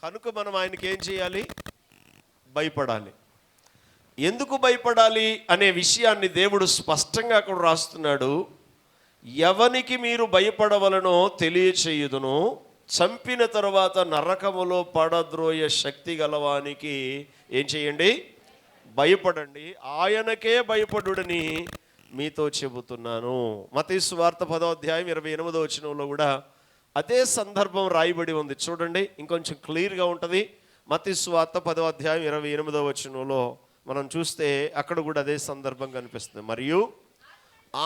కనుక మనం ఆయనకి ఏం చేయాలి? భయపడాలి. ఎందుకు భయపడాలి అనే విషయాన్ని దేవుడు స్పష్టంగా అక్కడ రాస్తున్నాడు. ఎవనికి మీరు భయపడవలనో తెలియచేయుదును, చంపిన తరువాత నరకములో పడద్రోయ శక్తి గలవానికి ఏం చేయండి? భయపడండి. ఆయనకే భయపడుడని మీతో చెబుతున్నాను. మత్తయి సువార్త 10వ అధ్యాయం 28వ వచనంలో కూడా అదే సందర్భం రాయబడి ఉంది. చూడండి, ఇంకొంచెం క్లియర్గా ఉంటుంది. మత్తయి సువార్త 10వ అధ్యాయం 28వ వచనంలో మనం చూస్తే అక్కడ కూడా అదే సందర్భం కనిపిస్తుంది. మరియు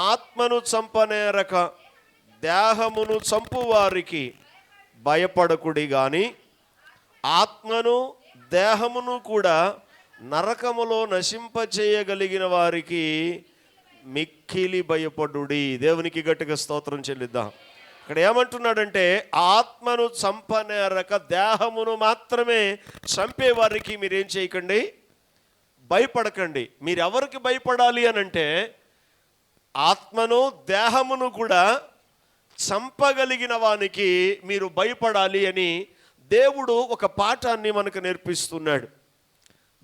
ఆత్మను చంపనేరక దేహమును చంపువారికి భయపడకుడి గాని ఆత్మను దేహమును కూడా నరకములో నశింపచేయగలిగిన వారికి మిక్కిలి భయపడుడి. దేవునికి గట్టిగా స్తోత్రం చెల్లిద్దాం. ఇక్కడ ఏమంటున్నాడంటే, ఆత్మను చంపనేరక దేహమును మాత్రమే చంపేవారికి మీరేం చేయకండి? భయపడకండి. మీరు ఎవరికి భయపడాలి అని అంటే, ఆత్మను దేహమును కూడా చంపగలిగిన వానికి మీరు భయపడాలి అని దేవుడు ఒక పాఠాన్ని మనకు నేర్పిస్తున్నాడు.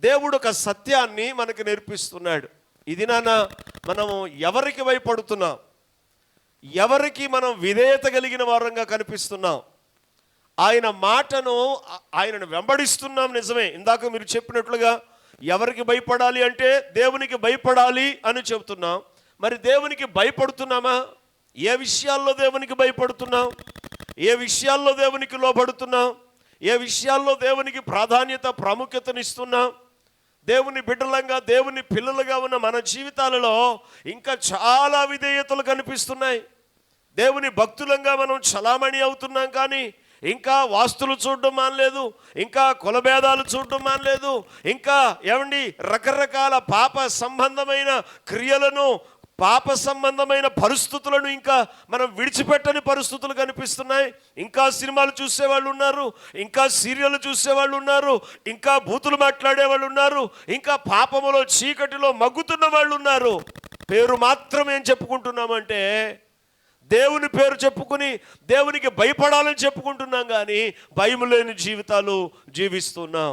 దేవుడు ఒక సత్యాన్ని మనకు నేర్పిస్తున్నాడు. ఇది మనము ఎవరికి భయపడుతున్నాం? ఎవరికి మనం విధేయత కలిగిన వారంగా కనిపిస్తున్నాం? ఆయన మాటను, ఆయనను వెంబడిస్తున్నాం, నిజమే. ఇందాక మీరు చెప్పినట్లుగా ఎవరికి భయపడాలి అంటే దేవునికి భయపడాలి అని చెబుతున్నాం. మరి దేవునికి భయపడుతున్నామా? ఏ విషయాల్లో దేవునికి భయపడుతున్నాం? ఏ విషయాల్లో దేవునికి లోబడుతున్నాం? ఏ విషయాల్లో దేవునికి ప్రాధాన్యత, ప్రాముఖ్యతనిస్తున్నాం? దేవుని బిడ్డలంగా, దేవుని పిల్లలుగా ఉన్న మన జీవితాలలో ఇంకా చాలా విధేయతలు కనిపిస్తున్నాయి. దేవుని భక్తులంగా మనం చలామణి అవుతున్నాం, కానీ ఇంకా వాస్తులు చూడడం మానలేదు, ఇంకా కులభేదాలు చూడడం మానలేదు, ఇంకా రకరకాల పాప సంబంధమైన క్రియలను, పాప సంబంధమైన పరిస్థితులను ఇంకా మనం విడిచిపెట్టని పరిస్థితులు కనిపిస్తున్నాయి. ఇంకా సినిమాలు చూసేవాళ్ళు ఉన్నారు, ఇంకా సీరియల్ చూసేవాళ్ళు ఉన్నారు, ఇంకా బూతులు మాట్లాడేవాళ్ళు ఉన్నారు, ఇంకా పాపములో చీకటిలో మగ్గుతున్న వాళ్ళు ఉన్నారు. పేరు మాత్రం ఏం చెప్పుకుంటున్నామంటే దేవుని పేరు చెప్పుకుని దేవునికి భయపడాలని చెప్పుకుంటున్నాం, కానీ భయం లేని జీవితాలు జీవిస్తున్నాం,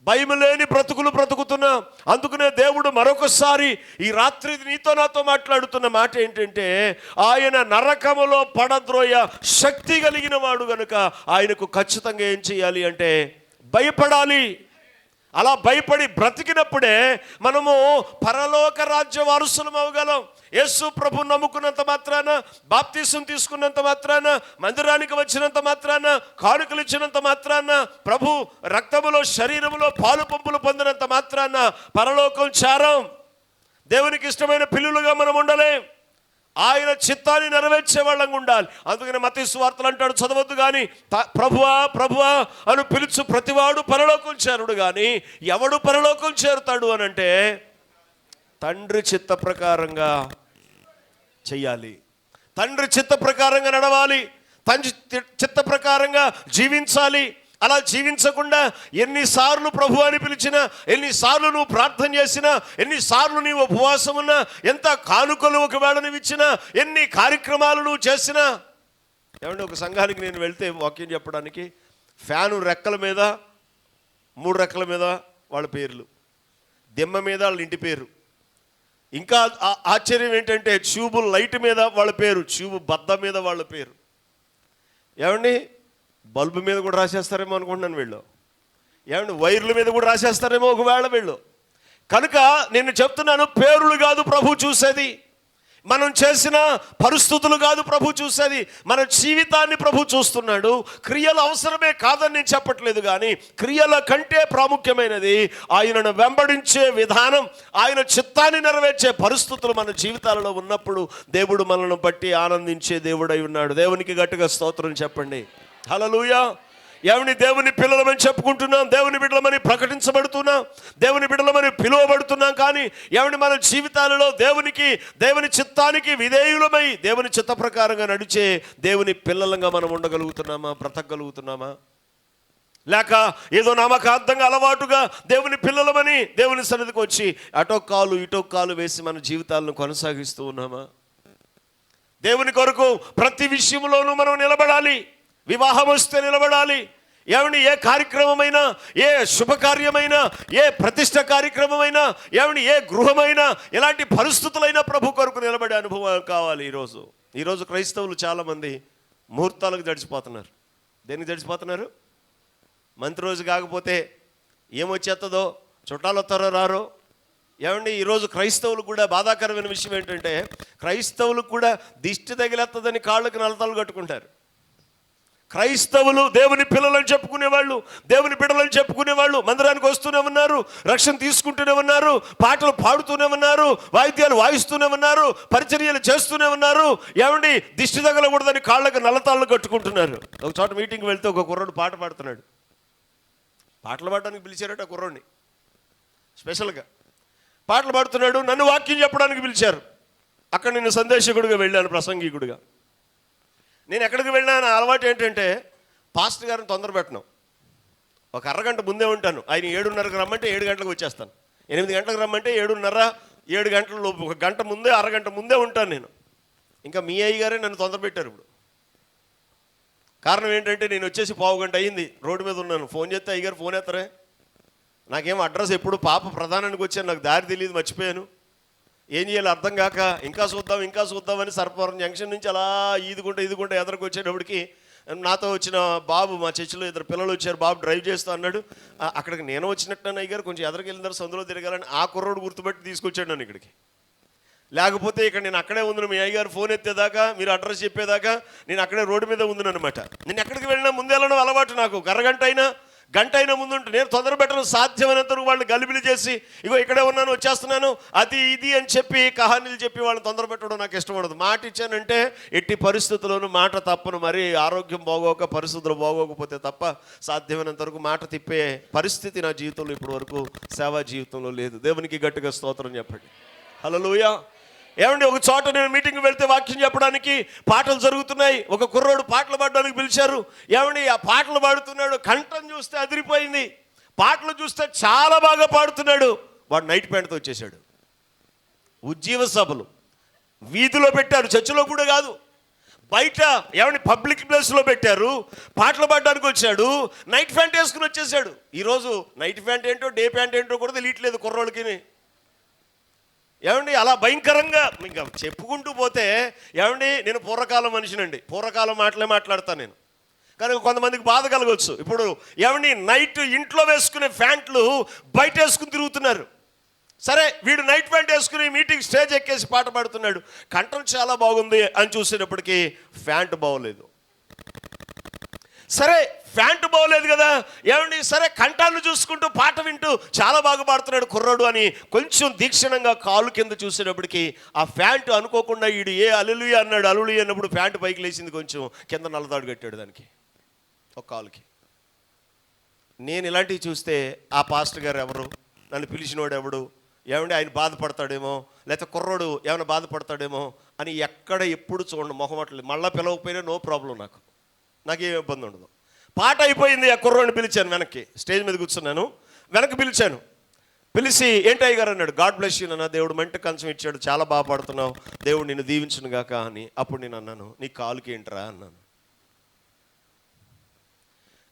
భయం లేని బ్రతుకులు బ్రతుకుతున్నాం. అందుకనే దేవుడు మరొకసారి ఈ రాత్రి నీతో నాతో మాట్లాడుతున్న మాట ఏంటంటే, ఆయన నరకములో పడద్రోయ శక్తి కలిగిన వాడు గనుక ఆయనకు ఖచ్చితంగా ఏం చేయాలి అంటే భయపడాలి. అలా భయపడి బ్రతికినప్పుడే మనము పరలోక రాజ్య వారసులం అవ్వగలం. యేసు ప్రభు నమ్ముకున్నంత మాత్రాన, బాప్తీసం తీసుకున్నంత మాత్రాన, మందిరానికి వచ్చినంత మాత్రాన, కానుకలు ఇచ్చినంత మాత్రాన, ప్రభు రక్తములో శరీరములో పాలు పంపులు పొందినంత మాత్రాన పరలోకం చేరం. దేవునికి ఇష్టమైన పిల్లులుగా మనం ఉండలేం. ఆయన చిత్తాన్ని నెరవేర్చే వాళ్ళంగా ఉండాలి. అందుకని మత్తయి సువార్తలు అంటాడు, చదవద్దు కానీ ప్రభువా ప్రభువా అని పిలుచు ప్రతివాడు పరలోకం చేరుడు, కానీ ఎవడు పరలోకం చేరుతాడు అని అంటే తండ్రి చిత్త ప్రకారంగా చెయ్యాలి, తండ్రి చిత్త ప్రకారంగా నడవాలి, తండ్రి చిత్త ప్రకారంగా జీవించాలి. అలా జీవించకుండా ఎన్నిసార్లు ప్రభు అని పిలిచినా, ఎన్నిసార్లు నువ్వు ప్రార్థన చేసినా, ఎన్నిసార్లు నీవు ఉపవాసం ఉన్నా, ఎంత కానుకలు ఒకవేళ నువ్వు ఇచ్చినా, ఎన్ని కార్యక్రమాలు నువ్వు చేసినా. ఒక సంఘానికి నేను వెళ్తే వాక్యం చెప్పడానికి, ఫ్యాను రెక్కల మీద 3 రెక్కల మీద వాళ్ళ పేర్లు, దిమ్మ మీద వాళ్ళ ఇంటి పేరు, ఇంకా ఆశ్చర్యం ఏంటంటే ట్యూబు లైట్ మీద వాళ్ళ పేరు, ట్యూబు బద్ద మీద వాళ్ళ పేరు. బల్బు మీద కూడా రాసేస్తారేమో అనుకుంటున్నాను వీళ్ళు. వైర్ల మీద కూడా రాసేస్తారేమో ఒకవేళ వీళ్ళు. కనుక నేను చెప్తున్నాను, పేర్లు కాదు ప్రభు చూసేది, మనం చేసిన పరిస్థితులు కాదు ప్రభు చూసేది, మన జీవితాన్ని ప్రభు చూస్తున్నాడు. క్రియలు అవసరమే కాదని నేను చెప్పట్లేదు, కానీ క్రియల కంటే ప్రాముఖ్యమైనది ఆయనను వెంబడించే విధానం, ఆయన చిత్తాన్ని నెరవేర్చే పరిస్థితులు మన జీవితాలలో ఉన్నప్పుడు దేవుడు మనల్ని బట్టి ఆనందించే దేవుడై ఉన్నాడు. దేవునికి గట్టిగా స్తోత్రం చెప్పండి. హల్లెలూయా. దేవుని పిల్లలమని చెప్పుకుంటున్నాం, దేవుని బిడ్డలమని ప్రకటించబడుతున్నాం, దేవుని బిడ్డలమని పిలువబడుతున్నాం, కానీ మన జీవితాలలో దేవుని చిత్తానికి విధేయులమై దేవుని చిత్త ప్రకారంగా నడిచే దేవుని పిల్లలంగా మనం ఉండగలుగుతున్నామా, బ్రతకగలుగుతున్నామా? లేక ఏదో నామకార్థంగా అలవాటుగా దేవుని పిల్లలమని దేవుని సన్నిధికి వచ్చి అటో కాలు ఇటో కాలు వేసి మన జీవితాలను కొనసాగిస్తూ ఉన్నామా? దేవుని కొరకు ప్రతి విషయంలోనూ మనం నిలబడాలి. వివాహం వస్తే నిలబడాలి, ఏమండి ఏ కార్యక్రమమైనా, ఏ శుభకార్యమైనా, ఏ ప్రతిష్ట కార్యక్రమమైనా, ఏమండి ఏ గృహమైనా, ఎలాంటి పరిస్థితులైనా ప్రభు కొరకు నిలబడే అనుభవం కావాలి. ఈరోజు క్రైస్తవులు చాలామంది ముహూర్తాలకు జడిచిపోతున్నారు. దేనికి జడిచిపోతున్నారు? మంచి రోజు కాకపోతే ఏమొచ్చేస్తుందో, చుట్టాలు వస్తారో రారో. ఏమండి ఈరోజు క్రైస్తవులు కూడా బాధాకరమైన విషయం ఏంటంటే, క్రైస్తవులకు కూడా దిష్టి తగిలేస్తుందని కాళ్ళకి నలతాలు కట్టుకుంటారు. క్రైస్తవులు దేవుని పిల్లలని చెప్పుకునేవాళ్ళు, దేవుని బిడ్డలని చెప్పుకునేవాళ్ళు మందిరానికి వస్తూనే ఉన్నారు, రక్షణ తీసుకుంటూనే ఉన్నారు, పాటలు పాడుతూనే ఉన్నారు, వాయిద్యాలు వాయిస్తూనే ఉన్నారు, పరిచర్యలు చేస్తూనే ఉన్నారు. ఏమండి దిష్టి తగలకూడదని కాళ్ళకి నల్లతాళ్ళు కట్టుకుంటున్నారు. ఒక చోట మీటింగ్కి వెళ్తే ఒక కుర్రాడు పాట పాడుతున్నాడు. పాటలు పాడడానికి పిలిచారట ఆ కుర్రాడిని, స్పెషల్గా పాటలు పాడుతున్నాడు. నన్ను వాక్యం చెప్పడానికి పిలిచారు. అక్కడ నేను సందేశకుడిగా వెళ్ళాను, ప్రసంగికుడిగా. నేను ఎక్కడికి వెళ్ళినా నా అలవాటు ఏంటంటే, పాస్టర్ గారిని తొందర పెట్టను. ఒక అరగంట ముందే ఉంటాను. ఆయన 7:30కి రమ్మంటే 7 గంటలకు వచ్చేస్తాను. 8 గంటలకు రమ్మంటే 7:30, 7 గంటల లోపు, ఒక గంట ముందే, అరగంట ముందే ఉంటాను నేను. ఇంకా మీ అయ్య గారే నన్ను తొందర పెట్టారు ఇప్పుడు. కారణం ఏంటంటే, నేను వచ్చేసి పావు గంట అయ్యింది, రోడ్డు మీద ఉన్నాను. ఫోన్ చేస్తే అయ్యగారు ఫోన్ ఎత్తరే. నాకేం అడ్రస్, ఎప్పుడు పాప ప్రధానానికి వచ్చాను, నాకు దారి తెలియదు, మర్చిపోయాను. ఏం చేయాలి అర్థం కాక ఇంకా చూద్దాం అని సర్పవరం జంక్షన్ నుంచి అలా ఈదుకుంటా ఎదరికి వచ్చేటప్పటికి నాతో వచ్చిన బాబు, మా చర్చిలో 2 పిల్లలు వచ్చారు, బాబు డ్రైవ్ చేస్తూ అన్నాడు. అక్కడికి నేను వచ్చినట్టు అయ్యారు, కొంచెం ఎదరికి వెళ్ళిన తర్వాత సందులో తిరగాలని ఆ కుర్రోడు గుర్తుపెట్టి తీసుకొచ్చాడు నన్ను ఇక్కడికి. లేకపోతే ఇక్కడ నేను అక్కడే ఉందును, మీ అయ్యగారు ఫోన్ ఎత్తేదాకా, మీరు అడ్రస్ చెప్పేదాకా నేను అక్కడే రోడ్డు మీద ఉందును అనమాట. నేను ఎక్కడికి వెళ్ళినా ముందు వెళ్ళడం అలవాటు నాకు. గంట అయినా ముందుంటే నేను తొందర పెట్టడం సాధ్యమైనంత వాళ్ళని గలిబిలి చేసి, ఇగో ఇక్కడే ఉన్నాను, వచ్చేస్తున్నాను, అది ఇది అని చెప్పి కహానీలు చెప్పి వాళ్ళని తొందర పెట్టడం నాకు ఇష్టం ఉండదు. మాట ఇచ్చానంటే ఎట్టి పరిస్థితుల్లోనూ మాట తప్పను. మరి ఆరోగ్యం బాగోక, పరిస్థితులు బాగోకపోతే తప్ప సాధ్యమైనంత వరకు మాట తిప్పే పరిస్థితి నా జీవితంలో ఇప్పటి వరకు, సేవా జీవితంలో లేదు. దేవునికి గట్టిగా స్తోత్రం చెప్పండి. హల్లెలూయా. ఏమండి ఒక చోట నేను మీటింగ్కి వెళ్తే వాక్యం చెప్పడానికి పాటలు జరుగుతున్నాయి. ఒక కుర్రోడు పాటలు పాడడానికి పిలిచారు. ఏమండి ఆ పాటలు పాడుతున్నాడు, కంఠం చూస్తే అదిరిపోయింది, పాటలు చూస్తే చాలా బాగా పాడుతున్నాడు. వాడు నైట్ ప్యాంట్తో వచ్చేసాడు. ఉజ్జీవ సభలు వీధిలో పెట్టారు, చర్చిలో కూడా కాదు, బయట ఏమండి పబ్లిక్ ప్లేస్లో పెట్టారు. పాటలు పాడడానికి వచ్చాడు, నైట్ ప్యాంట్ వేసుకుని వచ్చేసాడు. ఈరోజు నైట్ ప్యాంట్ ఏంటో, డే ప్యాంట్ ఏంటో కూడా తెలియట్లేదు కుర్రోళ్ళకి. ఏమండి అలా భయంకరంగా ఇంకా చెప్పుకుంటూ పోతే, ఏమండి నేను పూర్వకాలం మనిషినండి, పూర్వకాలం మాటలే మాట్లాడతాను నేను. కానీ కొంతమందికి బాధ కలగవచ్చు. ఇప్పుడు ఏమండి నైట్ ఇంట్లో వేసుకునే ప్యాంట్లు బయట వేసుకుని తిరుగుతున్నారు. సరే వీడు నైట్ ప్యాంట్ వేసుకుని మీటింగ్ స్టేజ్ ఎక్కేసి పాట పాడుతున్నాడు, కంఠం చాలా బాగుంది అని చూసేటప్పటికి ప్యాంట్ బాగోలేదు. సరే ప్యాంటు బాగోలేదు కదా, ఏమండి సరే కంఠాన్ని చూసుకుంటూ పాట వింటూ చాలా బాగా పాడుతున్నాడు కుర్రాడు అని కొంచెం దీక్షణంగా కాలు కింద చూసేటప్పటికి ఆ ప్యాంటు అనుకోకుండా వీడు ఏ అలలుయ అన్నాడు. అలలుయ అన్నప్పుడు ప్యాంటు పైకి లేచింది, కొంచెం కింద నల్లదాడు కట్టాడు దానికి, ఒక కాలుకి. నేను ఇలాంటివి చూస్తే ఆ పాస్టర్ గారు ఎవరు, నన్ను పిలిచినోడు ఎవడు, ఏమండి ఆయన బాధపడతాడేమో, లేకపోతే కుర్రోడు ఏమైనా బాధపడతాడేమో అని ఎక్కడ ఎప్పుడు చూడండి మొహమట్లేదు. మళ్ళీ పిలవకపోయినా నో ప్రాబ్లం, నాకేం ఇబ్బంది ఉండదు. పాట అయిపోయింది, ఆ కుర్రోడిని పిలిచాను వెనక్కి, స్టేజ్ మీద కూర్చున్నాను, వెనక్కి పిలిచి ఏంటయ్య గారు అన్నాడు. గాడ్ బ్లెస్ యూ నాన్న, దేవుడు మంట కంచం ఇచ్చాడు, చాలా బాగా పాడుతున్నావు, దేవుడు నిన్ను దీవించును గాక అని. అప్పుడు నేను అన్నాను, నీ కాలుకి ఏంట్రా అన్నాను.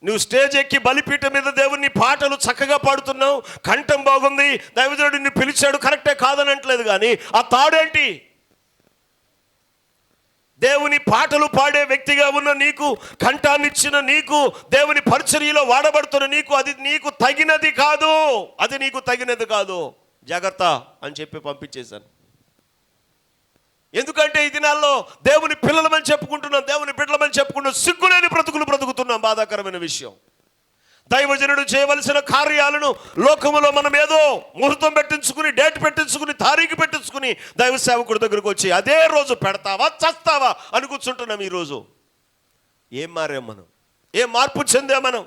నువ్వు స్టేజ్ ఎక్కి బలిపీఠ మీద దేవుని పాటలు చక్కగా పాడుతున్నావు, కంఠం బాగుంది, దైవజనుడు నిన్ను పిలిచాడు, కరెక్టే కాదని అంటలేదు, కానీ ఆ తాడేంటి? దేవుని పాటలు పాడే వ్యక్తిగా ఉన్న నీకు, కంఠాన్నిచ్చిన నీకు, దేవుని పరిచర్యలో వాడబడుతున్న నీకు, అది నీకు తగినది కాదు, జాగ్రత్త అని చెప్పి పంపించేశాను. ఎందుకంటే ఈ దినాల్లో దేవుని పిల్లలమని చెప్పుకుంటున్నాం, దేవుని బిడ్డలమని చెప్పుకుంటున్నాం, సిగ్గులేని బ్రతుకులు బ్రతుకుతున్నాం. బాధాకరమైన విషయం. దైవజనుడు చేయవలసిన కార్యాలను లోకములో మనం ఏదో ముహూర్తం పెట్టించుకుని, డేట్ పెట్టించుకుని, తారీఖు పెట్టించుకుని దైవ సేవకుడి దగ్గరకు వచ్చి అదే రోజు పెడతావా చస్తావా అని కూర్చుంటున్నాం. ఈరోజు ఏం మారాం మనం, ఏం మార్పు చెందాం మనం?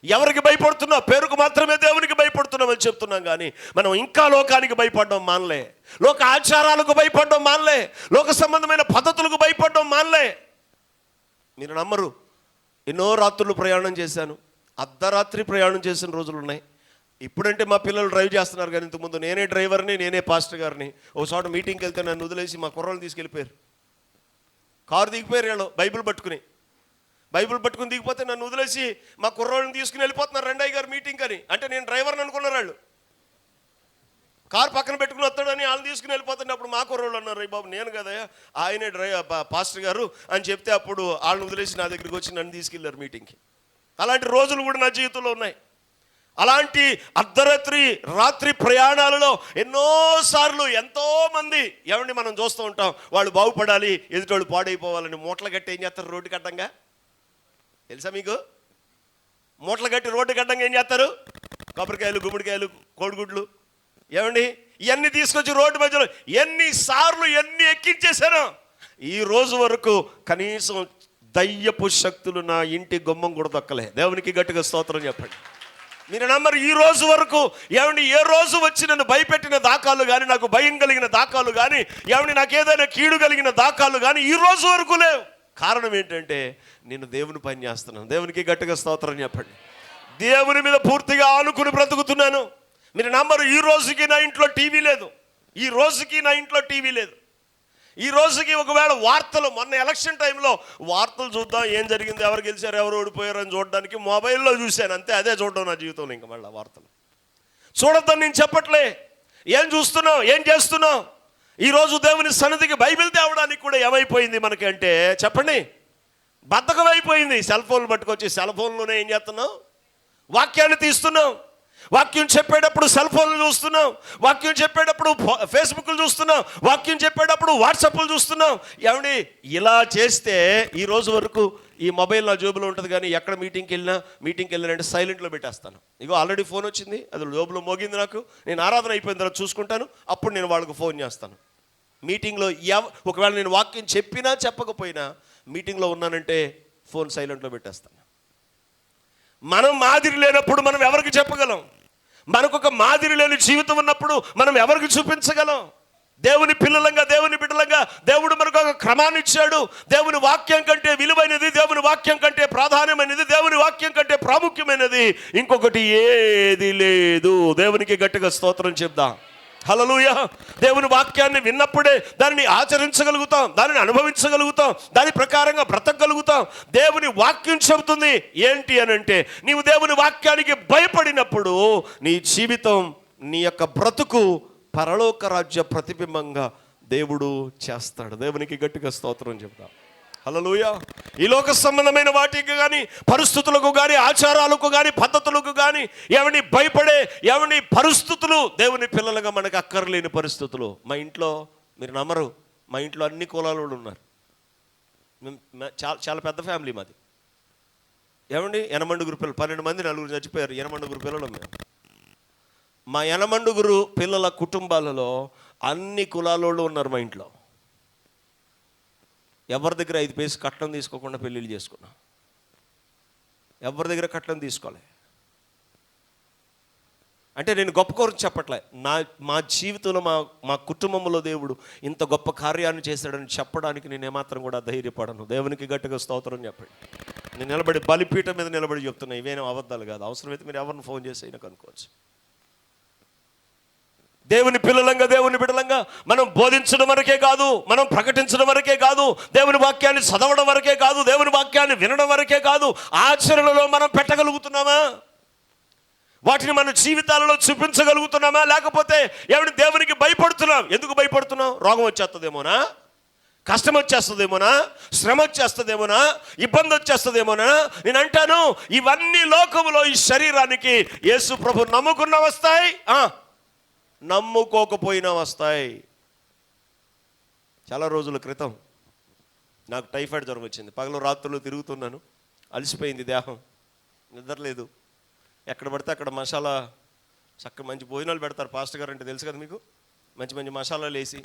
ఎవరికి భయపడుతున్నాం? పేరుకు మాత్రమే దేవునికి భయపడుతున్నామని చెప్తున్నాం, కానీ మనం ఇంకా లోకానికి భయపడడం మానలే, లోక ఆచారాలకు భయపడడం మానలే, లోక సంబంధమైన పద్ధతులకు భయపడడం మానలే. మీరు నమ్మరు, ఎన్నో రాత్రులు ప్రయాణం చేశాను, అర్ధరాత్రి ప్రయాణం చేసిన రోజులు ఉన్నాయి. ఇప్పుడంటే మా పిల్లలు డ్రైవ్ చేస్తున్నారు, కానీ ఇంతకుముందు నేనే డ్రైవర్ని, నేనే పాస్టర్ గారిని. ఒకచోట మీటింగ్కి వెళ్తే నన్ను వదిలేసి మా కుర్రలు తీసుకెళ్ళిపోయారు, కారు దిగిపోయారు వీళ్ళు బైబిల్ పట్టుకుని. బైబిల్ పట్టుకుని దిగిపోతే నన్ను వదిలేసి మా కుర్రోళ్ళని తీసుకుని వెళ్ళిపోతున్నారు రెండయ్య గారు మీటింగ్ అని. అంటే నేను డ్రైవర్ని అనుకున్నారు వాళ్ళు. కారు పక్కన పెట్టుకుని వస్తాడని వాళ్ళని తీసుకుని వెళ్ళిపోతున్నప్పుడు మా కుర్రోళ్ళు అన్నారు, రే బాబు నేను కదా ఆయనే పాస్టర్ గారు అని చెప్తే అప్పుడు వాళ్ళని వదిలేసి నా దగ్గరికి వచ్చి నన్ను తీసుకెళ్ళారు మీటింగ్కి. అలాంటి రోజులు కూడా నా జీవితంలో ఉన్నాయి. అలాంటి రాత్రి ప్రయాణాలలో ఎన్నోసార్లు ఎంతోమంది ఏమండి మనం చూస్తూ ఉంటాం, వాళ్ళు బాగుపడాలి ఎదుటోళ్ళు పాడైపోవాలని మూటలు కట్టి ఏం చేస్తారు రోడ్డు కట్టంగా, తెలుసా మీకు? మూటలు కట్టి రోడ్డు కట్టంగా ఏం చేస్తారు? కొబ్బరికాయలు, గుమ్మడికాయలు, కోడిగుడ్లు ఏమండి ఇవన్నీ తీసుకొచ్చి రోడ్డు మధ్యలో ఎన్నిసార్లు ఎన్ని ఎక్కించేశాను. ఈ రోజు వరకు కనీసం దయ్యపు శక్తులు నా ఇంటి గుమ్మం కూడా దొక్కలే. దేవునికి గట్టిగా స్తోత్రం చెప్పండి. మీరు నమ్మరు, ఈ రోజు వరకు ఏమండి ఏ రోజు వచ్చి నన్ను భయపెట్టిన దాఖలు కానీ, నాకు భయం కలిగిన దాఖలు కానీ, ఏమండి నాకు ఏదైనా కీడు కలిగిన దాఖలు కానీ ఈ రోజు వరకు లేవు. కారణం ఏంటంటే నేను దేవుని పని చేస్తున్నాను. దేవునికి గట్టిగా స్తోత్రం చెప్పండి. దేవుని మీద పూర్తిగా ఆనుకుని బ్రతుకుతున్నాను. మీరు నమ్మరు, ఈ రోజుకి నా ఇంట్లో టీవీ లేదు. ఈ రోజుకి నా ఇంట్లో టీవీ లేదు. ఈ రోజుకి ఒకవేళ వార్తలు, మొన్న ఎలక్షన్ టైంలో వార్తలు చూద్దాం ఏం జరిగింది, ఎవరు గెలిచారు, ఎవరు ఓడిపోయారు అని చూడడానికి మొబైల్లో చూశాను అంతే. అదే చూడడం నా జీవితంలో. ఇంకా మళ్ళీ వార్తలు చూడొద్దని నేను చెప్పట్లే. ఏం చూస్తున్నావు, ఏం చేస్తున్నావు? ఈరోజు దేవుని సన్నిధికి బైబిల్ తేవడానికి కూడా ఏమైపోయింది మనకి అంటే చెప్పండి, బద్ధకం అయిపోయింది. సెల్ ఫోన్లు పట్టుకొచ్చి సెల్ ఫోన్లోనే ఏం చేస్తున్నావు? వాక్యాన్ని తీస్తున్నావు. వాక్యం చెప్పేటప్పుడు సెల్ ఫోన్లు చూస్తున్నాం, వాక్యం చెప్పేటప్పుడు ఫేస్బుక్లు చూస్తున్నాం, వాక్యం చెప్పేటప్పుడు వాట్సాప్లు చూస్తున్నాం. ఏమండి ఇలా చేస్తే ఈ రోజు వరకు ఈ మొబైల్ నా జోబులో ఉంటుంది, కానీ ఎక్కడ మీటింగ్కి వెళ్ళినంటే సైలెంట్లో పెట్టేస్తాను. ఇగో ఆల్రెడీ ఫోన్ వచ్చింది, అది జోబులో మోగింది, నాకు నేను ఆరాధన అయిపోయిన తర్వాత చూసుకుంటాను, అప్పుడు నేను వాళ్ళకు ఫోన్ చేస్తాను. మీటింగ్లో ఒకవేళ నేను వాక్యం చెప్పినా చెప్పకపోయినా మీటింగ్లో ఉన్నానంటే ఫోన్ సైలెంట్లో పెట్టేస్తాను. మనం మాదిరి లేనప్పుడు మనం ఎవరికి చెప్పగలం? మనకు ఒక మాదిరి లేని జీవితం ఉన్నప్పుడు మనం ఎవరికి చూపించగలం? దేవుని పిల్లలంగా, దేవుని బిడ్డలంగా దేవుడు మనకు ఒక క్రమాన్ని ఇచ్చాడు. దేవుని వాక్యం కంటే విలువైనది, దేవుని వాక్యం కంటే ప్రాధాన్యమైనది, దేవుని వాక్యం కంటే ప్రాముఖ్యమైనది ఇంకొకటి ఏది లేదు. దేవునికి గట్టిగా స్తోత్రం చెప్దాం. హల్లెలూయా. దేవుని వాక్యాన్ని విన్నప్పుడే దానిని ఆచరించగలుగుతాం, దానిని అనుభవించగలుగుతాం, దాని ప్రకారంగా బ్రతకగలుగుతాం. దేవుని వాక్యం చెబుతుంది ఏంటి అని అంటే, నీవు దేవుని వాక్యానికి భయపడినప్పుడు నీ జీవితం, నీ యొక్క బ్రతుకు పరలోక రాజ్య ప్రతిబింబంగా దేవుడు చేస్తాడు. దేవునికి గట్టిగా స్తోత్రం చెప్తాం. హల్లెలూయా. ఈ లోక సంబంధమైన వాటికి కానీ, పరిస్థితులకు కానీ, ఆచారాలకు కానీ, పద్ధతులకు కానీ ఏమని భయపడే పరిస్థితులు దేవుని పిల్లలుగా మనకు అక్కర్లేని పరిస్థితులు. మా ఇంట్లో మీరు నమ్మరు, మా ఇంట్లో అన్ని కులాల వాళ్ళు ఉన్నారు. చాలా పెద్ద ఫ్యామిలీ మాది. ఎనమండుగురు పిల్లలు, 12 మంది, 4 చచ్చిపోయారు. ఎనమండుగురు పిల్లలు మేము. మా ఎనమండుగురు పిల్లల కుటుంబాలలో అన్ని కులాలోళ్ళు ఉన్నారు మా ఇంట్లో. ఎవరి దగ్గర 5 పైసలు కట్నం తీసుకోకుండా పెళ్ళిళ్ళు చేసుకున్నాం. ఎవరి దగ్గర కట్నం తీసుకోలే. అంటే నేను గొప్ప కోరిక చెప్పట్లే, మా జీవితంలో మా కుటుంబంలో దేవుడు ఇంత గొప్ప కార్యాన్ని చేశాడని చెప్పడానికి నేను ఏమాత్రం కూడా ధైర్యపడను. దేవునికి గట్టిగా స్తోత్రం చెప్పండి. నేను నిలబడి బలిపీఠం మీద నిలబడి చెప్తున్నా, ఇవేం అబద్ధాలు కాదు. అవసరమైతే మీరు ఎవరిని ఫోన్ చేసి అయినా కనుక్కోవచ్చు. దేవుని పిల్లలంగా, దేవుని బిడ్డలంగా మనం బోధించడం వరకే కాదు, మనం ప్రకటించడం వరకే కాదు, దేవుని వాక్యాన్ని చదవడం వరకే కాదు, దేవుని వాక్యాన్ని వినడం వరకే కాదు, ఆచరణలో మనం పెట్టగలుగుతున్నామా? వాటిని మన జీవితాలలో చూపించగలుగుతున్నామా? లేకపోతే దేవునికి భయపడుతున్నాం. ఎందుకు భయపడుతున్నాం? రోగం వచ్చేస్తుందేమోనా, కష్టం వచ్చేస్తుందేమోనా, శ్రమ వచ్చేస్తుందేమోనా, ఇబ్బంది వచ్చేస్తుందేమోనా? నేను అంటాను, ఇవన్నీ లోకములో ఈ శరీరానికి యేసు ప్రభు నమ్ముకున్న వస్తాయి, నమ్ముకోకపోయినా వస్తాయి. చాలా రోజుల క్రితం నాకు టైఫాయిడ్ జ్వరం వచ్చింది. పగలు రాత్రులు తిరుగుతున్నాను, అలసిపోయింది దేహం, నిద్రలేదు. ఎక్కడ పడితే అక్కడ మసాలా, మంచి భోజనాలు పెడతారు పాస్టర్ గారు అంటే తెలుసు కదా మీకు. మంచి మసాలాలు వేసి,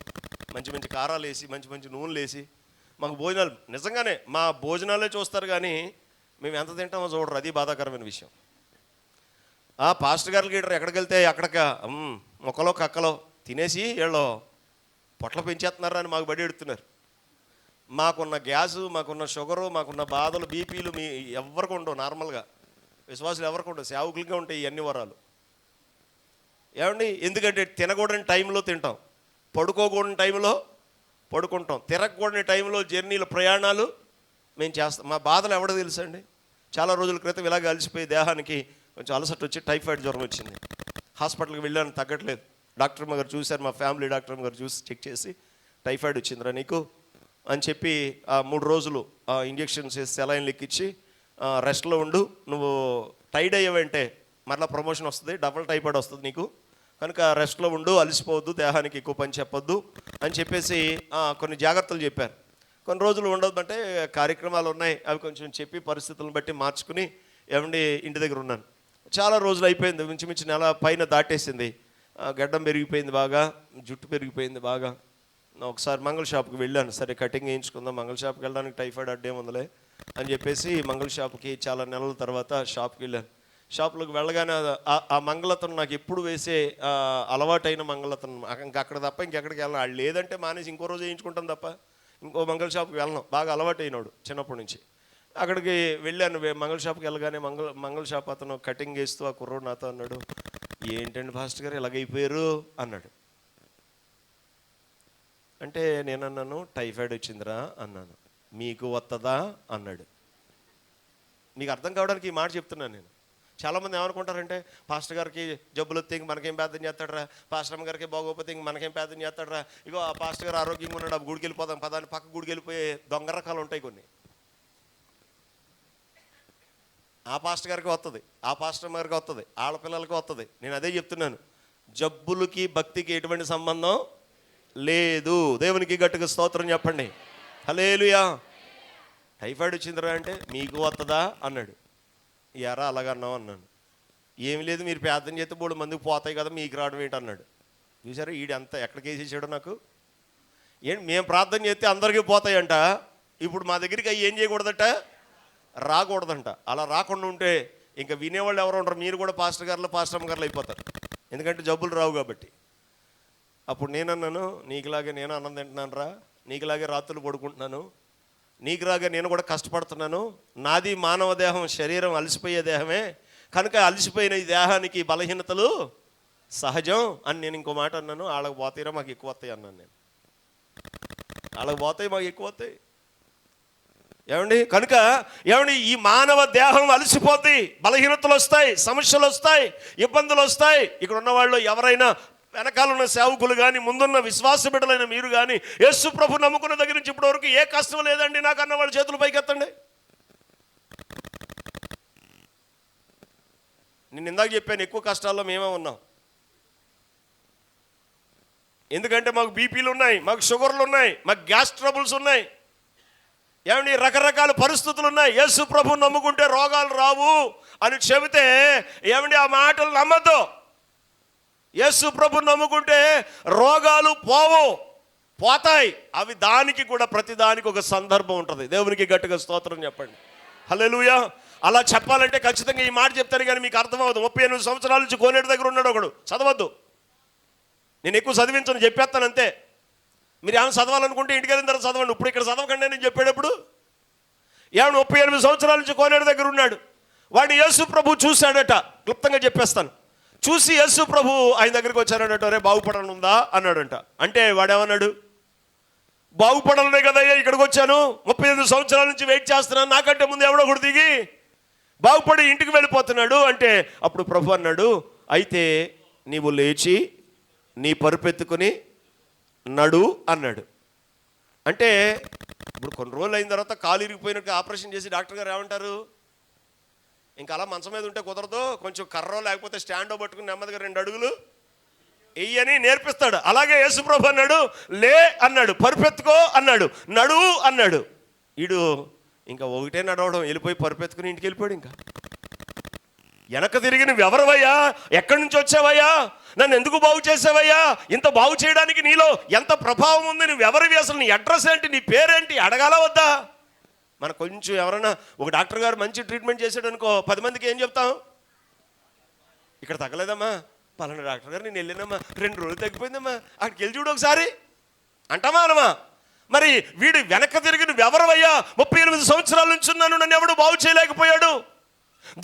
మంచి కారాలు వేసి, మంచి నూనెలు వేసి మాకు భోజనాలు, నిజంగానే మా భోజనాలే చూస్తారు కానీ మేము ఎంత తింటామో చూడరు. అది బాధాకరమైన విషయం. పాస్టర్ గారు లీడర్ ఎక్కడికి వెళ్తే అక్కడిక మొక్కలో కక్కలో తినేసి వీళ్ళు పొట్ల పెంచేస్తున్నారు అని మాకు బడి ఎడుతున్నారు. మాకున్న గ్యాసు, మాకున్న షుగరు, మాకున్న బాధలు, బీపీలు ఎవరికి ఉండవు. నార్మల్గా విశ్వాసులు ఎవరికి ఉండవు, సేవకులుగా ఉంటాయి ఇవన్నీ వరాలు. ఎందుకంటే తినకూడని టైంలో తింటాం, పడుకోకూడని టైంలో పడుకుంటాం, తిరగకూడని టైంలో జర్నీలు, ప్రయాణాలు మేము చేస్తాం. మా బాధలు ఎవడో తెలుసండి. చాలా రోజుల క్రితం ఇలాగ అలసిపోయి దేహానికి కొంచెం అలసట వచ్చి టైఫాయిడ్ జ్వరం వచ్చింది. హాస్పిటల్కి వెళ్ళాను, తగ్గట్లేదు. డాక్టర్ గారు చూశారు, మా ఫ్యామిలీ డాక్టర్ గారు చూసి చెక్ చేసి టైఫాయిడ్ వచ్చిందిరా నీకు అని చెప్పి 3 రోజులు ఇంజెక్షన్స్ వేసి సెలైన్లు ఎక్కించి రెస్ట్లో ఉండు, నువ్వు టైడ్ అయ్యావంటే మరలా ప్రమోషన్ వస్తుంది, డబుల్ టైఫాయిడ్ వస్తుంది నీకు, కనుక రెస్ట్లో ఉండు, అలసిపోవద్దు, దేహానికి ఎక్కువ పని చెప్పొద్దు అని చెప్పేసి కొన్ని జాగ్రత్తలు చెప్పారు. కొన్ని రోజులు ఉండొద్దంటే కార్యక్రమాలు ఉన్నాయి, అవి కొంచెం చెప్పి పరిస్థితులను బట్టి మార్చుకుని ఏమండి ఇంటి దగ్గర ఉన్నాను. చాలా రోజులు అయిపోయింది, మించుమించు నెల పైన దాటేసింది. గడ్డం పెరిగిపోయింది బాగా, జుట్టు పెరిగిపోయింది బాగా. ఒకసారి మంగళ షాప్కి వెళ్ళాను. సరే కటింగ్ వేయించుకుందాం, మంగళ షాప్కి వెళ్ళడానికి టైఫాయిడ్ అడ్డే ఉందిలే అని చెప్పేసి మంగళ షాప్కి చాలా నెలల తర్వాత షాప్కి వెళ్ళాను. షాప్లోకి వెళ్ళగానే ఆ మంగళతను నాకు ఎప్పుడు వేసే అలవాటైన మంగళతను, ఇంకా అక్కడ తప్ప ఇంకెక్కడికి వెళ్ళను. వాళ్ళు లేదంటే మానేసి ఇంకో రోజు వేయించుకుంటాను తప్ప ఇంకో మంగళ షాప్కి వెళ్ళను. బాగా అలవాటైనాడు చిన్నప్పటి నుంచి. అక్కడికి వెళ్ళాను. మంగళ షాప్కి వెళ్ళగానే మంగళ షాప్ అతను కటింగ్ వేస్తూ ఆ కుర్రోడు నాతో అన్నాడు, ఏంటండి ఫాస్ట్ గారు ఇలాగైపోయారు అన్నాడు. అంటే నేనన్నాను, టైఫాయిడ్ వచ్చిందిరా అన్నాను. మీకు వస్తుందా అన్నాడు. మీకు అర్థం కావడానికి ఈ మాట చెప్తున్నాను నేను. చాలామంది ఏమనుకుంటారంటే, పాస్టర్ గారికి జబ్బులు వస్తే ఇంక మనకేం పేదం చేస్తాడరా, పాస్టర్ అమ్మ గారికి బాగోపోతే ఇంక మనకేం పేదం చేస్తాడరా, ఇగో ఆ పాస్టర్ గారు ఆరోగ్యంగా ఉన్నాడు, ఆ గుడికి వెళ్ళిపోదాం పదాన్ని, పక్క గుడికి వెళ్ళిపోయే దొంగ రకాలు ఉంటాయి కొన్ని. ఆ పాస్టర్ గారికి వస్తుంది, ఆ పాస్టర్ గారికి వస్తుంది, ఆడపిల్లలకి వస్తుంది. నేను అదే చెప్తున్నాను, జబ్బులకి భక్తికి ఎటువంటి సంబంధం లేదు. దేవునికి గట్టిగా స్తోత్రం చెప్పండి. హల్లెలూయా. టైఫాయిడ్ వచ్చిందిరా అంటే మీకు వస్తుందా అన్నాడు. ఎరా అలాగన్నావు అన్నాను. ఏమి లేదు, మీరు ప్రార్థన చేస్తే 3 మందికి పోతాయి కదా, మీకు రావడం ఏంటి అన్నాడు. చూసారా ఈడంతా ఎక్కడికి వేసేసాడు నాకు. ఏంటి మేము ప్రార్థన చేస్తే అందరికీ పోతాయంట, ఇప్పుడు మా దగ్గరికి అవి ఏం చేయకూడదట, రాకూడదంట. అలా రాకుండా ఉంటే ఇంకా వినేవాళ్ళు ఎవరు ఉండరు, మీరు కూడా పాస్టర్ గారులు పాస్టర్ అమ్మ గారులు అయిపోతారు, ఎందుకంటే జబ్బులు రావు కాబట్టి. అప్పుడు నేనన్నాను, నీకులాగే నేను అన్నం తింటున్నాను రా, నీకులాగే రాత్రులు పడుకుంటున్నాను, నీకులాగే నేను కూడా కష్టపడుతున్నాను. నాది మానవ దేహం, శరీరం అలసిపోయే దేహమే, కనుక అలసిపోయిన ఈ దేహానికి బలహీనతలు సహజం అని నేను ఇంకో మాట అన్నాను. వాళ్ళకి పోతాయిరా మాకు ఎక్కువ వస్తాయి అన్నాను నేను. వాళ్ళకి పోతాయి మాకు ఎక్కువ వస్తాయి ఏమండి. కనుక ఏమండి, ఈ మానవ దేహం అలసిపోద్ది, బలహీనతలు వస్తాయి, సమస్యలు వస్తాయి, ఇబ్బందులు వస్తాయి. ఇక్కడ ఉన్న వాళ్ళు ఎవరైనా, వెనకాల ఉన్న సేవకులు కానీ, ముందున్న విశ్వాస బిడ్డలైన మీరు కానీ, యేసు ప్రభు నమ్ముకున్న దగ్గర నుంచి ఇప్పటి వరకు ఏ కష్టం లేదండి నాకు అన్న వాళ్ళ చేతులు పైకెత్తండి. నేను ఇందాక చెప్పాను, ఎక్కువ కష్టాల్లో మేమే ఉన్నాం. ఎందుకంటే మాకు బీపీలు ఉన్నాయి, మాకు షుగర్లు ఉన్నాయి, మాకు గ్యాస్ ట్రబుల్స్ ఉన్నాయి, ఏమండి రకరకాల పరిస్థితులు ఉన్నాయి. యేసు ప్రభు నమ్ముకుంటే రోగాలు రావు అని చెబితే ఏమండి ఆ మాటలు నమ్మద్దు. యేసు ప్రభు నమ్ముకుంటే రోగాలు పోతాయి. అవి దానికి కూడా ప్రతి దానికి ఒక సందర్భం ఉంటుంది. దేవునికి గట్టిగా స్తోత్రం చెప్పండి. హల్లెలూయా. అలా చెప్పాలంటే ఖచ్చితంగా ఈ మాట చెప్తాను కానీ మీకు అర్థమవుతుంది. 38 సంవత్సరాల నుంచి కోనేటి దగ్గర ఉన్నాడు ఒకడు, చదవద్దు, నేను ఎక్కువ చదివించను, చెప్పేస్తాను అంతే. మీరు ఏమైనా చదవాలనుకుంటే ఇంటికి వెళ్ళిన తర్వాత చదవండి, ఇప్పుడు ఇక్కడ చదవకండి నేను చెప్పేటప్పుడు. ఏమైనా 38 సంవత్సరాల నుంచి కోనేటి దగ్గర ఉన్నాడు. వాడిని యేసు ప్రభు చూశాడట, క్లుప్తంగా చెప్పేస్తాను. చూసి యేసు ప్రభు ఆయన దగ్గరికి వచ్చారన్నట్టు, అరే బాగుపడనుందా అన్నాడంట. అంటే వాడేమన్నాడు, బాగుపడాలనే కదయ్యా ఇక్కడికి వచ్చాను, 38 సంవత్సరాల నుంచి వెయిట్ చేస్తున్నాను, నాకంటే ముందు ఎవడో ఒకడు దిగి బాగుపడి ఇంటికి వెళ్ళిపోతున్నాడు అంటే, అప్పుడు ప్రభు అన్నాడు, అయితే నీవు లేచి నీ పరుపెత్తుకుని నడు అన్నాడు. అంటే ఇప్పుడు కొన్ని రోజులు అయిన తర్వాత కాలు ఇరిగిపోయినట్టు ఆపరేషన్ చేసి డాక్టర్ గారు ఏమంటారు, ఇంకా అలా మంచం మీద ఉంటే కుదరదు, కొంచెం కర్రో లేకపోతే స్టాండో పట్టుకుని నెమ్మదిగా 2 అడుగులు వెయ్యని నేర్పిస్తాడు. అలాగే యేసుప్రభు అన్నాడు, లే అన్నాడు, పరుపెత్తుకో అన్నాడు, నడువు అన్నాడు. వీడు ఇంకా ఒకటే నడవడం, వెళ్ళిపోయి పరుపెత్తుకుని ఇంటికి వెళ్ళిపోయాడు. ఇంకా వెనక తిరిగి నువ్వు ఎవరవయ్యా, ఎక్కడి నుంచి వచ్చావయ్యా, నన్ను ఎందుకు బాగు చేసావయ్యా, ఇంత బాగు చేయడానికి నీలో ఎంత ప్రభావం ఉంది, నువ్వు ఎవరివి, అసలు నీ అడ్రస్ ఏంటి, నీ పేరేంటి అడగాల వద్దా? మన కొంచెం ఎవరైనా ఒక డాక్టర్ గారు మంచి ట్రీట్మెంట్ చేశాడు అనుకో, 10 మందికి ఏం చెప్తాం, ఇక్కడ తగ్గలేదమ్మా, పలానా డాక్టర్ గారు నేను వెళ్ళానమ్మా, 2 రోజులు తగ్గిపోయిందమ్మా, అక్కడికి వెళ్ళి చూడు ఒకసారి అంటామా అనమా? మరి వీడు వెనక తిరిగి నువ్వు ఎవరవయ్యా, 38 సంవత్సరాల నుంచి ఉన్నాను, నన్ను ఎవడు బాగు చేయలేకపోయాడు,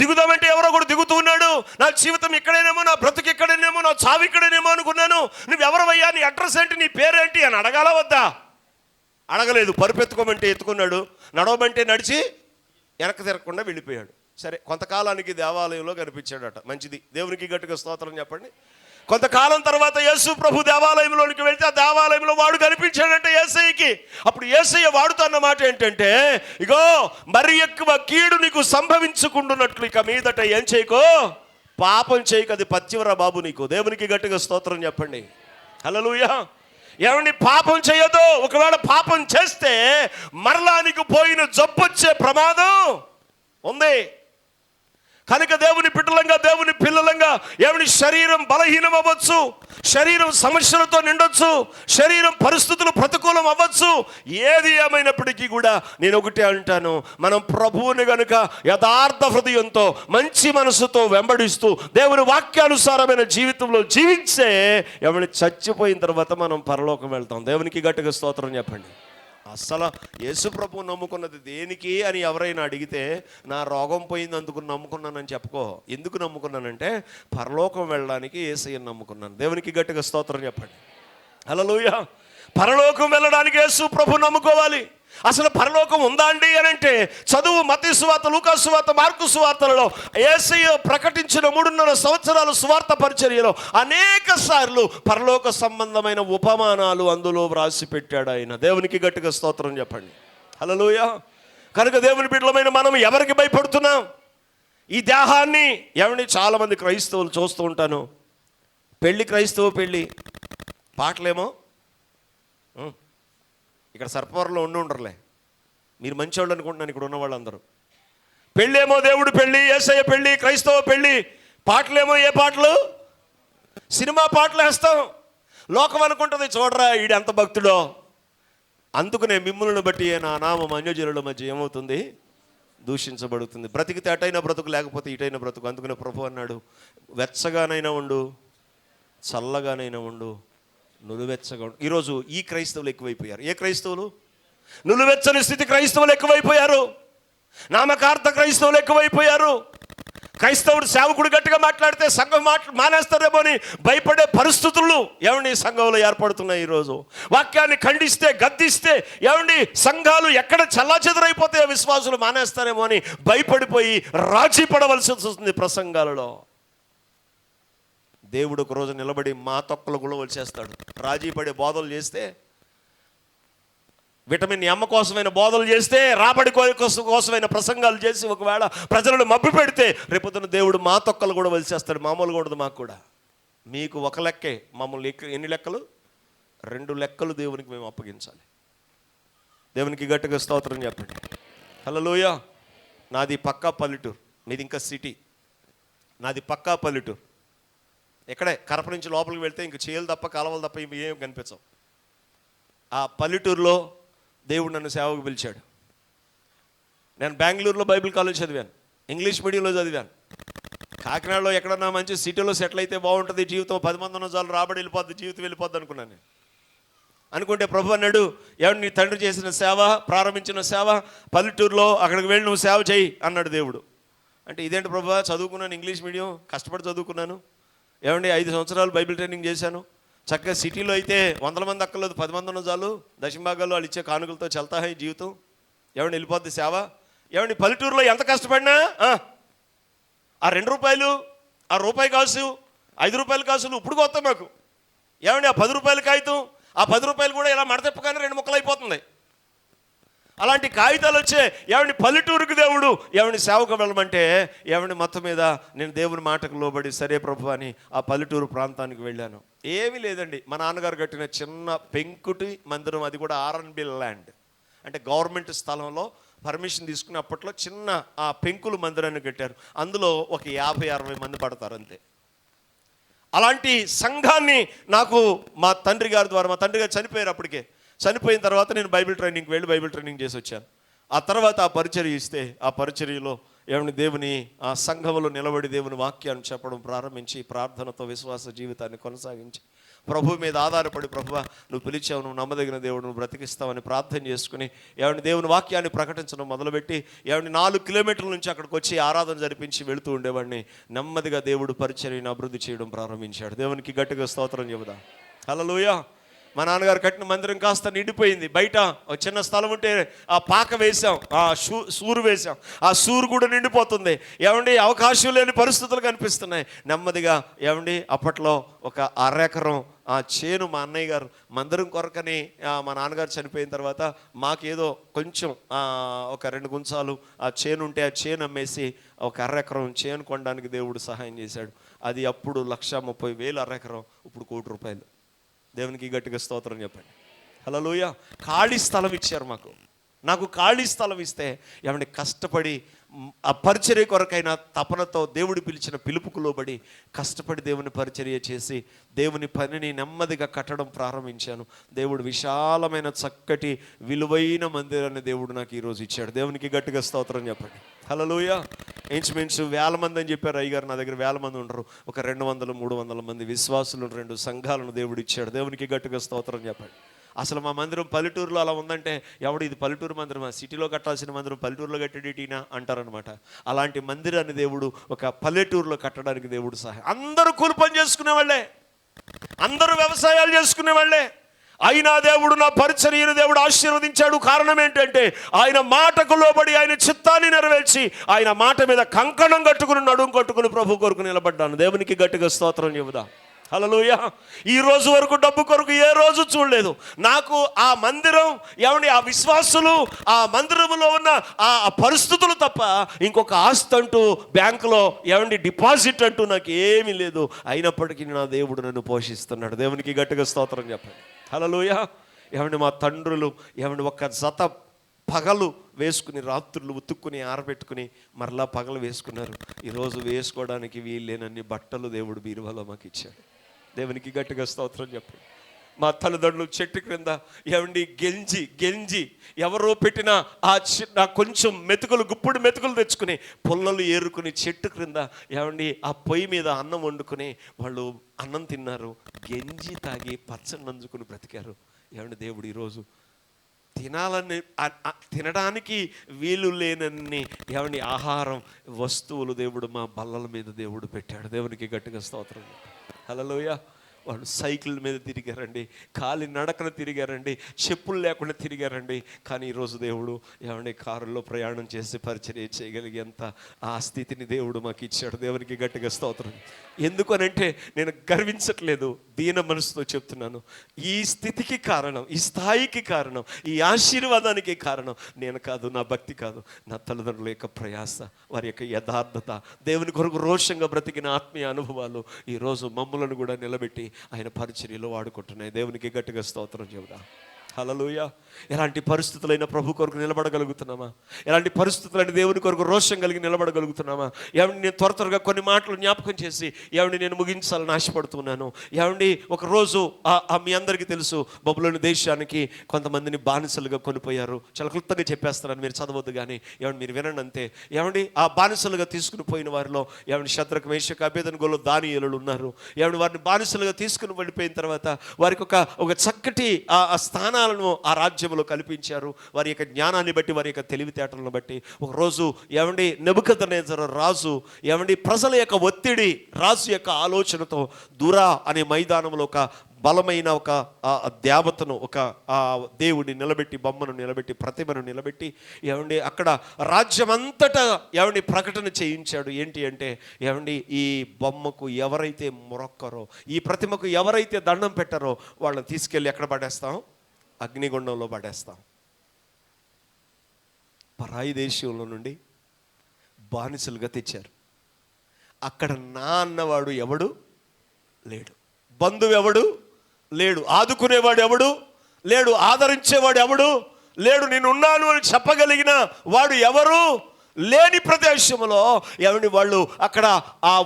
దిగుదామంటే ఎవరో కూడా దిగుతూ ఉన్నాడు, నా జీవితం ఇక్కడేనేమో, నా బ్రతుకు ఇక్కడేనేమో, నా చావు ఇక్కడేనేమో అనుకున్నాను, నువ్వు ఎవరవయ్యా, నీ అడ్రస్ ఏంటి, నీ పేరేంటి అని అడగాల వద్దా? అడగలేదు. పరుపెత్తుకోమంటే ఎత్తుకున్నాడు, నడవమంటే నడిచి వెనక్కి తిరగకుండా వెళ్ళిపోయాడు. సరే, కొంతకాలానికి దేవాలయంలో కనిపించాడట. మంచిది, దేవునికి గట్టిగా స్తోత్రం చెప్పండి. కొంతకాలం తర్వాత యేసు ప్రభు దేవాలయంలోనికి వెళ్తే ఆ దేవాలయంలో వాడు కనిపించాడంటే యేసయ్యకి. అప్పుడు యేసయ్య వాడుతున్న మాట ఏంటంటే, ఇగో మరి ఎక్కువ కీడు నీకు సంభవించుకుంటున్నట్లు ఇక మీదట ఏం చేయకో, పాపం చేయకు, అది పచ్చివరా బాబు నీకు. దేవునికి గట్టిగా స్తోత్రం చెప్పండి. హల్లెలూయా. ఏమండి, పాపం చేయదు. ఒకవేళ పాపం చేస్తే మరలా నీకు పోయిన జబ్బొచ్చే ప్రమాదం ఉంది. కనుక దేవుని బిడ్డలంగా, దేవుని పిల్లలంగా, ఏమని శరీరం బలహీనం అవ్వచ్చు, శరీరం సమస్యలతో నిండొచ్చు, శరీరం పరిస్థితులు ప్రతికూలం అవ్వచ్చు. ఏది ఏమైనప్పటికీ కూడా నేను ఒకటే అంటాను, మనం ప్రభువుని గనుక యథార్థ హృదయంతో మంచి మనసుతో వెంబడిస్తూ దేవుని వాక్యానుసారమైన జీవితంలో జీవించే, ఏమని చచ్చిపోయిన తర్వాత మనం పరలోకం వెళ్తాం. దేవునికి గట్టిగా స్తోత్రం చెప్పండి. అస్సలు యేసు ప్రభువు నమ్ముకున్నది దేనికి అని ఎవరైనా అడిగితే, నా రోగం పోయింది అందుకు నమ్ముకున్నానని చెప్పుకో. ఎందుకు నమ్ముకున్నానంటే పరలోకం వెళ్ళడానికి యేసయ్యను నమ్ముకున్నాను. దేవునికి గట్టిగా స్తోత్రం చెప్పండి. హల్లెలూయా. పరలోకం వెళ్ళడానికి యేసు ప్రభు నమ్ముకోవాలి. అసలు పరలోకం ఉందా అండి అని అంటే, చదువు మత్తయి సువార్త, లూకా సువార్త, మార్కు సువార్తలలో యేసయ్య ప్రకటించిన 3.5 సంవత్సరాలు సువార్త పరిచర్యలో అనేక సార్లు పరలోక సంబంధమైన ఉపమానాలు అందులో వ్రాసి పెట్టాడు ఆయన. దేవునికి గట్టిగా స్తోత్రం చెప్పండి. హల్లెలూయా. కనుక దేవుని బిడ్డలమైన మనం ఎవరికి భయపడుతున్నాం? ఈ దేహాన్ని. ఏమండి, చాలామంది క్రైస్తవులు చూస్తూ ఉంటాను, పెళ్ళి క్రైస్తవ పెళ్ళి, పాటలేమో ఇక్కడ సర్పవరంలో ఉండరులే, మీరు మంచివాళ్ళు అనుకుంటున్నాను ఇక్కడ ఉన్న వాళ్ళందరూ. పెళ్ళేమో దేవుడు పెళ్ళి, యేసయ్య పెళ్ళి, క్రైస్తవ పెళ్ళి. పాటలేమో ఏ పాటలు? సినిమా పాటలు వేస్తాం. లోకం అనుకుంటుంది, చూడరా ఈడు ఎంత భక్తుడో. అందుకనే మిమ్ములను బట్టి నా నామం అన్యజనుల మధ్య ఏమవుతుంది? దూషించబడుతుంది. బ్రతికితే అటైనా బ్రతుకు, లేకపోతే ఇటైనా బ్రతుకు. అందుకనే ప్రభు అన్నాడు, వెచ్చగానైనా ఉండు, చల్లగానైనా ఉండు, నులువెచ్చగా ఉండు. ఈరోజు ఈ క్రైస్తవులు ఎక్కువైపోయారు. ఏ క్రైస్తవులు? నులువెచ్చని స్థితి క్రైస్తవులు ఎక్కువైపోయారు. నామకార్థ క్రైస్తవులు ఎక్కువైపోయారు. క్రైస్తవుడు సేవకుడు గట్టిగా మాట్లాడితే సంఘం మానేస్తారేమో అని భయపడే పరిస్థితులు ఏమండి సంఘంలో ఏర్పడుతున్నాయి. ఈరోజు వాక్యాన్ని ఖండిస్తే, గద్దిస్తే ఏమండి సంఘాలు ఎక్కడ చల్లాచెదురైపోతాయో, విశ్వాసులు మానేస్తారేమో అని భయపడిపోయి రాజీ పడవలసి వస్తుంది ప్రసంగాలలో. దేవుడు ఒక రోజు నిలబడి మా తొక్కలు కూడా వచ్చేస్తాడు. రాజీ పడే బోధలు చేస్తే, విటమిన్ ఎమ్మ కోసమైన బోధలు చేస్తే, రాబడి కోసమైన ప్రసంగాలు చేసి ఒకవేళ ప్రజలను మభ్య పెడితే, రేపొద్దున దేవుడు మా తొక్కలు కూడా వలిచేస్తాడు. మామూలుగా ఉండదు మాకు కూడా. మీకు ఒక లెక్కే, మమ్మల్ని ఎన్ని లెక్కలు? 2 లెక్కలు దేవునికి మేము అప్పగించాలి. దేవునికి గట్టిగా స్తోత్రం చెప్పండి. హల్లెలూయా. నాది పక్కా పల్లెటూరు, మీది ఇంకా సిటీ. నాది పక్కా పల్లెటూరు. ఇక్కడే కరప నుంచి లోపలికి వెళ్తే ఇంక చేలు తప్ప, కాలువలు తప్ప ఏం కనిపించవు. ఆ పల్లెటూరులో దేవుడు నన్ను సేవకు పిలిచాడు. నేను బెంగళూరులో బైబిల్ కాలేజ్ చదివాను, ఇంగ్లీష్ మీడియంలో చదివాను. కాకినాడలో ఎక్కడన్నా మంచి సిటీలో సెటిల్ అయితే బాగుంటుంది జీవితం, 10 మంది ఉన్న చాలు, రాబడి వెళ్ళిపోద్ది, జీవితం వెళ్ళిపోద్ది అనుకున్నాను నేను. అనుకుంటే ప్రభు అన్నాడు, ఎవరు నీ తండ్రి చేసిన సేవ, ప్రారంభించిన సేవ పల్లెటూరులో, అక్కడికి వెళ్ళి నువ్వు సేవ చేయి అన్నాడు దేవుడు. అంటే ఇదేంటి ప్రభు, చదువుకున్నాను ఇంగ్లీష్ మీడియం, కష్టపడి చదువుకున్నాను. ఏమండి 5 సంవత్సరాలు బైబిల్ ట్రైనింగ్ చేశాను. చక్కగా సిటీలో అయితే 100 మంది అక్కర్లేదు, 10 మంది ఉన్న చాలు, దశంభాగాలు వాళ్ళు ఇచ్చే కానుకలతో చల్తాయి జీవితం. ఏమండి వెళ్ళిపోద్ది సేవ. ఏమండి పల్లెటూరులో ఎంత కష్టపడినా ఆ 2 రూపాయలు, ఆ రూపాయి కాసు, 5 రూపాయల కాసులు ఇప్పుడు కొత్త మాకు. ఏమండి ఆ 10 రూపాయల కాగితం, ఆ 10 రూపాయలు కూడా ఇలా మడతెప్పగానే 2 ముక్కలు అయిపోతుంది. అలాంటి కాగితాలు వచ్చే. ఏమండి పల్లెటూరుకు దేవుడు ఏమండి సేవకు వెళ్ళమంటే, ఏమండి మొత్తం మీద నేను దేవుని మాటకు లోబడి సరే ప్రభు అని ఆ పల్లెటూరు ప్రాంతానికి వెళ్ళాను. ఏమీ లేదండి, మా నాన్నగారు కట్టిన చిన్న పెంకుటి మందిరం, అది కూడా R&B ల్యాండ్, అంటే గవర్నమెంట్ స్థలంలో పర్మిషన్ తీసుకుని అప్పట్లో చిన్న ఆ పెంకులు మందిరాన్ని కట్టారు. అందులో ఒక 50-60 మంది పడతారు అంతే. అలాంటి సంఘాన్ని నాకు మా తండ్రి గారి ద్వారా, మా తండ్రి గారు చనిపోయారు అప్పటికే. చనిపోయిన తర్వాత నేను బైబిల్ ట్రైనింగ్కి వెళ్ళి బైబిల్ ట్రైనింగ్ చేసి వచ్చాను. ఆ తర్వాత ఆ పరిచర్య ఇస్తే, ఆ పరిచర్యలో ఏమని దేవుని ఆ సంఘంలో నిలబడి దేవుని వాక్యాన్ని చెప్పడం ప్రారంభించి, ప్రార్థనతో విశ్వాస జీవితాన్ని కొనసాగించి, ప్రభు మీద ఆధారపడి, ప్రభువా నువ్వు పిలిచావు, నువ్వు నమ్మదగిన దేవుడు, నువ్వు బ్రతికిస్తావని ప్రార్థన చేసుకుని ఏమంటే దేవుని వాక్యాన్ని ప్రకటించడం మొదలుపెట్టి, ఏమంటే 4 కిలోమీటర్ల నుంచి అక్కడికి వచ్చి ఆరాధన జరిపించి వెళుతూ ఉండేవాడిని. నెమ్మదిగా దేవుడు పరిచర్యను అభివృద్ధి చేయడం ప్రారంభించాడు. దేవునికి గట్టిగా స్తోత్రం చెబుదాం. హల్లెలూయా. మా నాన్నగారు కట్టిన మందిరం కాస్త నిండిపోయింది. బయట ఒక చిన్న స్థలం ఉంటే ఆ పాక వేసాం, ఆ సూరు వేసాం, ఆ సూరు కూడా నిండిపోతుంది. ఏమండి, అవకాశం లేని పరిస్థితులు కనిపిస్తున్నాయి. నెమ్మదిగా ఏమండి అప్పట్లో ఒక అరెకరం ఆ చేను మా అన్నయ్య గారు మందిరం కొరకని మా నాన్నగారు చనిపోయిన తర్వాత మాకేదో కొంచెం ఒక 2 గుంచాలు ఆ చేను ఉంటే ఆ చేను అమ్మేసి ఒక అరెకరం చేను కొనడానికి దేవుడు సహాయం చేశాడు. అది అప్పుడు 1,30,000 అరెకరం, ఇప్పుడు ₹1,00,00,000. దేవునికి గట్టిగా స్తోత్రం చెప్పండి. హల్లెలూయా. ఖాళీ స్థలం ఇచ్చారు మాకు. నాకు ఖాళీ స్థలం ఇస్తే ఏమంటే కష్టపడి ఆ పరిచర్య కొరకైనా తపనతో దేవుడు పిలిచిన పిలుపుకు లోబడి కష్టపడి దేవుని పరిచర్య చేసి దేవుని పనిని నెమ్మదిగా కట్టడం ప్రారంభించాను. దేవుడు విశాలమైన చక్కటి విలువైన మందిరాన్ని దేవుడు నాకు ఈరోజు ఇచ్చాడు. దేవునికి గట్టిగా స్తోత్రం చెప్పండి. హల్లెలూయా. ఇంచుమించు 1000 మంది అని చెప్పారు అయ్యగారు. నా దగ్గర 1000 మంది ఉండరు. ఒక 200-300 మంది విశ్వాసులు, 2 సంఘాలను దేవుడు ఇచ్చాడు. దేవునికి గట్టిగా స్తోత్రం చెప్పండి. అసలు మా మందిరం పల్లెటూరులో అలా ఉందంటే ఎవడు ఇది పల్లెటూరు మందిరం, సిటీలో కట్టాల్సిన మందిరం పల్లెటూరులో కట్టేటినా అంటారనమాట. అలాంటి మందిరాన్ని దేవుడు ఒక పల్లెటూరులో కట్టడానికి దేవుడు సహాయం. అందరూ కూలి పని చేసుకునే వాళ్ళే, అందరూ వ్యవసాయాలు చేసుకునే వాళ్ళే. అయినా దేవుడు నా పరిచర్యను దేవుడు ఆశీర్వదించాడు. కారణం ఏంటంటే ఆయన మాటకు లోబడి ఆయన చిత్తాన్ని నెరవేర్చి ఆయన మాట మీద కంకణం కట్టుకుని నడుం కట్టుకుని ప్రభు కొరకు నిలబడ్డాను. దేవునికి గట్టిగా స్తోత్రం చెబుదా. హల్లెలూయా. ఈ రోజు వరకు డబ్బు కొరకు ఏ రోజు చూడలేదు. నాకు ఆ మందిరం ఏమండి, ఆ విశ్వాసులు, ఆ మందిరంలో ఉన్న ఆ పరిస్థితులు తప్ప ఇంకొక ఆస్తి అంటూ బ్యాంకులో ఏమండి డిపాజిట్ అంటూ నాకు ఏమీ లేదు. అయినప్పటికీ నా దేవుడు నన్ను పోషిస్తున్నాడు. దేవునికి గట్టిగా స్తోత్రం చెప్పండి. హల్లెలూయా. ఏమండి మా తండ్రులు ఏమండి ఒక జత పగలు వేసుకుని రాత్రులు ఉతుక్కుని ఆరబెట్టుకుని మరలా పగలు వేసుకున్నారు. ఈరోజు వేసుకోవడానికి వీల్లేనన్ని బట్టలు దేవుడు బీరువాలో మాకు ఇచ్చాడు. దేవునికి గట్టిగా స్తోత్రం చెప్పండి. మా తల్లిదండ్రులు చెట్టు క్రింద ఏమండి గెంజి ఎవరో పెట్టిన ఆ కొంచెం మెతుకులు, గుప్పుడు మెతుకులు తెచ్చుకుని పుల్లలు ఏరుకుని చెట్టు క్రింద ఏమండి ఆ పొయ్యి మీద అన్నం వండుకుని వాళ్ళు అన్నం తిన్నారు. గెంజి తాగి పచ్చడి నంచుకుని బ్రతికారు. ఏమండి దేవుడు ఈరోజు తినడానికి వీలు లేనన్ని ఏమండి ఆహారం వస్తువులు దేవుడు మా బల్లల మీద దేవుడు పెట్టాడు. దేవునికి గట్టిగా స్తోత్రం. హల్లెలూయా. వాళ్ళు సైకిల్ మీద తిరిగారండి, కాలి నడకన తిరిగారండి, చెప్పులు లేకుండా తిరిగారండి. కానీ ఈరోజు దేవుడు ఏమండి కారులో ప్రయాణం చేసి పరిచర్య చేయగలిగేంత ఆ స్థితిని దేవుడు మాకు ఇచ్చాడు. దేవునికి గట్టిగా స్తోత్రం. ఎందుకనంటే నేను గర్వించట్లేదు, దీన మనసుతో చెప్తున్నాను. ఈ స్థితికి కారణం, ఈ స్థాయికి కారణం, ఈ ఆశీర్వాదానికి కారణం నేను కాదు, నా భక్తి కాదు, నా తల్లిదండ్రుల యొక్క ప్రయాస, వారి యొక్క యథార్థత, దేవుని కొరకు రోషంగా బ్రతికిన ఆత్మీయ అనుభవాలు ఈరోజు మమ్ములను కూడా నిలబెట్టి ఆయన పరిచర్యలో వాడుకుంటున్నాయి. దేవునికి గట్టిగా స్తోత్రం చెబుదా. హల్లెలూయా. ఎలాంటి పరిస్థితులైనా ప్రభు కొరకు నిలబడగలుగుతున్నామా? ఎలాంటి పరిస్థితులైనా దేవుని కొరకు రోషం కలిగి నిలబడగలుగుతున్నామా? ఏమండి నేను త్వరగా కొన్ని మాటలు జ్ఞాపకం చేసి ఏమండి నేను ముగించాలని ఆశపడుతున్నాను. ఏమండి ఒకరోజు మీ అందరికీ తెలుసు, బబులోను దేశానికి కొంతమందిని బానిసలుగా కొనిపోయారు. చాలా క్లుప్తంగా చెప్పేస్తారని మీరు చదవద్దు, కానీ ఏమండి మీరు వినండి అంతే. ఏమండి ఆ బానిసలుగా తీసుకుని పోయిన వారిలో ఏమండి షద్రకు, మేషకు, అబేదనెగోలు, దానియేలు ఉన్నారు. ఏమండి వారిని బానిసలుగా తీసుకుని వెళ్ళిపోయిన తర్వాత వారికి ఒక చక్కటి ఆ స్థానాలను ఆ రాజ్యంలో కల్పించారు. వారి యొక్క జ్ఞానాన్ని బట్టి, వారి యొక్క తెలివితేటలను బట్టి ఒకరోజు ఏమండి నెబుకద్నెజరు రాజు ఏమండి ప్రజల యొక్క ఒత్తిడి, రాజు యొక్క ఆలోచనతో దురా అనే మైదానంలో ఒక బలమైన ఒక దేవతను, ఒక దేవుడిని నిలబెట్టి, బొమ్మను నిలబెట్టి, ప్రతిమను నిలబెట్టి ఏమండి అక్కడ రాజ్యమంతటా ఏమండి ప్రకటన చేయించాడు. ఏంటి అంటే ఏమండి ఈ బొమ్మకు ఎవరైతే మొరక్కరో, ఈ ప్రతిమకు ఎవరైతే దండం పెట్టారో వాళ్ళని తీసుకెళ్ళి ఎక్కడ పడేస్తాం? అగ్నిగుండంలో పడేస్తాం. పరాయి దేశంలో నుండి బానిసలుగా తెచ్చారు. అక్కడ నా అన్నవాడు ఎవడు లేడు, బంధువు ఎవడు లేడు, ఆదుకునేవాడు ఎవడు లేడు, ఆదరించేవాడు ఎవడు లేడు, నేనున్నాను అని చెప్పగలిగిన వాడు ఎవరు లేని ప్రదేశంలో ఏమండి వాళ్ళు అక్కడ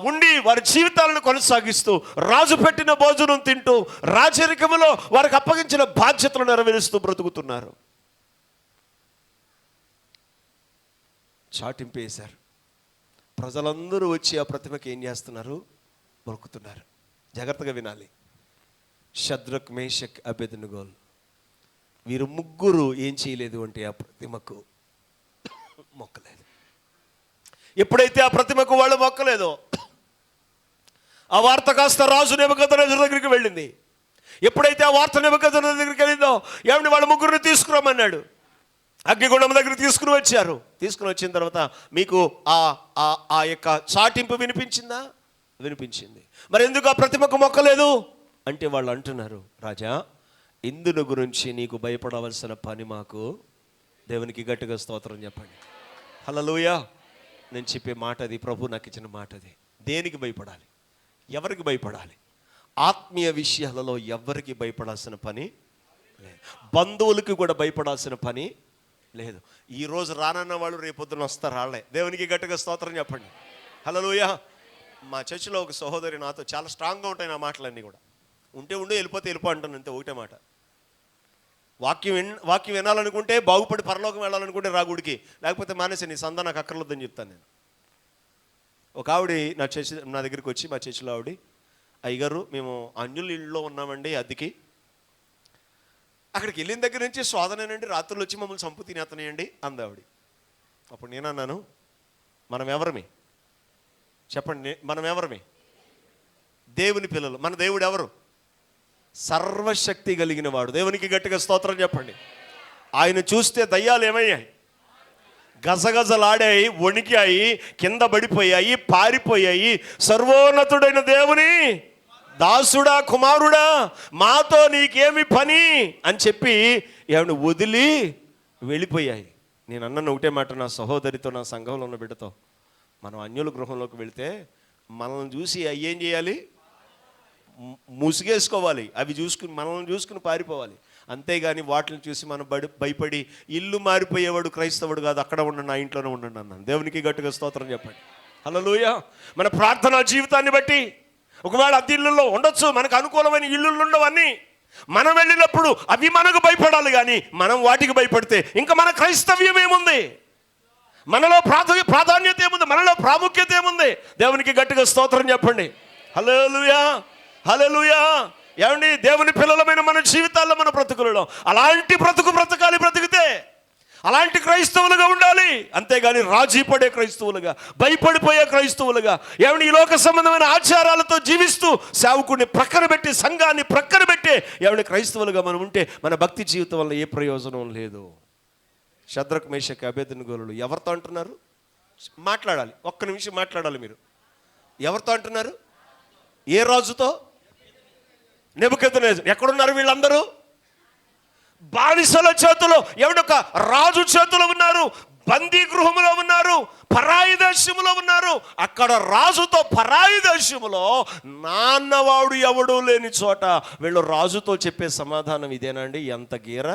ఉండి వారి జీవితాలను కొనసాగిస్తూ, రాజు పెట్టిన భోజనం తింటూ, రాజరికములో వారికి అప్పగించిన బాధ్యతలు నెరవేరుస్తూ బ్రతుకుతున్నారు. చాటింపు వేశారు. ప్రజలందరూ వచ్చి ఆ ప్రతిమకి ఏం చేస్తున్నారు? మొక్కుతున్నారు. జాగ్రత్తగా వినాలి. షద్రక్, మేషక్, అబేద్నెగోలు వీరు ముగ్గురు ఏం చేయలేదు అంటే ఆ ప్రతిమకు మొక్కలేదు. ఎప్పుడైతే ఆ ప్రతిమకు వాళ్ళు మొక్కలేదో ఆ వార్త కాస్త రాజు నెబుకద్నెజరు దగ్గరికి వెళ్ళింది. ఎప్పుడైతే ఆ వార్త నెబుకద్నెజరు దగ్గరికి వెళ్ళిందో, ఏమండి వాళ్ళ ముగ్గురిని తీసుకురమ్మన్నాడు. అగ్నిగుండం దగ్గర తీసుకుని వచ్చారు. తీసుకుని వచ్చిన తర్వాత మీకు ఆ యొక్క చాటింపు వినిపించిందా? వినిపించింది. మరి ఎందుకు ఆ ప్రతిమకు మొక్కలేదు అంటే వాళ్ళు అంటున్నారు, రాజా ఇందుని గురించి నీకు భయపడవలసిన పని మాకు. దేవునికి గట్టిగా స్తోత్రం చెప్పండి. హల్లెలూయా. నేను చెప్పే మాట అది, ప్రభు నాకు ఇచ్చిన మాట అది. దేనికి భయపడాలి? ఎవరికి భయపడాలి? ఆత్మీయ విషయాలలో ఎవరికి భయపడాల్సిన పని లేదు. బంధువులకి కూడా భయపడాల్సిన పని లేదు. ఈరోజు రానన్న వాళ్ళు రేపొద్దున వస్తారు వాళ్ళే. దేవునికి గట్టిగా స్తోత్రం చెప్పండి. హల్లెలూయా. మా చర్చిలో ఒక సహోదరి నాతో చాలా స్ట్రాంగ్గా ఉంటాయి నా మాటలన్నీ కూడా. ఉంటే ఉండే, వెళ్ళిపోతే వెళ్ళిపో అంటాను అంతే, ఒకటే మాట. వాక్యం వినాలనుకుంటే, బాగుపడి పరలోకం వెళ్ళాలనుకుంటే రా గుడికి, లేకపోతే మానేసి నీ సందా నాకు అక్కర్లేదని చెప్తాను నేను. ఒక ఆవిడ నా దగ్గరికి వచ్చి, మా చర్చిలో ఆవిడ, అయ్యగారు మేము అన్యుల ఇళ్ళలో ఉన్నామండి అద్దెకి, అక్కడికి వెళ్ళిన దగ్గర నుంచి శోధనేనండి, రాత్రులు వచ్చి మమ్మల్ని చంపు తినేతనేయండి అంది ఆవిడ. అప్పుడు నేనన్నాను, మనం ఎవరమి చెప్పండి, మనం ఎవరమి? దేవుని పిల్లలు. మన దేవుడు ఎవరు? సర్వశక్తి కలిగిన వాడు. దేవునికి గట్టిగా స్తోత్రం చెప్పండి. ఆయన చూస్తే దయ్యాలు ఏమయ్యాయి? గజగజలాడాయి, వణికాయి, కింద పడిపోయాయి, పారిపోయాయి. సర్వోన్నతుడైన దేవుని దాసుడా, కుమారుడా, మాతో నీకేమి పని అని చెప్పి ఏమన్నా వదిలి వెళ్ళిపోయాయి. నేను అన్నను ఒకటే మాట నా సహోదరితో, నా సంఘంలో ఉన్న బిడ్డతో, మనం అన్యుల గృహంలోకి వెళితే మనల్ని చూసి అవి ఏం చేయాలి? ముసుగేసుకోవాలి. అవి చూసుకుని, మనల్ని చూసుకుని పారిపోవాలి. అంతేగాని వాటిని చూసి మనం భయపడి ఇల్లు మారిపోయేవాడు క్రైస్తవుడు కాదు. అక్కడ ఉండండి, నా ఇంట్లోనే ఉండండి అన్నాను. దేవునికి గట్టిగా స్తోత్రం చెప్పండి. హల్లెలూయా. మన ప్రార్థనా జీవితాన్ని బట్టి ఒకవేళ అద్దె ఇళ్ళల్లో ఉండొచ్చు, మనకు అనుకూలమైన ఇల్లు ఉండవన్నీ. మనం వెళ్ళినప్పుడు అవి మనకు భయపడాలి, కానీ మనం వాటికి భయపడితే ఇంకా మన క్రైస్తవ్యం ఏముంది? మనలో ప్రాధాన్యత ఏముంది? మనలో ప్రాముఖ్యత ఏముంది? దేవునికి గట్టిగా స్తోత్రం చెప్పండి. హల్లెలూయా, హల్లెలూయా. ఏమండి, దేవుని పిల్లలమైన మన జీవితాల్లో, మన బ్రతుకులలో అలాంటి బ్రతకాలి. బ్రతికితే అలాంటి క్రైస్తవులుగా ఉండాలి. అంతేగాని రాజీ పడే క్రైస్తవులుగా, భయపడిపోయే క్రైస్తవులుగా, ఏమండి ఈ లోక సంబంధమైన ఆచారాలతో జీవిస్తూ సేవకుడిని ప్రక్కన పెట్టి, సంఘాన్ని ప్రక్కన పెట్టి ఏమండి క్రైస్తవులుగా మనం ఉంటే మన భక్తి జీవితం వల్ల ఏ ప్రయోజనం లేదు. షద్రకు, మేషకు, అబేద్నెగోలు ఎవరితో అంటున్నారు? మాట్లాడాలి, ఒక్క నిమిషం మాట్లాడాలి. మీరు ఎవరితో అంటున్నారు? ఏ రాజుతో? నెబుకద్నెజరు. ఎక్కడున్నారు వీళ్ళందరూ? బానిసల చేతిలో, ఎవడొక రాజు చేతిలో ఉన్నారు, బందీ గృహములో ఉన్నారు, పరాయి దేశములో ఉన్నారు. అక్కడ రాజుతో, పరాయి దేశములో నాన్నవాడు ఎవడూ లేని చోట వీళ్ళు రాజుతో చెప్పే సమాధానం ఇదేనండి. ఎంత గీర,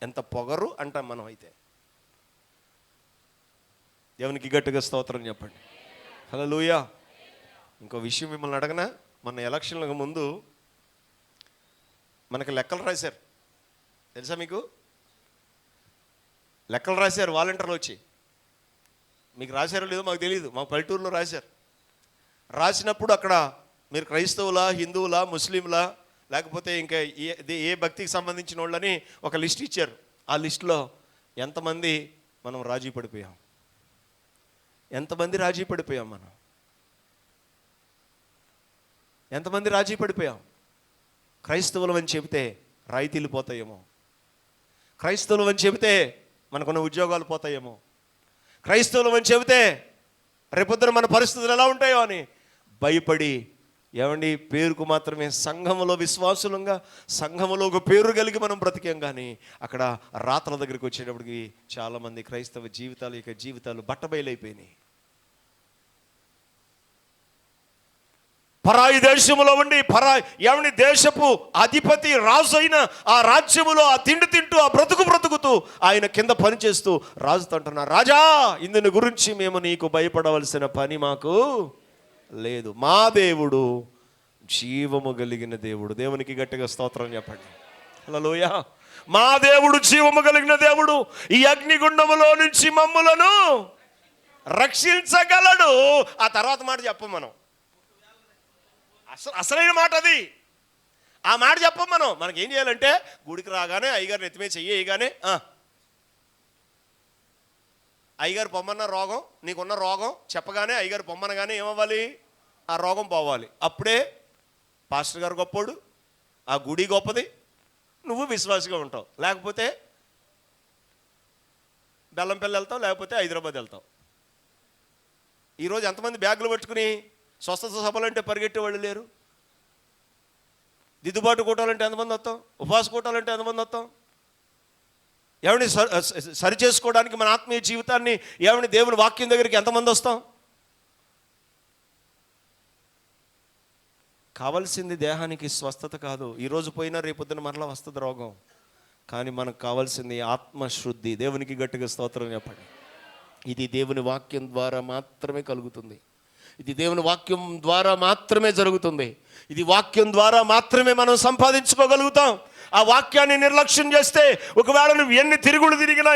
ఎంత పొగరు అంటాం మనం. అయితే దేవునికి గట్టిగా స్తోత్రం చెప్పండి. హల్లెలూయా. ఇంకో విషయం మిమ్మల్ని అడగనా? మన ఎలక్షన్లకు ముందు మనకి లెక్కలు రాశారు, తెలుసా మీకు? లెక్కలు రాశారు వాలంటీర్లు వచ్చి. మీకు రాశారో లేదో మాకు తెలియదు, మా పల్లెటూరులో రాశారు. రాసినప్పుడు అక్కడ మీరు క్రైస్తవులా, హిందువులా, ముస్లింలా, లేకపోతే ఇంకా ఏ భక్తికి సంబంధించిన వాళ్ళని ఒక లిస్ట్ ఇచ్చారు. ఆ లిస్టులో ఎంతమంది మనం రాజీ పడిపోయాం? ఎంతమంది రాజీ పడిపోయాం? మనం ఎంతమంది రాజీ పడిపోయాం? క్రైస్తవులం అని చెబితే రాయితీలు పోతాయేమో, క్రైస్తవులం అని చెబితే మనకున్న ఉద్యోగాలు పోతాయేమో, క్రైస్తవులం అని చెబితే రేపొద్దున మన పరిస్థితులు ఎలా ఉంటాయో అని భయపడి, ఏమండి పేరుకు మాత్రమే సంఘములో విశ్వాసులంగా, సంఘములో ఒక పేరు కలిగి మనం బ్రతికాం. కానీ అక్కడ రాత్రుల దగ్గరికి వచ్చేటప్పటికి చాలామంది క్రైస్తవ జీవితాలు బట్టబయలైపోయినాయి. పరాయి దేశములో ఉండి, ఏమని దేశపు అధిపతి, రాజు అయిన ఆ రాజ్యములో ఆ తిండి తింటూ, ఆ బ్రతుకుతూ ఆయన కింద పనిచేస్తూ రాజుతో అంటున్నారు, రాజా ఇందుని గురించి మేము నీకు భయపడవలసిన పని మాకు లేదు. మా దేవుడు జీవము కలిగిన దేవుడు. దేవునికి గట్టిగా స్తోత్రం చెప్పండి. హల్లెలూయా. మా దేవుడు జీవము కలిగిన దేవుడు. ఈ అగ్నిగుండములో నుంచి మమ్ములను రక్షించగలడు. ఆ తర్వాత మాట చెప్పం మనం. అసలైన మాట అది. ఆ మాట చెప్పం మనం. మనకి ఏం చేయాలంటే గుడికి రాగానే అయ్యగారు నెత్తిమే చెయ్యగానే, అయ్యగారు పొమ్మన్న రోగం, నీకున్న రోగం చెప్పగానే, అయ్యగారు పొమ్మనగానే ఏమవ్వాలి? ఆ రోగం పోవాలి. అప్పుడే పాస్టర్ గారు గొప్పోడు, ఆ గుడి గొప్పది, నువ్వు విశ్వాసిగా ఉంటావు. లేకపోతే బెల్లంపల్లి వెళ్తావు, లేకపోతే హైదరాబాద్ వెళ్తావు. ఈరోజు ఎంతమంది బ్యాగులు పట్టుకుని స్వస్థత సభలంటే పరిగెట్టే వాళ్ళు లేరు? దిద్దుబాటు కూటాలంటే ఎంతమంది వస్తాం? ఉపవాస కూటాలంటే ఎంతమంది వస్తాం? ఏమని సరి చేసుకోవడానికి మన ఆత్మీయ జీవితాన్ని ఏమని దేవుని వాక్యం దగ్గరికి ఎంతమంది వస్తాం? కావాల్సింది దేహానికి స్వస్థత కాదు. ఈరోజు పోయినా రేపొద్దున మరలా వస్తుంది రోగం. కానీ మనకు కావాల్సింది ఆత్మశుద్ధి. దేవునికి గట్టిగా స్తోత్రం చెప్పండి. ఇది దేవుని వాక్యం ద్వారా మాత్రమే కలుగుతుంది. ఇది దేవుని వాక్యం ద్వారా మాత్రమే జరుగుతుంది. ఇది వాక్యం ద్వారా మాత్రమే మనం సంపాదించుకోగలుగుతాం. ఆ వాక్యాన్ని నిర్లక్ష్యం చేస్తే ఒకవేళ నువ్వు ఎన్ని తిరుగులు తిరిగినా,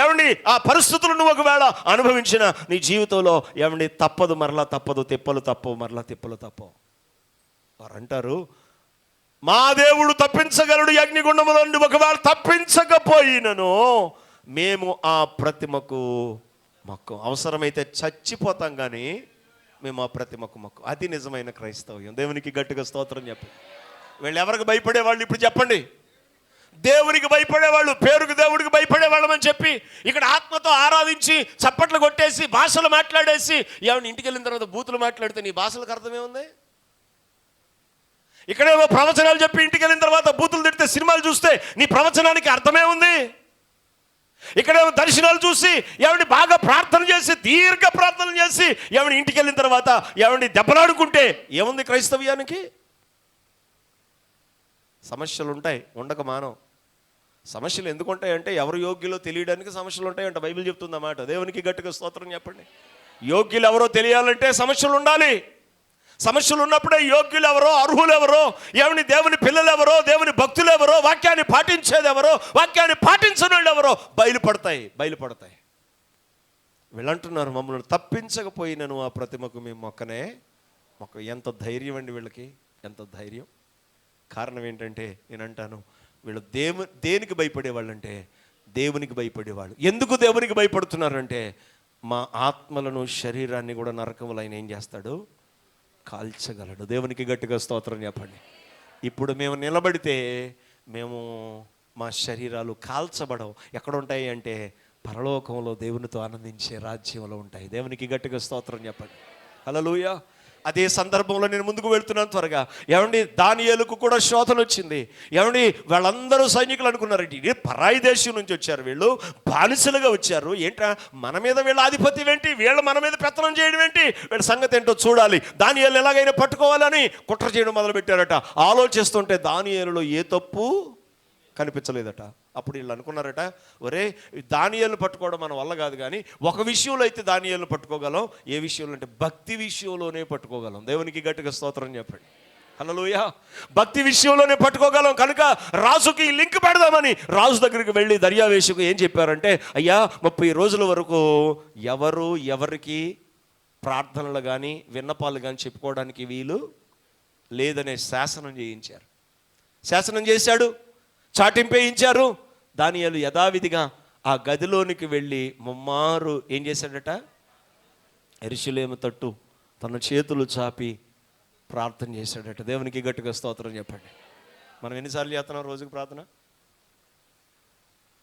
ఏమండి ఆ పరిస్థితులు నువ్వు ఒకవేళ అనుభవించినా నీ జీవితంలో ఏమండి తప్పదు, మరలా తప్పదు, తిప్పలు తప్పవు, మరలా తిప్పలు తప్పవు. వారు అంటారు, మా దేవుడు తప్పించగలడు అగ్నిగుండముల నుండి. ఒకవేళ తప్పించకపోయినను మేము ఆ ప్రతిమకు మొక్కం. అవసరమైతే చచ్చిపోతాం కానీ మేము ఆ ప్రతిమకు మొక్కం. అది నిజమైన క్రైస్తవ్యం. దేవునికి గట్టిగా స్తోత్రం చెప్పండి. వీళ్ళు ఎవరికి భయపడేవాళ్ళు? ఇప్పుడు చెప్పండి. దేవునికి భయపడేవాళ్ళు, పేరుకు దేవుడికి భయపడేవాళ్ళం అని చెప్పి ఇక్కడ ఆత్మతో ఆరాధించి చప్పట్లు కొట్టేసి భాషలు మాట్లాడేసి ఏమన్నా ఇంటికి వెళ్ళిన తర్వాత బూతులు మాట్లాడితే నీ భాషలకు అర్థమేముంది? ఇక్కడేమో ప్రవచనాలు చెప్పి ఇంటికి వెళ్ళిన తర్వాత బూతులు తిడితే సినిమాలు చూస్తే నీ ప్రవచనానికి అర్థమే ఉంది? ఇక్కడేమో దర్శనాలు చూసి ఏమండి బాగా ప్రార్థన చేసి దీర్ఘ ప్రార్థన చేసి ఏమండి ఇంటికి వెళ్ళిన తర్వాత ఏమండి దెబ్బలాడుకుంటే ఏముంది క్రైస్తవ్యానికి? సమస్యలు ఉంటాయి, ఉండక మానవు. సమస్యలు ఎందుకు ఉంటాయంటే ఎవరు యోగ్యులో తెలియడానికి సమస్యలు ఉంటాయంట. బైబిల్ చెప్తుంది అన్నమాట. దేవునికి గట్టిగా స్తోత్రం చెప్పండి. యోగ్యులు ఎవరో తెలియాలంటే సమస్యలు ఉండాలి. సమస్యలు ఉన్నప్పుడే యోగ్యులు ఎవరో, అర్హులు ఎవరో, ఏమని దేవుని పిల్లలు ఎవరో, దేవుని భక్తులు ఎవరో, వాక్యాన్ని పాటించేది ఎవరో, వాక్యాన్ని పాటించని వాళ్ళు ఎవరో బయలుపడతాయి. వీళ్ళంటున్నారు, మమ్మల్ని తప్పించకపోయినను ఆ ప్రతిమకు మేము మొక్కనే మొక్క. ఎంత ధైర్యం అండి వీళ్ళకి, ఎంత ధైర్యం! కారణం ఏంటంటే నేను అంటాను, వీళ్ళు దేనికి భయపడేవాళ్ళు అంటే దేవునికి భయపడేవాళ్ళు. ఎందుకు దేవునికి భయపడుతున్నారంటే మా ఆత్మలను శరీరాన్ని కూడా నరకములు ఆయన ఏం చేస్తాడు? కాల్చగలడు. దేవునికి గట్టిగా స్తోత్రం చెప్పండి. ఇప్పుడు మేము నిలబడితే మేము మా శరీరాలు కాల్చబడవు. ఎక్కడ ఉంటాయి అంటే పరలోకంలో దేవునితో ఆనందించే రాజ్యంలో ఉంటాయి. దేవునికి గట్టిగా స్తోత్రం చెప్పండి. హల్లెలూయా. అదే సందర్భంలో నేను ముందుకు వెళ్తున్నాను త్వరగా. ఏమండి దానియేలుకు కూడా శోధన వచ్చింది. ఏమండి వాళ్ళందరూ సైనికులు అనుకున్నారు, ఇది పరాయి దేశం నుంచి వచ్చారు, వీళ్ళు బానిసలుగా వచ్చారు, ఏంట్రా మన మీద వీళ్ళ ఆధిపత్యం ఏంటి, వీళ్ళు మన మీద పెత్తనం చేయడం ఏంటి, వీళ్ళ సంగతి ఏంటో చూడాలి, దానియేలు ఎలాగైనా పట్టుకోవాలని కుట్ర చేయడం మొదలుపెట్టారట. ఆలోచిస్తుంటే దానియేలులో ఏ తప్పు కనిపించలేదట. అప్పుడు వీళ్ళు అనుకున్నారట, ఒరే దానియేలును పట్టుకోవడం మన వల్ల కాదు, కానీ ఒక విషయంలో అయితే దానియేలును పట్టుకోగలం. ఏ విషయంలో అంటే భక్తి విషయంలోనే పట్టుకోగలం. దేవునికి గట్టిగా స్తోత్రం చెప్పండి. హల్లెలూయా. భక్తి విషయంలోనే పట్టుకోగలం కనుక రాజుకి లింక్ పెడదామని రాజు దగ్గరికి వెళ్ళి దర్యావేషుకు ఏం చెప్పారంటే, అయ్యా 30 రోజుల వరకు ఎవరికి ప్రార్థనలు కానీ విన్నపాలు కానీ చెప్పుకోవడానికి వీలు లేదనే శాసనం చేయించారు. శాసనం చేశాడు, చాటింపేయించారు. దానియేలు యథావిధిగా ఆ గదిలోనికి వెళ్ళి ముమ్మారు ఏం చేశాడట? యెరూషలేము తట్టు తన చేతులు చాపి ప్రార్థన చేశాడట. దేవునికి గట్టిగా స్తోత్రం చెప్పండి. మనం ఎన్నిసార్లు చేస్తున్నాం రోజుకు ప్రార్థన?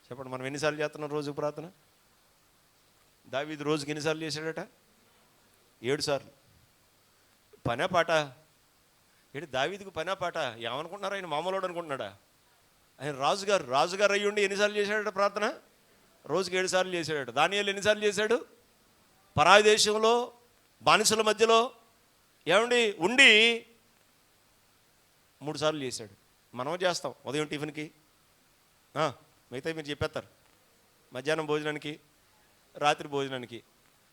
చెప్పండి, మనం ఎన్నిసార్లు చేస్తున్నాం రోజుకు ప్రార్థన? దావీదు రోజుకి ఎన్నిసార్లు చేశాడట? 7 సార్లు. పనా పాట ఏంటి దావీదుకు? పనా పాట? ఏమనుకుంటున్నారు? ఆయన మామూలుడు అనుకుంటున్నాడా? ఆయన రాజుగారు అయ్యుండి ఎన్నిసార్లు చేశాడట ప్రార్థన? రోజుకి 7 సార్లు చేశాడట. దానియేలు ఎన్నిసార్లు చేశాడు? పరాయి దేశంలో బానిసల మధ్యలో ఏమండి ఉండి 3 సార్లు చేశాడు. మనం చేస్తాం ఉదయం టిఫిన్కి, మిగతా మీరు చెప్పేస్తారు, మధ్యాహ్నం భోజనానికి, రాత్రి భోజనానికి.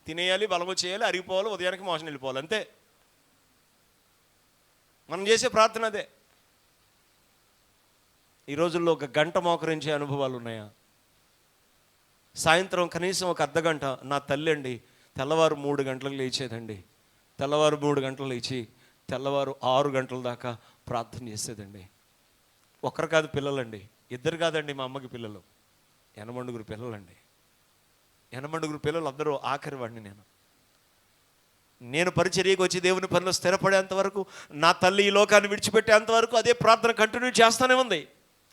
తినేయాలి, బలము చేయాలి, అరిగిపోవాలి, ఉదయానికి మోషన్ వెళ్ళిపోవాలి, అంతే మనం చేసే ప్రార్థన. అదే ఈ రోజుల్లో 1 గంట మోకరించే అనుభవాలు ఉన్నాయా? సాయంత్రం కనీసం 1 అర్ధగంట. నా తల్లి అండి తెల్లవారు 3 గంటలకు లేచేదండి. తెల్లవారు 3 గంటలు లేచి తెల్లవారు 6 గంటల దాకా ప్రార్థన చేసేదండి. ఒకరు కాదు పిల్లలండి, 2 కాదండి మా అమ్మకి పిల్లలు, 80 పిల్లలండి. 80 పిల్లలు, అందరూ ఆఖరి వాడిని నేను. నేను పరిచర్యకు వచ్చి దేవుని పనిలో స్థిరపడేంత వరకు, నా తల్లి ఈ లోకాన్ని విడిచిపెట్టేంత వరకు అదే ప్రార్థన కంటిన్యూ చేస్తూనే ఉంది.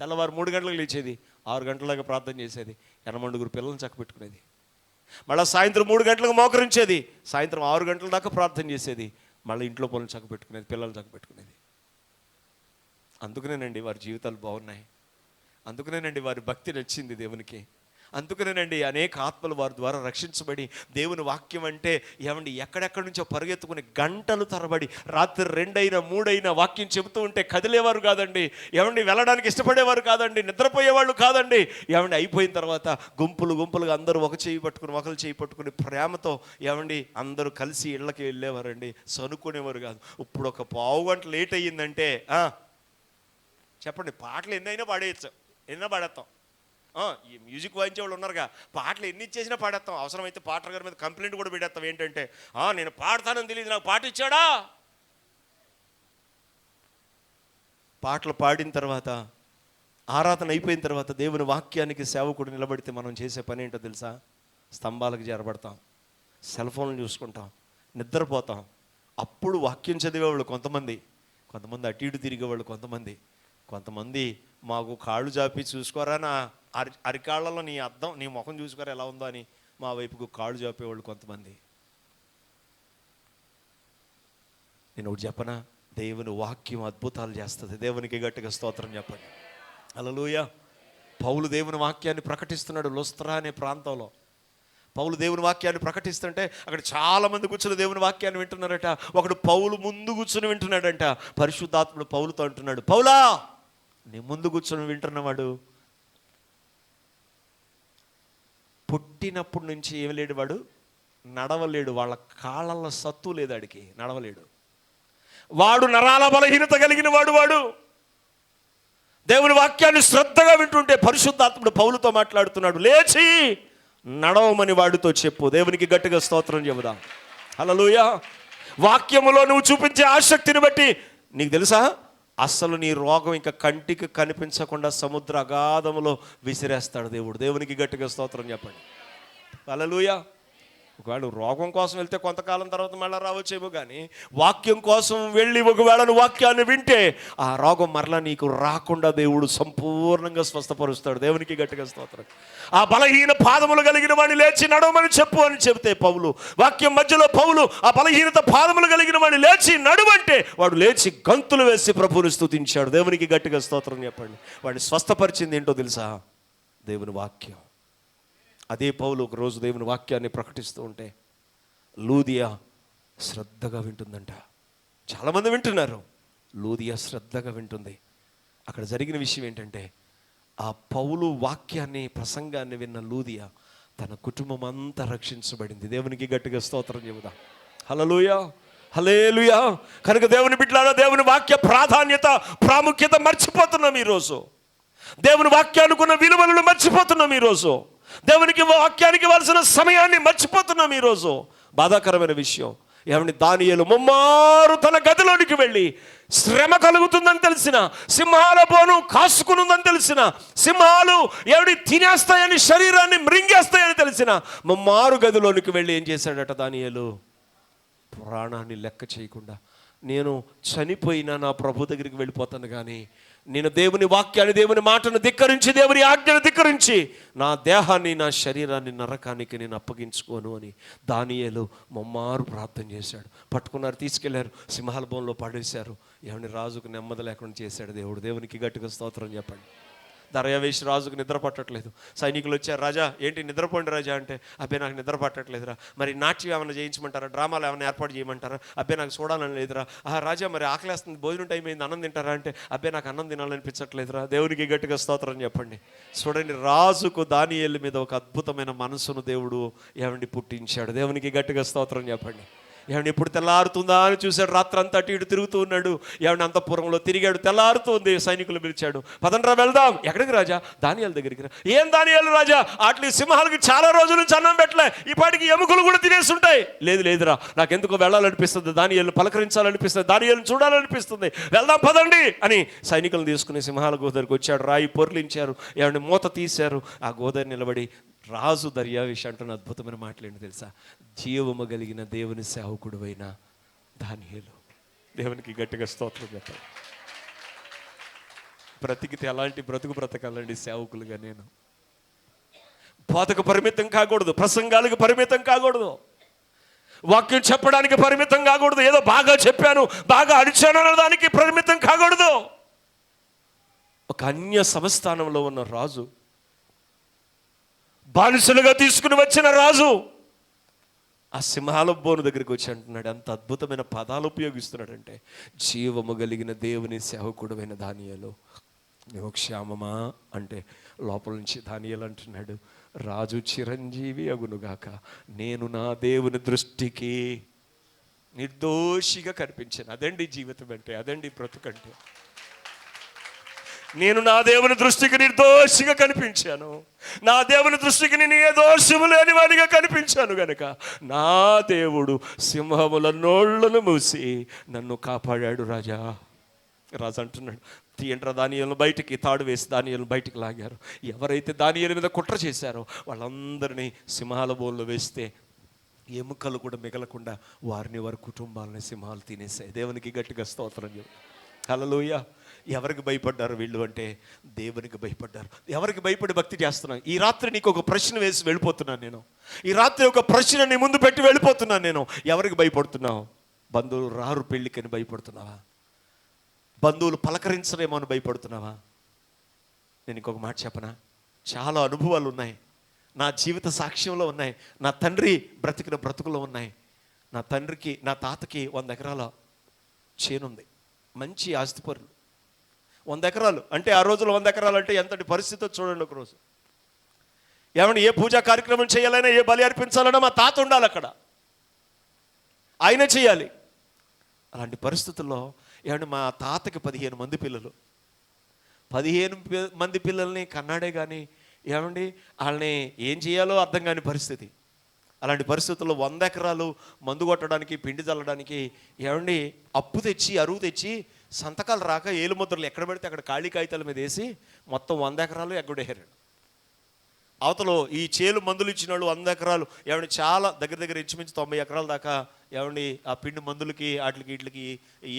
తెల్లవారు 3 గంటలకు లేచేది, 6 గంటల దాకా ప్రార్థన చేసేది, 8 పిల్లల్ని చక్కబెట్టుకునేది. మళ్ళీ సాయంత్రం 3 గంటలకు మోకరించేది, సాయంత్రం 6 గంటల దాకా ప్రార్థన చేసేది, మళ్ళీ ఇంట్లో పనులు చక్కబెట్టుకునేది, పిల్లలు చక్కబెట్టుకునేది. అందుకనేనండి వారి జీవితాలు బాగున్నాయి. అందుకనేనండి వారి భక్తి నచ్చింది దేవునికి. అందుకనేనండి అనేక ఆత్మలు వారి ద్వారా రక్షించబడి, దేవుని వాక్యం అంటే ఏమండి ఎక్కడెక్కడి నుంచో పరుగెత్తుకుని గంటలు తరబడి, రాత్రి 2 అయినా 3 అయినా వాక్యం చెబుతూ ఉంటే కదిలేవారు కాదండి. ఏమండి వెళ్ళడానికి ఇష్టపడేవారు కాదండి, నిద్రపోయేవాళ్ళు కాదండి. ఏమండి అయిపోయిన తర్వాత గుంపులుగా అందరూ ఒక చేయి పట్టుకుని ఒకరు చేయి పట్టుకుని ప్రేమతో ఏమండి అందరూ కలిసి ఇళ్ళకి వెళ్ళేవారండి, సనుక్కునేవారు కాదు. ఇప్పుడు ఒక పావు గంట లేట్ అయ్యిందంటే చెప్పండి, పాటలు ఎన్నైనా పాడేయచ్చు, ఎన్నో పాడేస్తాం. ఈ మ్యూజిక్ వాయించే వాళ్ళు ఉన్నారుగా, పాటలు ఎన్ని ఇచ్చేసినా పాడేస్తాం. అవసరమైతే పాటల గారి మీద కంప్లైంట్ కూడా పెట్టేస్తాం. ఏంటంటే నేను పాడతానని తెలియదు, నాకు పాట ఇచ్చాడా. పాటలు పాడిన తర్వాత, ఆరాధన అయిపోయిన తర్వాత దేవుని వాక్యానికి సేవకుడు నిలబడితే మనం చేసే పని ఏంటో తెలుసా? స్తంభాలకు చేరబడతాం, సెల్ ఫోన్లు చూసుకుంటాం, నిద్రపోతాం. అప్పుడు వాక్యం చదివేవాళ్ళు కొంతమంది అటు ఇటు తిరిగేవాళ్ళు కొంతమంది మాకు కాళ్ళు జాపి చూసుకోరా, నా అరికాళ్ళలో నీ అద్దం, నీ ముఖం చూసుకోరా ఎలా ఉందో అని మా వైపుకు కాళ్ళు జాపేవాళ్ళు కొంతమంది. నేను ఒకటి చెప్పనా, దేవుని వాక్యం అద్భుతాలు చేస్తుంది. దేవునికి గట్టిగా స్తోత్రం చెప్పండి. హల్లెలూయా. పౌలు దేవుని వాక్యాన్ని ప్రకటిస్తున్నాడు లుస్త్రా అనే ప్రాంతంలో. పౌలు దేవుని వాక్యాన్ని ప్రకటిస్తుంటే అక్కడ చాలామంది కూర్చుని దేవుని వాక్యాన్ని వింటున్నారట. ఒకడు పౌలు ముందు కూర్చుని వింటున్నాడంట. పరిశుద్ధాత్ముడు పౌలుతో అంటున్నాడు, పౌలా నీ ముందు కూర్చొని వింటున్నవాడు పుట్టినప్పటి నుంచి ఏమి లేడు, వాడు నడవలేడు, వాళ్ళ కాళ్ళల్లో సత్తు లేదు, ఆడికి నడవలేడు, వాడు నరాల బలహీనత కలిగిన వాడు దేవుని వాక్యాన్ని శ్రద్ధగా వింటుంటే పరిశుద్ధాత్ముడు పౌలుతో మాట్లాడుతున్నాడు, లేచి నడవమని వాడితో చెప్పు. దేవునికి గట్టిగా స్తోత్రం చెబుదాం. హల్లెలూయా. వాక్యములో నువ్వు చూపించే ఆసక్తిని బట్టి నీకు తెలుసా, అస్సలు నీ రోగం ఇంకా కంటికి కనిపించకుండా సముద్ర అగాధములో విసిరేస్తాడు దేవుడు. దేవునికి గట్టిగా స్తోత్రం చెప్పండి. హల్లెలూయా. ఒకవేళ రోగం కోసం వెళ్తే కొంతకాలం తర్వాత మళ్ళీ రావచ్చేమో, కానీ వాక్యం కోసం వెళ్ళి ఒకవేళ నువ్వు వాక్యాన్ని వింటే ఆ రోగం మరలా నీకు రాకుండా దేవుడు సంపూర్ణంగా స్వస్థపరుస్తాడు. దేవునికి గట్టిగా స్తోత్రం. ఆ బలహీన పాదములు కలిగిన వాడిని లేచి నడవమని చెప్పు అని చెబితే పౌలు, వాక్యం మధ్యలో పౌలు ఆ బలహీనత పాదములు కలిగిన వాడిని లేచి నడువంటే వాడు లేచి గంతులు వేసి ప్రభువుని స్తుతించాడు. దేవునికి గట్టిగా స్తోత్రం చెప్పండి. వాడిని స్వస్థపరిచింది ఏంటో తెలుసా? దేవుని వాక్యం. అదే పౌలు ఒకరోజు దేవుని వాక్యాన్ని ప్రకటిస్తూ ఉంటే లూదియా శ్రద్ధగా వింటుందంట. చాలామంది వింటున్నారు, లూదియా శ్రద్ధగా వింటుంది. అక్కడ జరిగిన విషయం ఏంటంటే, ఆ పౌలు వాక్యాన్ని ప్రసంగాన్ని విన్న లూదియా తన కుటుంబం అంతా రక్షించబడింది. దేవునికి గట్టిగా స్తోత్రం చెబుదాం. హల్లెలూయా, హల్లెలూయా. కనుక దేవుని బిడ్డలారా, దేవుని వాక్య ప్రాముఖ్యత మర్చిపోతున్నాం ఈరోజు. దేవుని వాక్యానుకున్న విలువలను మర్చిపోతున్నాం ఈరోజు. దేవునికి వాక్యానికి ఇవ్వాల్సిన సమయాన్ని మర్చిపోతున్నాం ఈరోజు. బాధాకరమైన విషయం. ఏమండి, దానియేలు ముమ్మారు తన గదిలోనికి వెళ్ళి శ్రమ కలుగుతుందని తెలిసిన, సింహాల బోను కాసుకునుందని తెలిసిన, సింహాలు ఏమిటి తినేస్తాయని, శరీరాన్ని మృంగేస్తాయని తెలిసిన ముమ్మారు గదిలోనికి వెళ్ళి ఏం చేశాడట దానియేలు? ప్రాణాన్ని లెక్క చేయకుండా, నేను చనిపోయినా నా ప్రభు దగ్గరికి వెళ్ళిపోతాను, కానీ నేను దేవుని వాక్యాన్ని, దేవుని మాటను ధిక్కరించి, దేవుని ఆజ్ఞను ధిక్కరించి నా దేహాన్ని, నా శరీరాన్ని నరకానికి నేను అప్పగించుకోను అని దానియేలు ముమ్మారు ప్రార్థన చేశాడు. పట్టుకున్నారు, తీసుకెళ్లారు, సింహాల బోన్లో పడేశారు. ఏమని రాజుకు నెమ్మది లేకుండా చేశాడు దేవుడు. దేవునికి గట్టిగా స్తోత్రం చెప్పండి. దర్యావేష్ రాజుకు నిద్ర పట్టట్లేదు. సైనికులు వచ్చారు, రాజా ఏంటి నిద్రపోండి రాజా అంటే, అబ్బే నాకు నిద్ర పట్టట్లేదురా, మరి నాట్యం ఏమైనా చేయించమంటారా, డ్రామాలు ఏమైనా ఏర్పాటు చేయమంటారా, అబ్బే నాకు చూడాలని లేదురా, రాజా మరి ఆకలేస్తుంది, భోజనం టైం అయింది, అన్నం తింటారా అంటే, అబ్బే నాకు అన్నం తినాలనిపించట్లేదురా. దేవునికి గట్టిగా స్తోత్రం చెప్పండి. చూడండి, రాజుకు దానియేలు మీద ఒక అద్భుతమైన మనసును దేవుడు ఏమండి పుట్టించాడు. దేవునికి గట్టిగా స్తోత్రం చెప్పండి. ఏమండి ఎప్పుడు తెల్లారుతుందా అని చూశాడు. రాత్రంతా అటు ఇటు తిరుగుతూ ఉన్నాడు. ఏమండి అంతఃపురంలో తిరిగాడు. తెల్లారుతుంది. సైనికులు పిలిచాడు, పదండ్రా వెళ్దాం. ఎక్కడికి రాజా? దానియేలు దగ్గరికి రా. ఏం దానియేలు రాజా? అట్లీ సింహాలకి చాలా రోజుల నుంచి అన్నం పెట్టలే, ఈ పాటికి ఎముకలు కూడా తినేస్తుంటాయి. లేదురా, నాకెందుకో వెళ్ళాలనిపిస్తుంది, దానియేలు పలకరించాలనిపిస్తుంది, దానియేలుని చూడాలనిపిస్తుంది, వెళ్దాం పదండి అని సైనికులను తీసుకుని సింహాల గోదరికి వచ్చాడు. రాయి పొర్లించారు, ఏమండి మూత తీశారు. ఆ గోదరి నిలబడి రాజు దర్యావేష్ అంటున్న అద్భుతమైన మాటలేంటి తెలుసా? జీవము కలిగిన దేవుని సేవకుడు అయిన దానియేలు. దేవునికి గట్టిగా స్తోత్రం చెప్పాలి. బ్రతికితే అలాంటి బ్రతుకు బ్రతకాలండి సేవకులుగా. నేను బోధకు పరిమితం కాకూడదు, ప్రసంగాలకు పరిమితం కాకూడదు, వాక్యం చెప్పడానికి పరిమితం కాకూడదు, ఏదో బాగా చెప్పాను బాగా అడిచాను అనడానికి పరిమితం కాకూడదు. ఒక అన్య సంస్థానంలో ఉన్న రాజు, బానిసలుగా తీసుకుని వచ్చిన రాజు ఆ సింహాల బోను దగ్గరికి వచ్చి అంటున్నాడు, అంత అద్భుతమైన పదాలు ఉపయోగిస్తున్నాడంటే, జీవము కలిగిన దేవుని సేవకుడైన దానియేలు నువ్వు క్షేమమా అంటే, లోపల నుంచి దానియేలు అంటున్నాడు, రాజు చిరంజీవి అగునుగాక, నేను నా దేవుని దృష్టికి నిర్దోషిగా కనిపించాను. అదండి జీవితం అంటే, అదండి బ్రతుకంటే. నేను నా దేవుని దృష్టికి నిర్దోషిగా కనిపించాను, నా దేవుని దృష్టికి నేను ఏ దోషము లేని వాడిగా కనిపించాను గనక నా దేవుడు సింహముల నోళ్లను మూసి నన్ను కాపాడాడు రాజా. రాజు అంటున్నాడు, తీయండ్రా దానియేలును బయటికి. తాడు వేసి దానియేలును బయటికి లాగారు. ఎవరైతే దానియేలు మీద కుట్ర చేశారో వాళ్ళందరినీ సింహాల బోన్లో వేస్తే ఎముకలు కూడా మిగలకుండా వారిని వారి కుటుంబాలని సింహాలు తినేసాయి. దేవునికి గట్టిగా స్తోత్రం చెప్పు. హల్లెలూయా. ఎవరికి భయపడ్డారు వీళ్ళు అంటే, దేవునికి భయపడ్డారు. ఎవరికి భయపడి భక్తి చేస్తున్నాను? ఈ రాత్రి నీకు ఒక ప్రశ్న వేసి వెళ్ళిపోతున్నాను నేను. ఈ రాత్రి ఒక ప్రశ్న నీ ముందు పెట్టి వెళ్ళిపోతున్నాను నేను. ఎవరికి భయపడుతున్నావు? బంధువులు రారు పెళ్ళికని భయపడుతున్నావా? బంధువులు పలకరించరేమో అని భయపడుతున్నావా? నేను ఇంకొక మాట చెప్పనా? చాలా అనుభవాలు ఉన్నాయి, నా జీవిత సాక్ష్యంలో ఉన్నాయి, నా తండ్రి బ్రతికిన బ్రతుకులో ఉన్నాయి. నా తండ్రికి, నా తాతకి 100 ఎకరాల చేనుంది, మంచి ఆస్తిపరులు. 100 ఎకరాలు అంటే, ఆ రోజుల్లో 100 ఎకరాలు అంటే ఎంతటి పరిస్థితో చూడండి. ఒకరోజు ఏమంటే ఏ పూజా కార్యక్రమం చేయాలైనా, ఏ బలి అర్పించాలన్నా మా తాత ఉండాలి అక్కడ, ఆయనే చేయాలి. అలాంటి పరిస్థితుల్లో ఏమంటే మా తాతకి 15 మంది పిల్లలు. 15 మంది పిల్లల్ని కన్నాడే కానీ ఏమండి వాళ్ళని ఏం చేయాలో అర్థం కాని పరిస్థితి. అలాంటి పరిస్థితుల్లో 100 ఎకరాలు మందు కొట్టడానికి, పిండి చల్లడానికి ఏమండి అప్పు తెచ్చి, అరువు తెచ్చి, సంతకాలు రాక ఏలుముద్రలు ఎక్కడ పెడితే అక్కడ ఖాళీ కాగితాల మీద వేసి మొత్తం 100 ఎకరాలు ఎగ్గొడేశారు. అవతలో ఈ చేలు మందులు ఇచ్చిన వాళ్ళు 100 ఎకరాలు ఏమండి చాలా దగ్గర ఇంచుమించు 90 ఎకరాల దాకా ఏమండి ఆ పిండి మందులకి వీటికి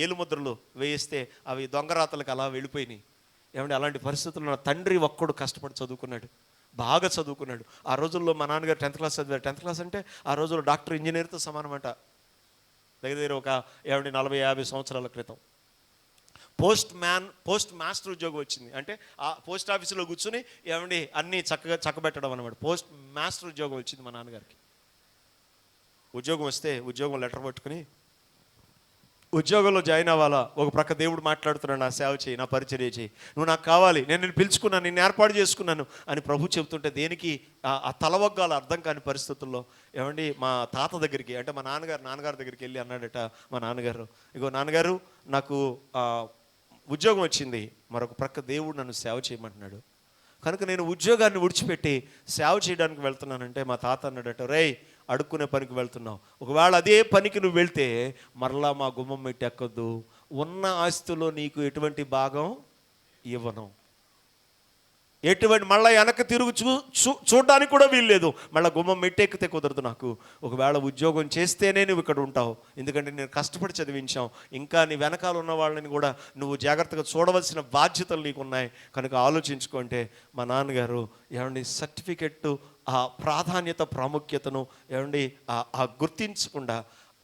ఏలుముద్రలు వేయిస్తే అవి దొంగరాతలకు అలా వెళ్ళిపోయినాయి. ఏమండి అలాంటి పరిస్థితుల్లో నా తండ్రి ఒక్కడు కష్టపడి చదువుకున్నాడు, బాగా చదువుకున్నాడు. ఆ రోజుల్లో మా నాన్నగారు 10th క్లాస్ చదివారు. 10th క్లాస్ అంటే ఆ రోజుల్లో డాక్టర్, ఇంజనీర్తో సమానం అంట. దగ్గర ఒక ఏమండి 40-50 సంవత్సరాల క్రితం పోస్ట్ మాస్టర్ ఉద్యోగం వచ్చింది. అంటే ఆ పోస్ట్ ఆఫీసులో కూర్చుని ఏమండి అన్నీ చక్కబెట్టడం అనమాట. పోస్ట్ మాస్టర్ ఉద్యోగం వచ్చింది మా నాన్నగారికి. ఉద్యోగం వస్తే ఉద్యోగం లెటర్ పట్టుకుని ఉద్యోగంలో జాయిన్ అవ్వాలా. ఒక ప్రక్క దేవుడు మాట్లాడుతున్నాడు, నా సేవ చేయి, నా పరిచర్య చేయి, నువ్వు నాకు కావాలి, నేను నిన్ను పిలుచుకున్నాను, నిన్ను ఏర్పాటు చేసుకున్నాను అని ప్రభు చెబుతుంటే దేనికి ఆ తలవగ్గాల అర్థం కాని పరిస్థితుల్లో ఏమండి మా తాత దగ్గరికి, అంటే మా నాన్నగారి దగ్గరికి వెళ్ళి అన్నాడట మా నాన్నగారు, ఇగో నాన్నగారు నాకు ఉద్యోగం వచ్చింది, మరొక ప్రక్క దేవుడు నన్ను సేవ చేయమంటున్నాడు, కనుక నేను ఉద్యోగాన్ని విడిచిపెట్టి సేవ చేయడానికి వెళ్తున్నానంటే మా తాత అన్నాడట, రేయ్ అడుక్కునే పనికి వెళ్తున్నావు, ఒకవేళ అదే పనికి నువ్వు వెళ్తే మరలా మా గుమ్మం పెట్టి ఎక్కద్దు, ఉన్న ఆస్తిలో నీకు ఎటువంటి భాగం ఇవ్వను, ఎటువంటి మళ్ళీ వెనక్కి తిరుగు చూడడానికి కూడా వీల్లేదు, మళ్ళీ గుమ్మం మెట్టెక్కితే కుదరదు నాకు, ఒకవేళ ఉద్యోగం చేస్తేనే నువ్వు ఇక్కడ ఉంటావు, ఎందుకంటే నేను కష్టపడి చదివించాం, ఇంకా నీ వెనకాల ఉన్న వాళ్ళని కూడా నువ్వు జాగ్రత్తగా చూడవలసిన బాధ్యతలు నీకు ఉన్నాయి, కనుక ఆలోచించుకుంటే మా నాన్నగారు ఏమండి సర్టిఫికెట్ ఆ ప్రాధాన్యత ప్రాముఖ్యతను ఏమండి ఆ గుర్తించకుండా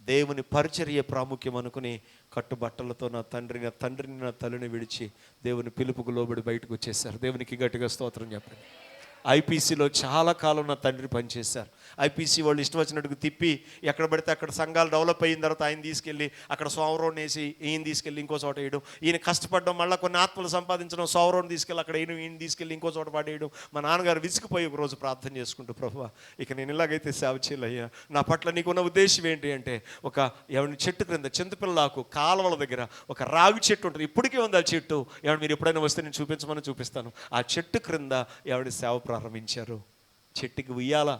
దేవుని పరిచర్య ప్రాముఖ్యం అనుకుని కట్టుబట్టలతో నా తండ్రిని నా తల్లిని విడిచి దేవుని పిలుపుకు లోబడి బయటకు వచ్చేసారు. దేవునికి గట్టిగా స్తోత్రం చెప్పండి. ఐపీసీలో చాలా కాలం నా తండ్రి పనిచేశారు. ఐపీసీ వాళ్ళు ఇష్టం వచ్చినట్టుగా తిప్పి ఎక్కడ పడితే అక్కడ సంఘాలు డెవలప్ అయిన తర్వాత ఆయన తీసుకెళ్ళి అక్కడ సోమరోన్ వేసి ఈయన తీసుకెళ్ళి ఇంకో చోట వేయడం, ఈయన కష్టపడడం, మళ్ళీ కొన్ని ఆత్మలు సంపాదించడం, సోమరోన్ తీసుకెళ్ళి అక్కడ ఈయన తీసుకెళ్ళి ఇంకో చోట పడేయడం. మా నాన్నగారు విసిగిపోయి ఒకరోజు ప్రార్థన చేసుకుంటూ, ప్రభువా ఇక నేను ఇలాగైతే సేవ చేయలేయ్యా, నా పట్ల నీకున్న ఉద్దేశం ఏంటి అంటే, ఒక ఎవరి చెట్టు క్రింద చింతపిల్లకు కాలువల దగ్గర ఒక రావి చెట్టు ఉంటుంది, ఇప్పటికే ఉంది ఆ చెట్టు, ఎవరు మీరు ఎప్పుడైనా వస్తే నేను చూపించమని చూపిస్తాను, ఆ చెట్టు క్రింద ఎవరి సేవ ప్రారంభించారు. చెట్టుకి ఉయ్యాల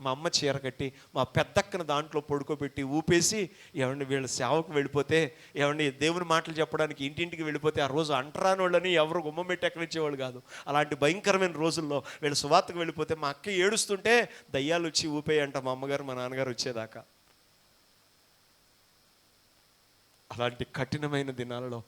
మా అమ్మ చీర కట్టి మా పెద్దక్కన దాంట్లో పడుకోబెట్టి ఊపేసి ఏమండి వీళ్ళ సేవకు వెళ్ళిపోతే, ఏమండి దేవుని మాటలు చెప్పడానికి ఇంటింటికి వెళ్ళిపోతే ఆ రోజు అంటరాని వాళ్ళని ఎవరు గుమ్మం పెట్టి ఎక్కడిచ్చేవాళ్ళు కాదు. అలాంటి భయంకరమైన రోజుల్లో వీళ్ళ సువార్తకు వెళ్ళిపోతే మా అక్క ఏడుస్తుంటే దయ్యాలు వచ్చి ఊపేయంట మా అమ్మగారు మా నాన్నగారు వచ్చేదాకా. అలాంటి కఠినమైన దినాలలో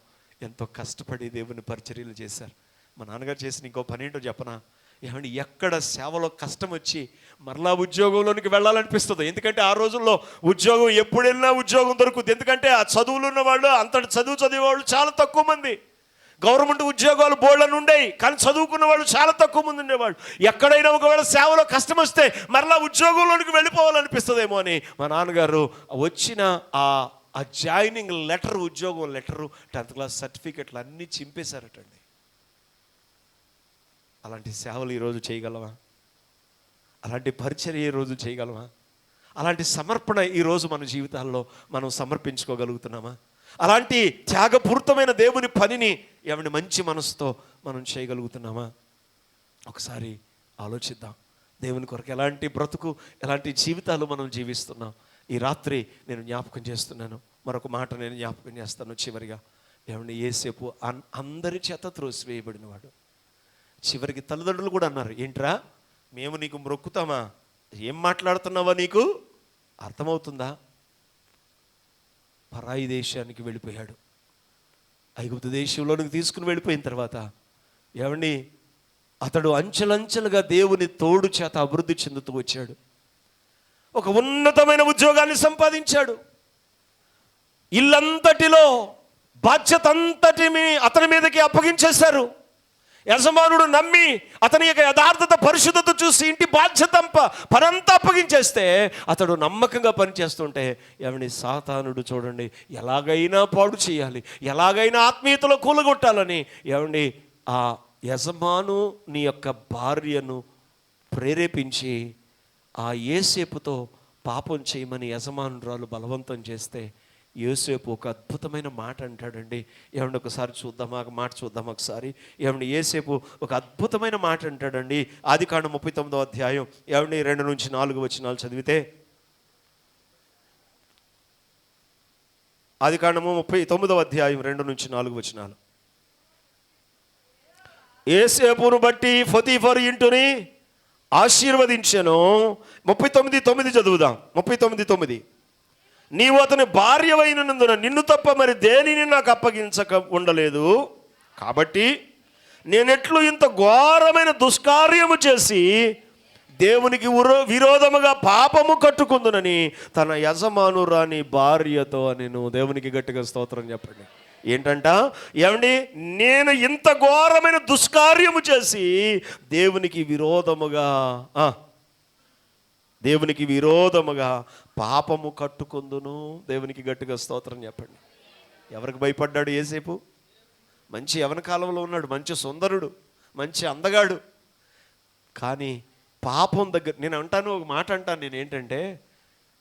ఎంతో కష్టపడి దేవుని పరిచర్యలు చేశారు. మా నాన్నగారు చేసిన ఇంకో పని ఏంటో చెప్పనా, ఏమండి ఎక్కడ సేవలో కష్టం వచ్చి మరలా ఉద్యోగంలోనికి వెళ్ళాలనిపిస్తుంది. ఎందుకంటే ఆ రోజుల్లో ఉద్యోగం ఎప్పుడు వెళ్ళినా ఉద్యోగం దొరుకుతుంది. ఎందుకంటే ఆ చదువులు ఉన్న వాళ్ళు, అంతటి చదువు చదివేవాళ్ళు చాలా తక్కువ మంది. గవర్నమెంట్ ఉద్యోగాలు బోర్డులను ఉండేవి, కానీ చదువుకున్న వాళ్ళు చాలా తక్కువ మంది ఉండేవాళ్ళు. ఎక్కడైనా ఒకవేళ సేవలో కష్టం వస్తే మరలా ఉద్యోగంలోనికి వెళ్ళిపోవాలనిపిస్తుందేమో అని మా నాన్నగారు వచ్చిన ఆ జాయినింగ్ లెటర్, ఉద్యోగం లెటరు, 10th క్లాస్ సర్టిఫికెట్లు అన్నీ చింపేశారటండి. అలాంటి సేవలు ఈరోజు చేయగలమా? అలాంటి పరిచర్య ఈరోజు చేయగలమా? అలాంటి సమర్పణ ఈరోజు మన జీవితాల్లో మనం సమర్పించుకోగలుగుతున్నామా? అలాంటి త్యాగపూరితమైన దేవుని పనిని ఏమైనా మంచి మనసుతో మనం చేయగలుగుతున్నామా? ఒకసారి ఆలోచిద్దాం. దేవుని కొరకు ఎలాంటి బ్రతుకు, ఎలాంటి జీవితాలు మనం జీవిస్తున్నాం. ఈ రాత్రి నేను జ్ఞాపకం చేస్తున్నాను, మరొక మాట నేను జ్ఞాపకం చేస్తాను చివరిగా. ఏమంటే యేసేపు అందరి చేత త్రోసివేయబడినవాడు. చివరికి తల్లిదండ్రులు కూడా అన్నారు, ఏంట్రా మేము నీకు మొక్కుతామా? ఏం మాట్లాడుతున్నావా? నీకు అర్థమవుతుందా? పరాయి దేశానికి వెళ్ళిపోయాడు. ఐగుప్తు దేశంలోనికి తీసుకుని వెళ్ళిపోయిన తర్వాత ఏమండి అతడు అంచెలంచెలుగా దేవుని తోడు చేత అభివృద్ధి చెందుతూ వచ్చాడు. ఒక ఉన్నతమైన ఉద్యోగాన్ని సంపాదించాడు. ఇల్లంతటిలో బాధ్యత అంతటిని అతని మీదకి అప్పగించేశారు. యజమానుడు నమ్మి అతని యొక్క యథార్థత, పరిశుద్ధత చూసి ఇంటి బాధ్యత పనంతా అప్పగించేస్తే అతడు నమ్మకంగా పనిచేస్తుంటే ఏమని సాతానుడు చూడండి ఎలాగైనా పాడు చేయాలి, ఎలాగైనా ఆత్మీయతలో కూలగొట్టాలని ఏమండి ఆ యజమానుని యొక్క భార్యను ప్రేరేపించి ఆ యోసేపుతో పాపం చేయమని యజమానురాలు బలవంతం చేస్తే యోసేపు ఒక అద్భుతమైన మాట అంటాడండి. ఏమండి ఒకసారి చూద్దామా, మాట చూద్దాం ఒకసారి. ఏమండి యోసేపు ఒక అద్భుతమైన మాట అంటాడండి. ఆదికాండం 39వ అధ్యాయం ఏమండి 2 నుంచి 4 వచనాలు చదివితే, ఆదికాండము 39వ అధ్యాయం 2 నుంచి 4 వచనాలు. యోసేపును బట్టి పొతీఫరు ఇంటిని ఆశీర్వదించెను. 39:9 చదువుదాం. 39:9 నీవు అతని భార్యవైనందున నిన్ను తప్ప మరి దేనిని నాకు అప్పగించక ఉండలేదు. కాబట్టి నేనెట్లు ఇంత ఘోరమైన దుష్కార్యము చేసి దేవునికి విరోధముగా పాపము కట్టుకుందునని తన యజమానురాని భార్యతో నేను. దేవునికి గట్టిగా స్తోత్రం చెప్పండి. ఏంటంట ఏమండి, నేను ఇంత ఘోరమైన దుష్కార్యము చేసి దేవునికి విరోధముగా పాపము కట్టుకుందును. దేవునికి గట్టిగా స్తోత్రం చెప్పండి. ఎవరికి భయపడ్డాడు యోసేపు? మంచి యవన కాలంలో ఉన్నాడు, మంచి సుందరుడు, మంచి అందగాడు. కానీ పాపం దగ్గర నేను అంటాను, ఒక మాట అంటాను నేను, ఏంటంటే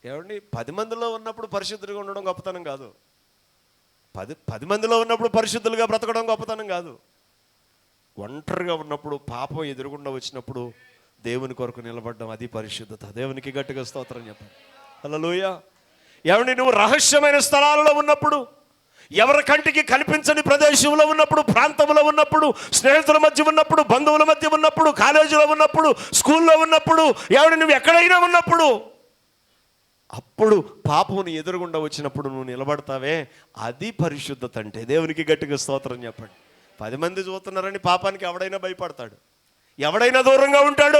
ఏమండి 10 మందిలో ఉన్నప్పుడు పరిశుద్ధులుగా ఉండడం గొప్పతనం కాదు. 10 మందిలో ఉన్నప్పుడు పరిశుద్ధులుగా బ్రతకడం గొప్పతనం కాదు. ఒంటరిగా ఉన్నప్పుడు పాపం ఎదురుగుండా వచ్చినప్పుడు దేవుని కొరకు నిలబడడం, అది పరిశుద్ధత. దేవునికి గట్టిగా స్తోత్రం చెప్పండి. హల్లెలూయా. ఏమండి నువ్వు రహస్యమైన స్థలాలలో ఉన్నప్పుడు, ఎవరి కంటికి కనిపించని ప్రదేశంలో ఉన్నప్పుడు, ప్రాంతంలో ఉన్నప్పుడు, స్నేహితుల మధ్య ఉన్నప్పుడు, బంధువుల మధ్య ఉన్నప్పుడు, కాలేజీలో ఉన్నప్పుడు, స్కూల్లో ఉన్నప్పుడు, ఏమండి నువ్వు ఎక్కడైనా ఉన్నప్పుడు, అప్పుడు పాపమును ఎదురుగుండా వచ్చినప్పుడు నువ్వు నిలబడతావే, అది పరిశుద్ధత అంటే. దేవునికి గట్టిగా స్తోత్రం చెప్పండి. 10 మంది చూస్తున్నారని పాపానికి ఎవడైనా భయపడతాడు, ఎవడైనా దూరంగా ఉంటాడు.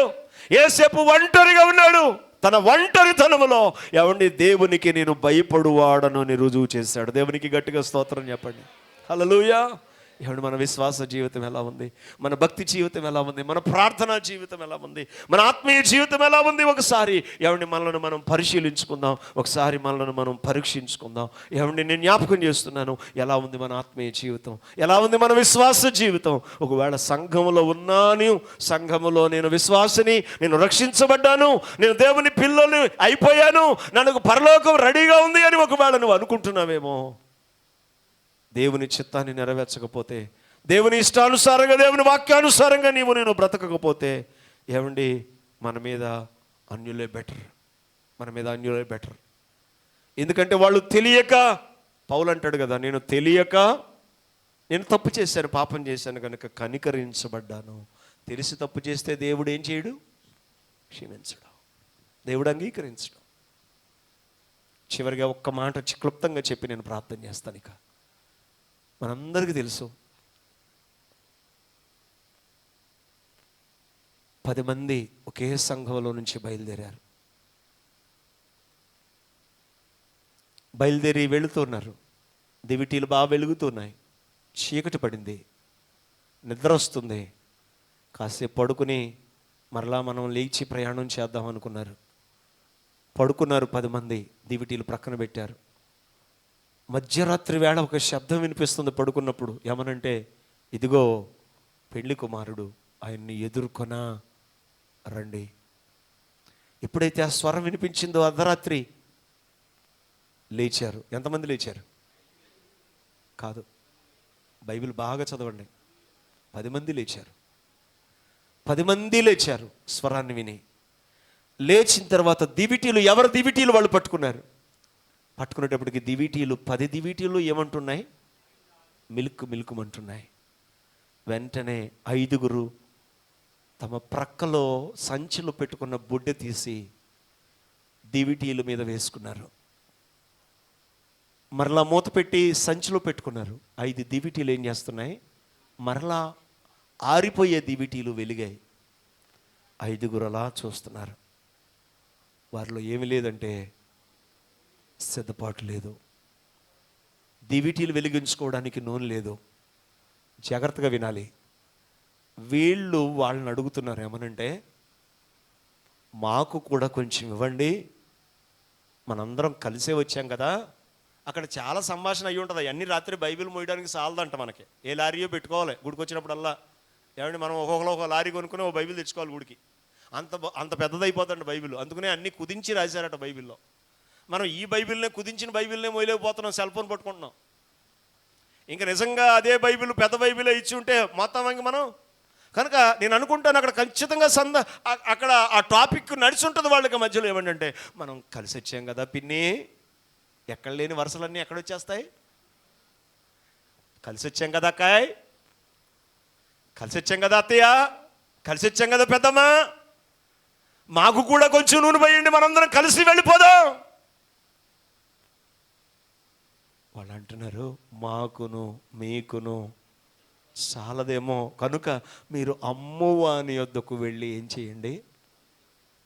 యోసేపు ఒంటరిగా ఉన్నాడు. తన ఒంటరితనములో ఏమండి దేవునికి నేను భయపడువాడను అని రుజువు చేశాడు. దేవునికి గట్టిగా స్తోత్రం చెప్పండి. హల్లెలూయా. ఏమండి మన విశ్వాస జీవితం ఎలా ఉంది? మన భక్తి జీవితం ఎలా ఉంది? మన ప్రార్థనా జీవితం ఎలా ఉంది? మన ఆత్మీయ జీవితం ఎలా ఉంది? ఒకసారి ఏమండి మనల్ని మనం పరిశీలించుకుందాం, ఒకసారి మనల్ని మనం పరీక్షించుకుందాం. ఏమండి నేను జ్ఞాపకం చేస్తున్నాను, ఎలా ఉంది మన ఆత్మీయ జీవితం, ఎలా ఉంది మన విశ్వాస జీవితం? ఒకవేళ సంఘములో ఉన్నాను, సంఘములో నేను విశ్వాసిని, నేను రక్షించబడ్డాను, నేను దేవుని పిల్లలు అయిపోయాను, నాకు పరలోకం రెడీగా ఉంది అని ఒకవేళ నువ్వు అనుకుంటున్నావేమో, దేవుని చిత్తాన్ని నెరవేర్చకపోతే, దేవుని ఇష్టానుసారంగా, దేవుని వాక్యానుసారంగా నేను బ్రతకకపోతే, ఏమండి మన మీద అన్యులే బెటర్, మన మీద అన్యులే బెటర్. ఎందుకంటే వాళ్ళు తెలియక, పౌలు అంటాడు కదా, నేను తెలియక నేను తప్పు చేశాను, పాపం చేశాను కనుక కనికరించబడ్డాను. తెలిసి తప్పు చేస్తే దేవుడు ఏం చేయడు? క్షమించడు, దేవుడు అంగీకరించడు. చివరిగా ఒక్క మాట క్లుప్తంగా చెప్పి నేను ప్రార్థన చేస్తాను. ఇక మనందరికీ తెలుసు, 10 మంది ఒకే సంఘంలో నుంచి బయలుదేరారు. బయలుదేరి వెళుతున్నారు. దివిటీలు బాగా వెలుగుతున్నాయి. చీకటి పడింది, నిద్ర వస్తుంది. కాసేపు పడుకుని మరలా మనం లేచి ప్రయాణం చేద్దాం అనుకున్నారు. పడుకున్నారు 10 మంది. దివిటీలు ప్రక్కన పెట్టారు. మధ్యరాత్రి వేళ ఒక శబ్దం వినిపిస్తుంది పడుకున్నప్పుడు. ఏమనంటే, ఇదిగో పెళ్లి కుమారుడు, ఆయన్ని ఎదుర్కొనా రండి. ఎప్పుడైతే ఆ స్వరం వినిపించిందో అర్ధరాత్రి లేచారు. ఎంతమంది లేచారు? కాదు, బైబిల్ బాగా చదవండి. 10 మంది లేచారు. 10 మంది లేచారు స్వరాన్ని విని. లేచిన తర్వాత దివిటీలు, ఎవరి దివిటీలు వాళ్ళు పట్టుకున్నారు. పట్టుకునేటప్పటికి దివిటీలు, 10 దివిటీలు ఏమంటున్నాయి? మిలుకుమంటున్నాయి. వెంటనే 5 తమ ప్రక్కలో సంచిలో పెట్టుకున్న బుడ్డె తీసి దివిటీల మీద వేసుకున్నారు. మరలా మూత పెట్టి సంచిలో పెట్టుకున్నారు. 5 దివిటీలు ఏం చేస్తున్నాయి? మరలా ఆరిపోయే దివిటీలు వెలిగాయి. 5 అలా చూస్తున్నారు. వారిలో ఏమి లేదంటే సిద్ధపాటు లేదు. దివిటీలు వెలిగించుకోవడానికి నూనె లేదు. జాగ్రత్తగా వినాలి. వీళ్ళు వాళ్ళని అడుగుతున్నారు, ఏమనంటే, మాకు కూడా కొంచెం ఇవ్వండి, మనందరం కలిసే వచ్చాం కదా. అక్కడ చాలా సంభాషణ అయ్యి ఉంటుంది. అన్ని రాత్రి బైబిల్ మోయడానికి చాలదంట మనకి. ఏ లారీయో పెట్టుకోవాలి గుడికి వచ్చినప్పుడల్లా. ఏమండి, మనం ఒక లారీ కొనుక్కుని ఒక బైబిల్ తెచ్చుకోవాలి గుడికి. అంత పెద్దదైపోతుంది బైబిల్. అందుకనే అన్ని కుదించి రాశారట బైబిల్లో. మనం ఈ బైబిల్నే, కుదించిన బైబిల్నే మోయలేకపోతున్నాం, సెల్ ఫోన్ పట్టుకుంటున్నాం. ఇంకా నిజంగా అదే బైబిల్, పెద్ద బైబిలే ఇచ్చి ఉంటే మొత్తం ఇంక మనం. కనుక నేను అనుకుంటాను అక్కడ ఖచ్చితంగా అక్కడ ఆ టాపిక్ నడిచి ఉంటుంది వాళ్ళకి మధ్యలో. ఏమంటే, మనం కలిసి వచ్చాం కదా పిన్ని, ఎక్కడ లేని వరుసలన్నీ ఎక్కడొచ్చేస్తాయి? కలిసి వచ్చాం కదా అక్కాయ్, కలిసి వచ్చాం కదా అత్తయ్య, కలిసి వచ్చాం కదా పెద్దమ్మ, మాకు కూడా కొంచెం నూనె పోయండి, మనందరం కలిసి వెళ్ళిపోదాం. వాళ్ళు అంటున్నారు, మాకును మీకును చాలదేమో, కనుక మీరు అమ్మవాని యొద్దకు వెళ్ళి ఏం చేయండి.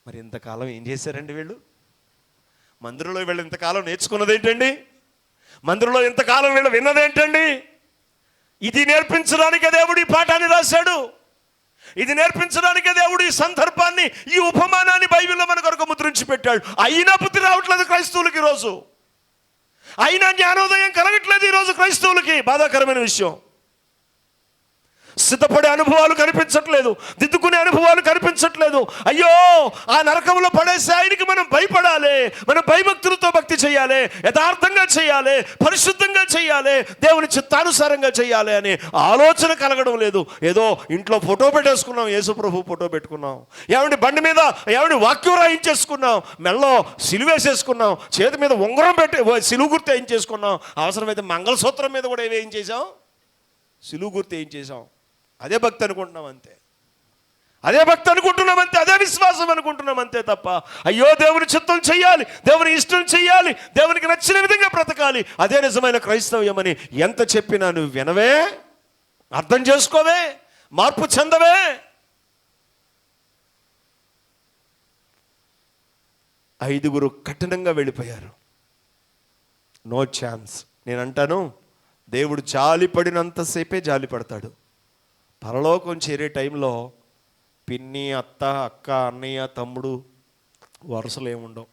మరి ఇంతకాలం ఏం చేశారండి వీళ్ళు? మందిరంలో వీళ్ళు ఇంతకాలం నేర్చుకున్నది ఏంటండి? మందిరంలో ఇంతకాలం వీళ్ళు విన్నదేంటండి? ఇది నేర్పించడానికే దేవుడు ఈ పాఠాన్ని రాశాడు. ఇది నేర్పించడానికే దేవుడు ఈ సందర్భాన్ని, ఈ ఉపమానాన్ని బైబిల్లో మన కొరకు ముద్రించి పెట్టాడు. అయినా బుద్ధి రావట్లేదు క్రైస్తవులకి ఈరోజు. అయినా జ్ఞానోదయం కలగట్లేదు ఈరోజు క్రైస్తవులకి. బాధాకరమైన విషయం. సిద్ధపడే అనుభవాలు కనిపించట్లేదు, దిద్దుకునే అనుభవాలు కనిపించట్లేదు. అయ్యో, ఆ నరకంలో పడేసే ఆయనకి మనం భయపడాలి, మనం భయభక్తులతో భక్తి చేయాలి, యథార్థంగా చేయాలి, పరిశుద్ధంగా చేయాలి, దేవుని చిత్తానుసారంగా చేయాలి అనే ఆలోచన కలగడం లేదు. ఏదో ఇంట్లో ఫోటో పెట్టేసుకున్నాం, యేసుప్రభు ఫోటో పెట్టుకున్నాం, ఏమంటే బండి మీద ఏమంటే వాక్యం రాయించేసుకున్నాం, మెల్లో సిలువేసేసుకున్నాం, చేతి మీద ఉంగరం పెట్టి సిలువు గుర్తు ఏం చేసుకున్నాం, అవసరమైతే మంగళసూత్రం మీద కూడా ఏం చేసాం, సిలువు గుర్తు ఏం చేసాం. అదే భక్తి అనుకుంటున్నాం అంతే, అదే భక్తి అనుకుంటున్నాం అంతే, అదే విశ్వాసం అనుకుంటున్నాం అంతే తప్ప, అయ్యో దేవుని చిత్తం చెయ్యాలి, దేవుని ఇష్టం చెయ్యాలి, దేవునికి నచ్చిన విధంగా బ్రతకాలి, అదే నిజమైన క్రైస్తవ్యం అని ఎంత చెప్పినా నువ్వు వినవే, అర్థం చేసుకోవే, మార్పు చెందవే. ఐదుగురు కఠినంగా వెళ్ళిపోయారు. No chance. నేను అంటాను, దేవుడు జాలిపడినంతసేపే జాలిపడతాడు. పరలోకం చేరే టైంలో పిన్ని, అత్త, అక్క, అన్నయ్య, తమ్ముడు వరుసలు ఏముండవు.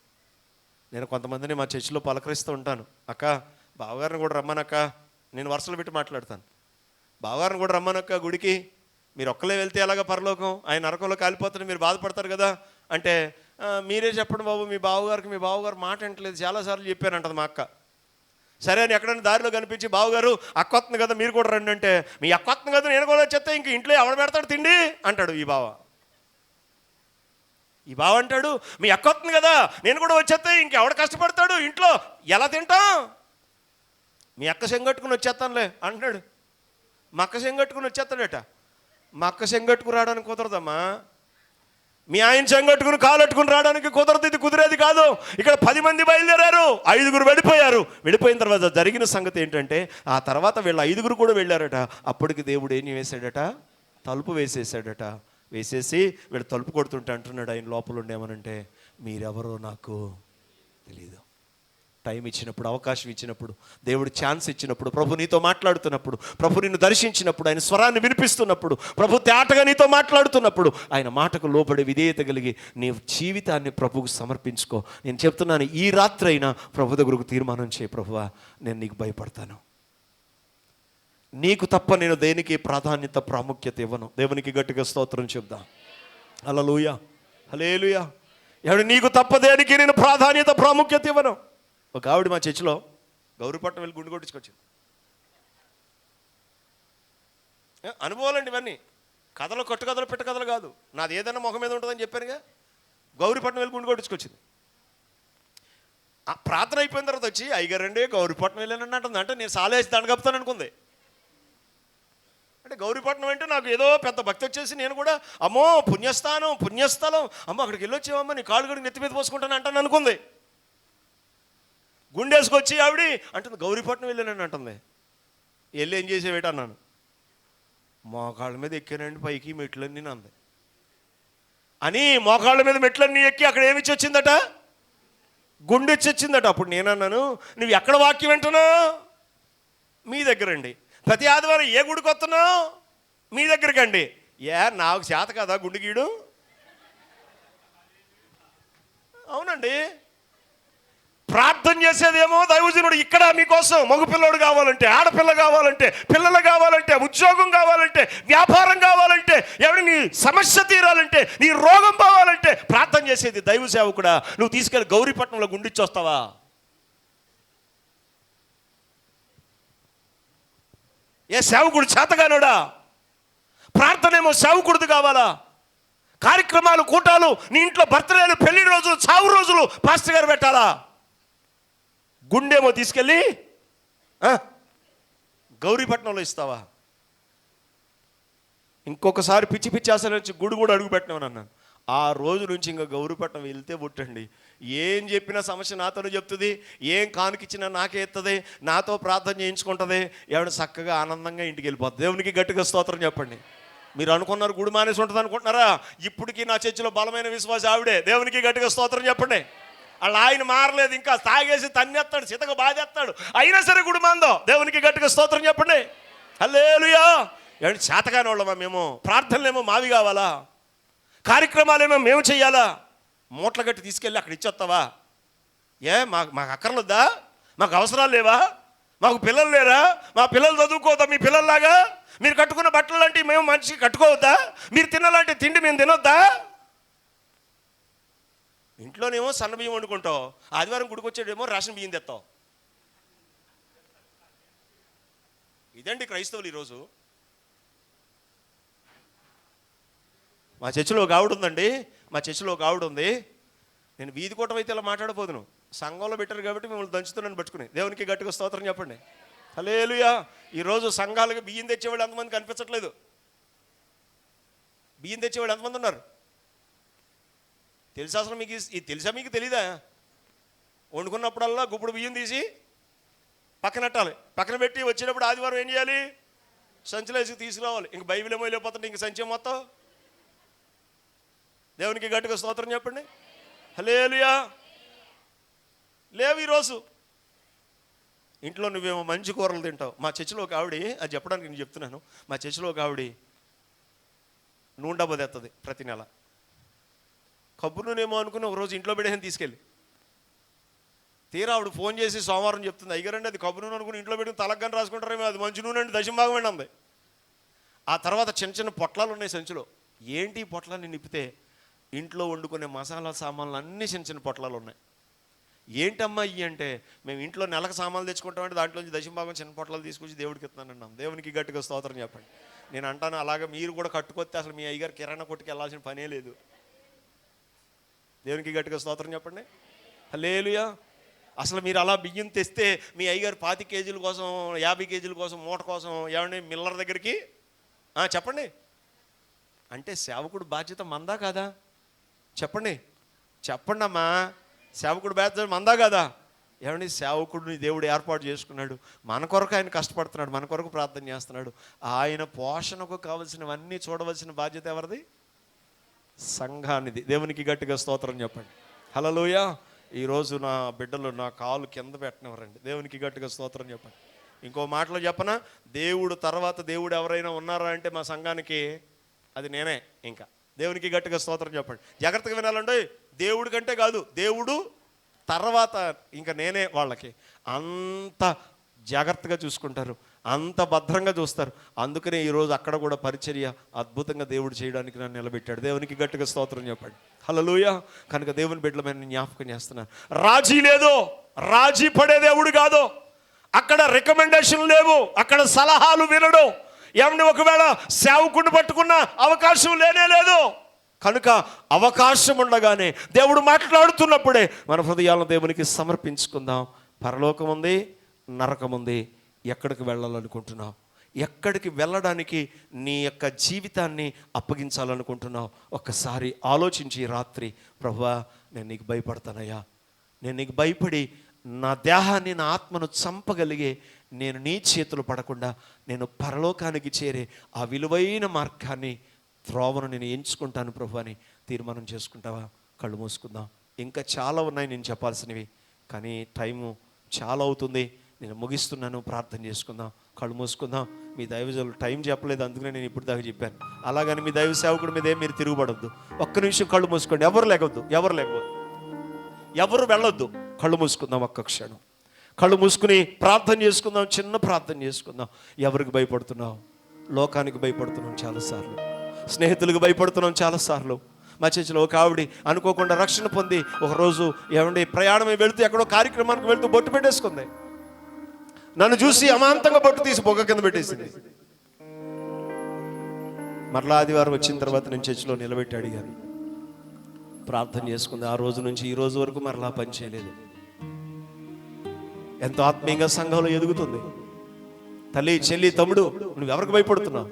నేను కొంతమందిని మా చర్చిలో పలకరిస్తూ ఉంటాను, అక్క బావగారిని కూడా రమ్మనక్క, నేను వరుసలు పెట్టి మాట్లాడతాను, బావగారిని కూడా రమ్మనక్క గుడికి, మీరు ఒక్కలే వెళ్తే ఎలాగ పరలోకం, ఆయన నరకంలో కాలిపోతారు, మీరు బాధపడతారు కదా అంటే, మీరే చెప్పండి బాబు, మీ బావగారు మాట అంటలేదు, చాలాసార్లు చెప్పానంటది మా అక్క. సరే అని ఎక్కడైనా దారిలో కనిపించి, బావగారు అక్క వస్తుంది కదా మీరు కూడా రండి అంటే, మీ అక్క వస్తుంది కదా నేను కూడా చెప్తే ఇంక ఇంట్లో ఎవడ పెడతాడు తిండి అంటాడు ఈ బావ. ఈ బావ అంటాడు, మీ అక్క వస్తుంది కదా, నేను కూడా వచ్చేస్తే ఇంకెవడ కష్టపడతాడు ఇంట్లో, ఎలా తింటాం, మీ అక్క సెంగట్టుకుని వచ్చేస్తానులే అంటున్నాడు. మా అక్క సెంగట్టుకుని వచ్చేస్తాడట. మా అక్క సెంగట్టుకు రావడానికి కుదరదమ్మా, మీ ఆయన చెంగట్టుకుని కాలట్టుకుని రావడానికి కుదరదు, ఇది కుదిరేది కాదు. ఇక్కడ 10 మంది బయలుదేరారు, 5గురు వెళ్ళిపోయారు. వెళ్ళిపోయిన తర్వాత జరిగిన సంగతి ఏంటంటే, ఆ తర్వాత వీళ్ళ 5గురు కూడా వెళ్ళారట. అప్పటికి దేవుడు ఏం వేసాడట, తలుపు వేసేసాడట. వేసేసి వీడు తలుపు కొడుతుంటే అంటున్నాడు ఆయన లోపల ఉండేమనంటే, మీరెవరో నాకు తెలీదు. టైం ఇచ్చినప్పుడు, అవకాశం ఇచ్చినప్పుడు, దేవుడు ఛాన్స్ ఇచ్చినప్పుడు, ప్రభు నీతో మాట్లాడుతున్నప్పుడు, ప్రభు నిన్ను దర్శించినప్పుడు, ఆయన స్వరాన్ని వినిపిస్తున్నప్పుడు, ప్రభు తేటగా నీతో మాట్లాడుతున్నప్పుడు, ఆయన మాటకు లోబడి విధేయత కలిగి నీ జీవితాన్ని ప్రభువుకు సమర్పించుకో. నేను చెప్తున్నాను, ఈ రాత్రి అయినా ప్రభు దగ్గరకు తీర్మానం చేయి, ప్రభువా నేను నీకు భయపడతాను, నీకు తప్ప నేను దేనికి ప్రాధాన్యత ప్రాముఖ్యత ఇవ్వను. దేవునికి గట్టిగా స్తోత్రం చెప్దాం. హల్లెలూయా, హల్లెలూయా. ఎవడు నీకు తప్ప దేనికి నేను ప్రాధాన్యత ప్రాముఖ్యత ఇవ్వను. ఒక ఆవిడ మా చర్చిలో గౌరీపట్నం వెళ్ళి గుండు కొట్టించుకొచ్చింది. అనుభవాలండి ఇవన్నీ, కథలు కొట్టు కథలు పెట్ట కథలు కాదు. నాది ఏదైనా ముఖం మీద ఉంటుందని చెప్పానుగా. గౌరీపట్నం వెళ్ళి గుండు కొట్టించుకొచ్చింది. ప్రార్థన అయిపోయిన తర్వాత వచ్చి, అయ్యగారండి గౌరీపట్నం వెళ్ళానని అంటుంది. అంటే నేను సాలేసి దండగపుతాను అనుకుంది. అంటే గౌరీపట్నం అంటే నాకు ఏదో పెద్ద భక్తి వచ్చేసి నేను కూడా అమ్మో పుణ్యస్థానం పుణ్యస్థలం, అమ్మ అక్కడికి వెళ్ళొచ్చావమ్మ నీ కాళ్ళు గడికి నెత్తి మీద పోసుకుంటాను అంటాను అనుకుంది. గుండేసుకొచ్చి ఆవిడ అంటుంది గౌరీపట్నం వెళ్ళానని అంటుంది. వెళ్ళి ఏం చేసేవేట అన్నాను. మోకాళ్ళ మీద ఎక్కానండి పైకి మెట్లన్నీ అంది. అని మోకాళ్ళ మీద మెట్లన్నీ ఎక్కి అక్కడ ఏమిచ్చి వచ్చిందట, గుండెచ్చి వచ్చిందట. అప్పుడు నేనన్నాను, నువ్వు ఎక్కడ వాక్యం వింటున్నావు? మీ దగ్గరండి. ప్రతి ఆదివారం ఏ గుడికి వస్తున్నావు? మీ దగ్గరకండి. నాకు చేత కదా గుండు గీయడం? అవునండి. ప్రార్థన చేసేదేమో దైవజనుడు ఇక్కడ మీకోసం మగపిల్లడు కావాలంటే, ఆడపిల్ల కావాలంటే, పిల్లలు కావాలంటే, ఉద్యోగం కావాలంటే, వ్యాపారం కావాలంటే, ఎవరి నీ సమస్య తీరాలంటే, నీ రోగం పోవాలంటే ప్రార్థన చేసేది దైవ సేవకుడా. నువ్వు తీసుకెళ్ళి గౌరీపట్నంలో గుండిచ్చొస్తావా? ఏ సేవకుడు చేతగానోడా? ప్రార్థన ఏమో సేవకుడిది కావాలా? కార్యక్రమాలు కూటాలు, నీ ఇంట్లో బర్త్డేలు, పెళ్లి రోజులు, చావు రోజులు పాస్టర్ గారు పెట్టాలా? గుండేమో తీసుకెళ్ళి గౌరీపట్నంలో ఇస్తావా? ఇంకొకసారి పిచ్చి పిచ్చి అసలు వచ్చి గుడి కూడా అడుగు పెట్టినామని అన్నాను. ఆ రోజు నుంచి ఇంకా గౌరీపట్నం వెళ్తే పుట్టండి. ఏం చెప్పినా సమస్య నాతోనే చెప్తుంది, ఏం కానుకిచ్చినా నాకే ఎత్తది, నాతో ప్రార్థన చేయించుకుంటుంది, ఎవడ చక్కగా ఆనందంగా ఇంటికి వెళ్ళిపోతుంది. దేవునికి గట్టిగా స్తోత్రం చెప్పండి. మీరు అనుకున్నారు గుడి మానేసి ఉంటుంది అనుకుంటున్నారా? ఇప్పటికీ నా చర్చిలో బలమైన విశ్వాసం ఆవిడే. దేవునికి గట్టిగా స్తోత్రం చెప్పండి. వాళ్ళ ఆయన మారలేదు, ఇంకా తాగేసి తన్నెత్తాడు, చితక బాధేస్తాడు, అయినా సరే గుడి మాందో. దేవునికి గట్టిగా స్తోత్రం చెప్పండి. హల్లెలూయా. ఏమంటే చేతకాని వాళ్ళమా మేము? ప్రార్థనలేమో మావి కావాలా? కార్యక్రమాలేమో మేము చెయ్యాలా? మూటలు గట్టి తీసుకెళ్ళి అక్కడ ఇచ్చొస్తావా? మాకు అక్కర్లేదా? మాకు అవసరాలు లేవా? మాకు పిల్లలు లేరా? మా పిల్లలు చదువుకోవద్దా మీ పిల్లల్లాగా? మీరు కట్టుకున్న బట్టలు లాంటివి మేము మనిషికి కట్టుకోవద్దా? మీరు తినాలంటే తిండి మేము తినొద్దా? ఇంట్లోనేమో సన్న బియ్యం వండుకుంటావు, ఆదివారం గుడికొచ్చేటేమో రేషన్ బియ్యం తెస్తావు. ఇదండి క్రైస్తవులు ఈరోజు. మా చర్చిలో ఒక ఆవిడ ఉందండి, మా చర్చిలో ఒక ఆవిడ ఉంది. నేను వీధి కూటం అయితే ఇలా మాట్లాడబోదును, సంఘంలో పెట్టారు కాబట్టి మిమ్మల్ని దంచుతున్నాను పట్టుకుని. దేవునికి గట్టిగా స్తోత్రం చెప్పండి. హల్లెలూయా. ఈరోజు సంఘాలకు బియ్యం తెచ్చేవాళ్ళు ఎంతమంది కనిపించట్లేదు? బియ్యం తెచ్చేవాళ్ళు ఎంతమంది ఉన్నారు తెలుసా? అసలు మీకు తెలుసా? మీకు తెలీదా? వండుకున్నప్పుడల్లా గుప్పుడు బియ్యం తీసి పక్కనట్టాలి, పక్కన పెట్టి వచ్చేటప్పుడు ఆదివారం ఏం చేయాలి? సంచిలో వేసి తీసుకురావాలి. ఇంక బైబిల్ ఏమో వెళ్ళిపోతుంటే ఇంక సంచి మొత్తం. దేవునికి గట్టిగా స్తోత్రం చెప్పండి. హల్లెలూయా. లేవు ఈరోజు. ఇంట్లో నువ్వేమో మంచి కూరలు తింటావు. మా చర్చిలో ఒక ఆవిడ, అది చెప్పడానికి నేను చెప్తున్నాను, మా చర్చిలో ఒక ఆవిడ నూనె డబ్బా తెస్తుంది ప్రతి నెల. కబ్బు నూనెమో అనుకుని ఒకరోజు ఇంట్లో పెడేసి తీసుకెళ్ళి, తీరా ఆవిడ ఫోన్ చేసి సోమవారం చెప్తుంది, అయ్యారండి అది కబ్బు నూనె అనుకుని ఇంట్లో పెట్టుకుని తలగ్గని రాసుకుంటారేమో, అది మంచి నూనె అండి, దశంభాగం అండి అంది. ఆ తర్వాత చిన్న చిన్న పొట్లాలు ఉన్నాయి సంచిలో. ఏంటి ఈ పొట్లాన్ని నింపితే ఇంట్లో వండుకునే మసాలా సామాన్లు అన్నీ చిన్న చిన్న పొట్లాలు ఉన్నాయి. ఏంటమ్మా ఇవి అంటే, మేము ఇంట్లో నెలకు సామాన్లు తెచ్చుకుంటామంటే దాంట్లోంచి దశంభాగం చిన్న పొట్లాలు తీసుకొచ్చి దేవుడికి ఇస్తున్నాను. దేవునికి గట్టిగా స్తోత్రం చెప్పండి. నేను అంటాను, అలాగే మీరు కూడా కట్టుకొస్తే అసలు మీ అయ్యగారు కిరాణా కొట్టుకు వెళ్ళాల్సిన పనే లేదు. దేవునికి గట్టిగా స్తోత్రం చెప్పండి. హల్లెలూయా. అసలు మీరు అలా బియ్యం తెస్తే మీ అయ్యగారు 25 కేజీల కోసం 50 కేజీల కోసం మూట కోసం ఏమండి మిల్లర్ దగ్గరికి చెప్పండి అంటే సేవకుడు బాధ్యత మందా కాదా? చెప్పండి అమ్మా, సేవకుడు బాధ్యత మందా కాదా? ఏమండి సేవకుడిని దేవుడు ఏర్పాటు చేసుకున్నాడు, మన కొరకు ఆయన కష్టపడుతున్నాడు, మన కొరకు ప్రార్థన చేస్తున్నాడు. ఆయన పోషణకు కావలసినవన్నీ చూడవలసిన బాధ్యత ఎవరిది? సంఘానిది. దేవునికి గట్టిగా స్తోత్రం చెప్పండి. హల్లెలూయా. ఈరోజు నా బిడ్డలు నా కాలు కింద పెట్టినవారండి. దేవునికి గట్టిగా స్తోత్రం చెప్పండి. ఇంకో మాటలో చెప్పనా, దేవుడు తర్వాత దేవుడు ఎవరైనా ఉన్నారా అంటే మా సంఘానికి అది నేనే. ఇంకా దేవునికి గట్టిగా స్తోత్రం చెప్పండి. జాగ్రత్తగా వినాలండి. దేవుడి కంటే కాదు, దేవుడు తర్వాత ఇంకా నేనే. వాళ్ళకి అంత జాగ్రత్తగా చూసుకుంటారు, అంత భద్రంగా చూస్తారు. అందుకనే ఈరోజు అక్కడ కూడా పరిచర్య అద్భుతంగా దేవుడు చేయడానికి నన్ను నిలబెట్టాడు. దేవునికి గట్టిగా స్తోత్రం చెప్పండి. హల్లెలూయా. కనుక దేవుని బిడ్డల మీద జ్ఞాపకం చేస్తున్నాను, రాజీ లేదు, రాజీ పడే దేవుడు కాదు. అక్కడ రికమెండేషన్ లేవు, అక్కడ సలహాలు వినడు. ఏమని ఒకవేళ సేవకుడిని పట్టుకున్న అవకాశం లేనే లేదు. కనుక అవకాశం ఉండగానే దేవుడు మాట్లాడుతున్నప్పుడే మన హృదయాలను దేవునికి సమర్పించుకుందాం. పరలోకం ఉంది, నరకం ఉంది. ఎక్కడికి వెళ్ళాలనుకుంటున్నావు? ఎక్కడికి వెళ్ళడానికి నీ యొక్క జీవితాన్ని అప్పగించాలనుకుంటున్నావు? ఒక్కసారి ఆలోచించి రాత్రి, ప్రభువా నేను నీకు భయపడతానయ్యా, నేను నీకు భయపడి నా దేహాన్ని నా ఆత్మను చంపగలిగే నేను నీ చేతులు పడకుండా నేను పరలోకానికి చేరే ఆ విలువైన మార్గాన్ని త్రోవను నేను ఎంచుకుంటాను ప్రభు అని తీర్మానం చేసుకుంటావా? కళ్ళు మూసుకుందాం. ఇంకా చాలా ఉన్నాయి నేను చెప్పాల్సినవి, కానీ టైము చాలా అవుతుంది. నేను ముగిస్తున్నాను. ప్రార్థన చేసుకుందాం. కళ్ళు మూసుకుందాం. మీ దైవజనులు టైం చెప్పలేదు, అందుకనే నేను ఇప్పుడు దాకా చెప్పాను. అలాగని మీ దైవ సేవకుడి మీద మీరు తిరుగుబడొద్దు. ఒక్క నిమిషం కళ్ళు మూసుకోండి. ఎవరు లేకొద్దు, ఎవరు వెళ్ళొద్దు. కళ్ళు మూసుకుందాం. ఒక్క క్షణం కళ్ళు మూసుకుని ప్రార్థన చేసుకుందాం. చిన్న ప్రార్థన చేసుకుందాం. ఎవరికి భయపడుతున్నావు? లోకానికి భయపడుతున్నాం చాలాసార్లు, స్నేహితులకు భయపడుతున్నాం చాలాసార్లు. మా చర్చిలో ఒక ఆవిడ అనుకోకుండా రక్షణ పొంది ఒకరోజు ఏమండి ప్రయాణం వెళుతూ ఎక్కడో కార్యక్రమానికి వెళుతూ బొట్టు పెట్టేసుకుంది. నన్ను చూసి అమాంతంగా బొట్టు తీసి బొగ్గ కింద పెట్టేసింది. మరలా ఆదివారం వచ్చిన తర్వాత నేను చర్చిలో నిలబెట్టి అడిగాను, ప్రార్థన చేసుకుంది. ఆ రోజు నుంచి ఈ రోజు వరకు మరలా పని చేయలేదు. ఎంతో ఆత్మీయంగా సంఘంలో ఎదుగుతుంది. తల్లి, చెల్లి, తమ్ముడు, నువ్వు ఎవరికి భయపడుతున్నావు?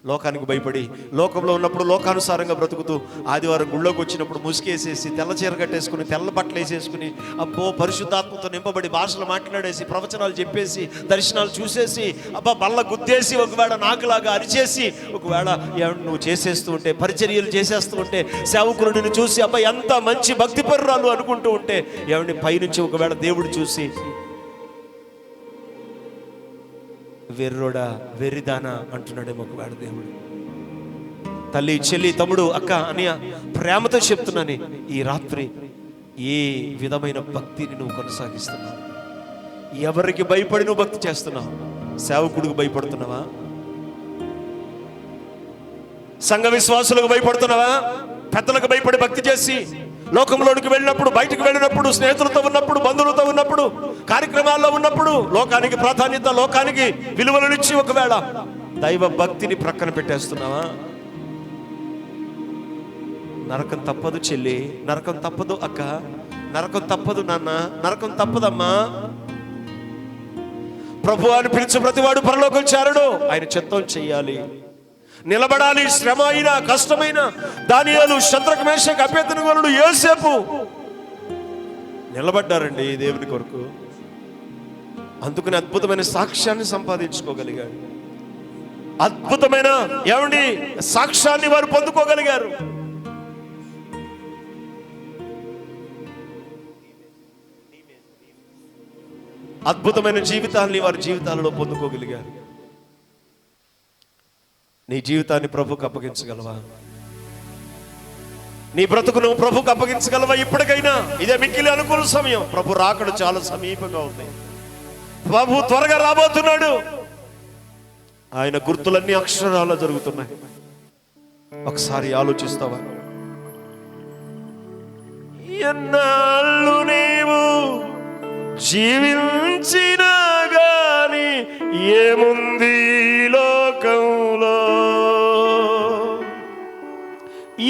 లోకానికి భయపడి లోకంలో ఉన్నప్పుడు లోకానుసారంగా బ్రతుకుతూ ఆదివారం గుళ్ళోకి వచ్చినప్పుడు ముసుకేసేసి తెల్ల చీర కట్టేసుకుని తెల్ల బట్టలు వేసేసుకుని అబ్బో పరిశుద్ధాత్మతో నింపబడి భాషలు మాట్లాడేసి ప్రవచనాలు చెప్పేసి దర్శనాలు చూసేసి అబ్బా బల్ల గుద్దేసి ఒకవేళ నాకులాగా అరిచేసి ఒకవేళ నువ్వు చేసేస్తూ ఉంటే, పరిచర్యలు చేసేస్తూ ఉంటే, సేవకులు నిన్ను చూసి అబ్బా ఎంత మంచి భక్తి పరురాలు అనుకుంటూ ఉంటే ఏమండి పైనుంచి ఒకవేళ దేవుడు చూసి వెర్రోడా వెర్రిదానా అంటున్నాడేమో ఒకవేళ దేవుడు. తల్లి, చెల్లి, తమ్ముడు, అక్క, అన్నయ్య, ప్రేమతో చెప్తున్నాను, ఈ రాత్రి ఏ విధమైన భక్తిని నువ్వు కొనసాగిస్తున్నావు? ఎవరికి భయపడి నువ్వు భక్తి చేస్తున్నావు? సేవకుడికి భయపడుతున్నావా? సంఘ విశ్వాసులకు భయపడుతున్నావా? పెద్దలకు భయపడి భక్తి చేసి లోకంలోనికి వెళ్ళినప్పుడు, బయటకు వెళ్ళినప్పుడు, స్నేహితులతో ఉన్నప్పుడు, బంధువులతో ఉన్నప్పుడు, కార్యక్రమాల్లో ఉన్నప్పుడు లోకానికి ప్రాధాన్యత, లోకానికి విలువలనిచ్చి ఒకవేళ దైవ భక్తిని ప్రక్కన పెట్టేస్తున్నావా? నరకం తప్పదు చెల్లి, నరకం తప్పదు అక్క, నరకం తప్పదు నాన్న, నరకం తప్పదమ్మా. ప్రభు అని పిలిచి ప్రతివాడు పరలోకం చేరడు. ఆయన చిత్తం చెయ్యాలి, నిలబడాలి. శ్రమ అయినా కష్టమైన దానియేలు, శద్రక్, మేషక్, అబేద్నెగోలు యోసేపు నిలబడ్డారండి దేవుని కొరకు. అందుకని అద్భుతమైన సాక్ష్యాన్ని సంపాదించుకోగలిగాడు. అద్భుతమైన ఏమండి సాక్ష్యాన్ని వారు పొందుకోగలిగారు. అద్భుతమైన జీవితాన్ని వారి జీవితాలలో పొందుకోగలిగారు. నీ జీవితాన్ని ప్రభుకు అప్పగించగలవా? నీ బ్రతుకును ప్రభుకు అప్పగించగలవా? ఇప్పటికైనా ఇదే మిక్కిలి అనుకూల సమయం. ప్రభు రాకడ చాలా సమీపంగా ఉంది. ప్రభు త్వరగా రాబోతున్నాడు. ఆయన గుర్తులన్నీ అక్షరాల్లో జరుగుతున్నాయి. ఒకసారి ఆలోచిస్తావా? ఎన్నాళ్ళు నీవు జీవించినా గాని ఏముంది లోకంలో,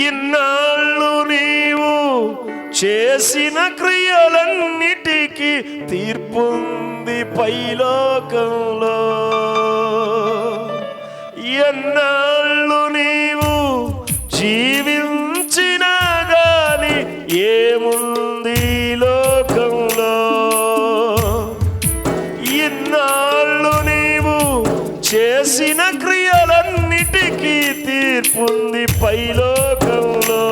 ఇన్నాళ్ళు నీవు చేసిన క్రియలన్నిటికీ తీర్పుంది పైలోకంలో. ఎన్నాళ్ళు నీవు జీవించినా గాని ఏముంది లోకంలో? ఇన్నాళ్ళు నీవు చేసిన క్రియలన్నిటికీ తీర్పుంది పైలోకంలో.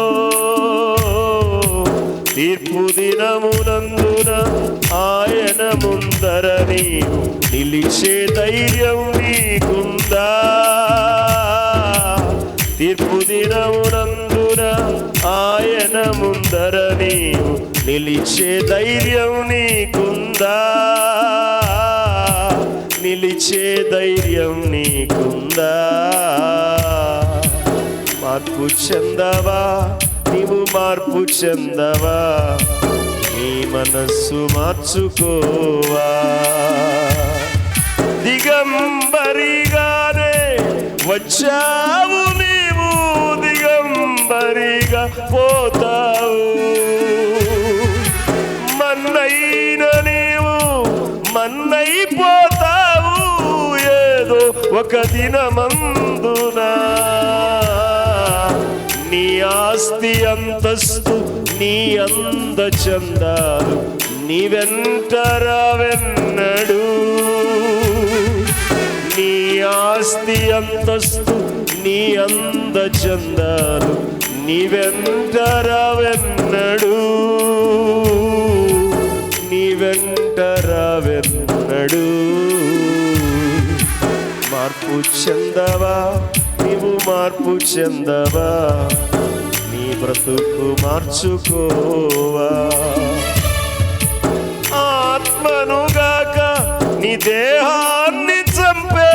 తీర్పు దినమునందున ఆయన ముందర నీవు నిలిచే ధైర్యం నీకుందా? తీర్పు దినమునందున ఆయన ముందర నీవు నిలిచే ధైర్యం నీకుందా? నిలిచే ధైర్యం నీకుందా? మార్పు చెందవా నీవు, మార్పు చెందవా? నీ మనస్సు మార్చుకోవా? దిగంబరిగానే వచ్చావు నీవు, దిగంబరిగా పోతావు. మన్నైన నీవు మన్నైపోతావు ఏదో ఒక దినమందునా. నీ ఆస్తి అంతస్తు నీ అందచందాలు నీ వెంట రావెన్నడు. నీ ఆస్తి అంతస్తు నీ అందచందాలు నీ వెంట రావెన్నడు. నీ వెంట రావెన్నడు. మార్పు చెందవా నీవు, మార్పు చెందవా? నీ బ్రతుకు మార్చుకోవా? ఆత్మనుగాక నీ దేహాన్ని చంపే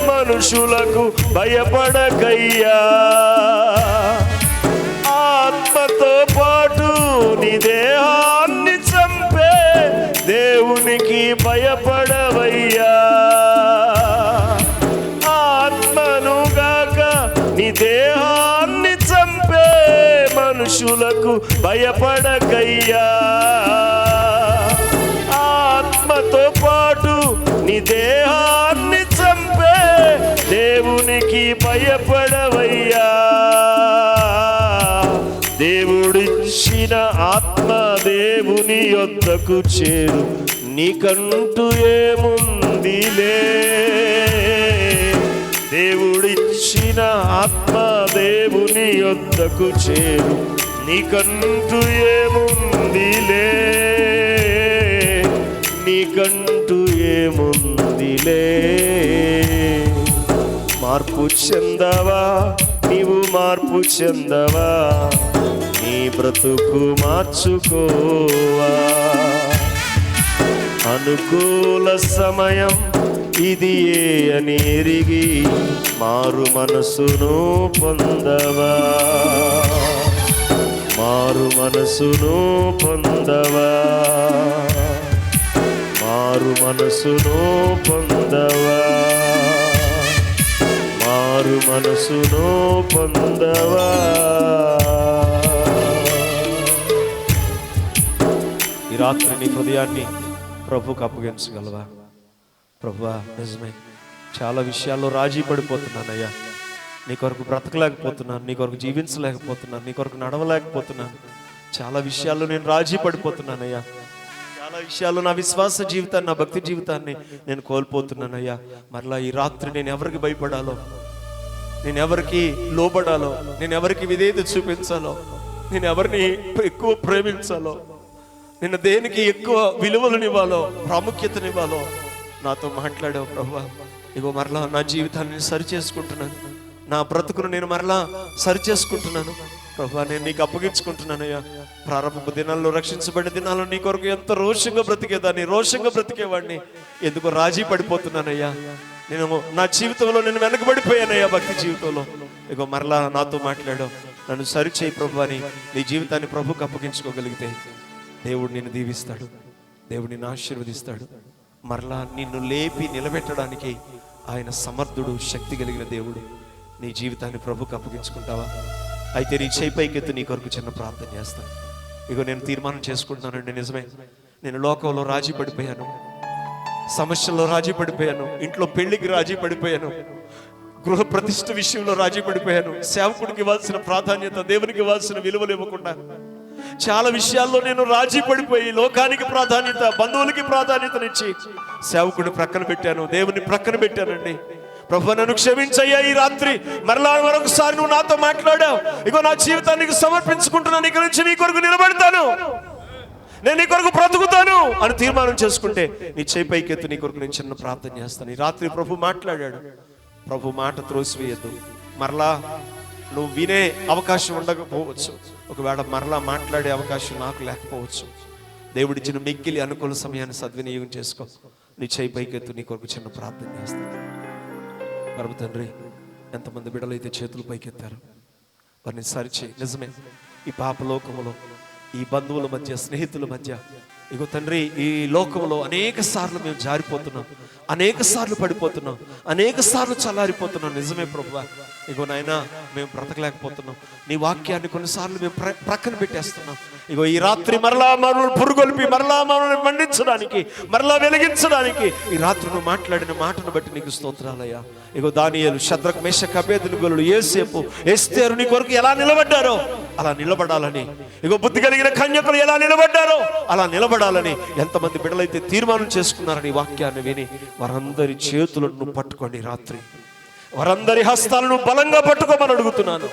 మనుషులకు భయపడకయ్యా. ఆత్మతో పాటు నీ దేహాన్ని చంపే దేవునికి భయపడవయ్యా. ఆత్మనుగాక నీ దేహాన్ని చంపే మనుషులకు భయపడకయ్యా. ఆత్మతో పాటు నీ దేహాన్ని చంపే దేవునికి భయపడవయ్యా. దేవుడిచ్చిన ఆత్మ దేవుని యొద్దకు చేరు, నీకంటూ ఏముందిలే. దేవుడిచ్చిన ఆత్మ దేవుని యొద్దకు చేరు, నీకంటూ ఏముందిలే. నీకంటూ ఏముందిలే. మార్పు చెందవా నీవు, మార్పు చెందవా? నీ బ్రతుకు మార్చుకోవా? అనుకూల సమయం ఇది అని ఎరిగి మారు మనసును పొందవా? మారు మనసును పొందవా? మారు మనసును పొందవా? మారు మనసును పొందవా? ఈ రాత్రి నీ హృదయాన్ని ప్రభుకు అప్పగించగలవా? ప్రభువా, నిజమే చాలా విషయాల్లో రాజీ పడిపోతున్నానయ్యా. నీ కొరకు బ్రతకలేకపోతున్నాను, నీ కొరకు జీవించలేకపోతున్నాను, నీ కొరకు నడవలేకపోతున్నాను. చాలా విషయాల్లో నేను రాజీ పడిపోతున్నానయ్యా. చాలా విషయాల్లో నా విశ్వాస జీవితాన్ని, నా భక్తి జీవితాన్ని నేను కోల్పోతున్నానయ్యా. మరలా ఈ రాత్రి నేను ఎవరికి భయపడాలో, నేను ఎవరికి లోబడాలో, నేను ఎవరికి విధేయత చూపించాలో, నేను ఎవరిని ఎక్కువ ప్రేమించాలో, నేను దేనికి ఎక్కువ విలువలనివ్వాలో, ప్రాముఖ్యతనివ్వాలో నాతో మాట్లాడావు ప్రభువా. ఇగో మరలా నా జీవితాన్ని సరి చేసుకుంటున్నాను, నా బ్రతుకును నేను మరలా సరి చేసుకుంటున్నాను ప్రభువా. నేను నీకు అప్పగించుకుంటున్నానయ్యా. ప్రారంభపు దినాల్లో, రక్షించబడిన దినాల్లో నీ కొరకు ఎంత రోషంగా బ్రతికేదాన్ని, రోషంగా బ్రతికేవాడిని ఎందుకో రాజీ పడిపోతున్నానయ్యా. నేను నా జీవితంలో నేను వెనకబడిపోయానయ్యా, భక్తి జీవితంలో. ఇగో మరలా నాతో మాట్లాడావు, నన్ను సరిచేయి ప్రభు అని నీ జీవితాన్ని ప్రభుకు అప్పగించుకోగలిగితే దేవుడు నిన్ను దీవిస్తాడు, దేవుడు నిన్ను ఆశీర్వదిస్తాడు. మరలా నిన్ను లేపి నిలబెట్టడానికి ఆయన సమర్థుడు, శక్తి కలిగిన దేవుడు. నీ జీవితాన్ని ప్రభుకు అప్పగించుకుంటావా? అయితే నీ చేయి పైకెత్తి నీ కొరకు చిన్న ప్రార్థన చేస్తాను. ఇగో నేను తీర్మానం చేసుకుంటున్నానండి, నిజమే, నేను లోకంలో రాజీ పడిపోయాను, సమస్యల్లో రాజీ పడిపోయాను, ఇంట్లో పెళ్లికి రాజీ పడిపోయాను, గృహ ప్రతిష్ఠ విషయంలో రాజీ పడిపోయాను, సేవకుడికి ఇవ్వాల్సిన ప్రాధాన్యత, దేవునికి ఇవ్వాల్సిన విలువలు ఇవ్వకుండా చాలా విషయాల్లో నేను రాజీ పడిపోయి లోకానికి ప్రాధాన్యత, బంధువులకి ప్రాధాన్యతనిచ్చి సేవకుడిని ప్రక్కన పెట్టాను, దేవుని ప్రక్కన పెట్టానండి. ప్రభు నన్ను క్షమించయ్యా, ఈ రాత్రి మరలా మరొకసారి నువ్వు నాతో మాట్లాడావు, ఇగో నా జీవితానికి సమర్పించుకుంటున్నాను, ఇక నుంచి నీ కొరకు నిలబడతాను, నేను నీ కొరకు బ్రతుకుతాను అని తీర్మానం చేసుకుంటే నీ చేయి పైకెత్తు, నీ కొరకు నేను చిన్న ప్రార్థన చేస్తాను. ఈ రాత్రి ప్రభు మాట్లాడాడు. ప్రభు మాట త్రోసివేయద్దు. మరలా నువ్వు వినే అవకాశం ఉండకపోవచ్చు, ఒకవేళ మరలా మాట్లాడే అవకాశం నాకు లేకపోవచ్చు. దేవుడిచ్చిన మిక్కిలి అనుకూల సమయాన్ని సద్వినియోగం చేసుకో. నీ చేయి పైకెత్తు, నీ కొరకు చిన్న ప్రార్థన చేస్తాను. పరమ తండ్రి, ఎంతమంది బిడ్డలైతే చేతులు పైకెత్తారు వారిని సరిచేయి. నిజమే, ఈ పాపలోకములో, ఈ బంధువుల మధ్య, స్నేహితుల మధ్య, ఇగో తండ్రి, ఈ లోకంలో అనేక సార్లు మేము జారిపోతున్నాం, అనేక సార్లు పడిపోతున్నాం, అనేక సార్లు చల్లారిపోతున్నాం. నిజమే ప్రభువా, ఇగో నాయనా మేము బ్రతకలేకపోతున్నాం. నీ వాక్యాన్ని కొన్నిసార్లు మేము ప్రక్కన పెట్టేస్తున్నాం. ఇగో ఈ రాత్రి మరలా మనల్ని పురుగొల్పి, మరలా మనల్ని మండించడానికి, మరలా వెలిగించడానికి ఈ రాత్రి నువ్వు మాట్లాడిన మాటను బట్టి నీకు స్తోత్రాలయ్యా. ఇగో దానియేలు, షద్రక్, మేషక్, అబేద్నెగోలు, యోసేపు, ఎస్తేరు నీ కొరకు ఎలా నిలబడ్డారో అలా నిలబడాలని, ఇగో బుద్ధి కలిగిన కన్యకులు ఎలా నిలబడ్డారో అలా నిలబడాలని ఎంతమంది బిడ్డలైతే తీర్మానం చేసుకున్నారని వాక్యాన్ని విని వారందరి చేతులను నువ్వు పట్టుకోండి. రాత్రి వారందరి హస్తాలను బలంగా పట్టుకోమని అడుగుతున్నాను.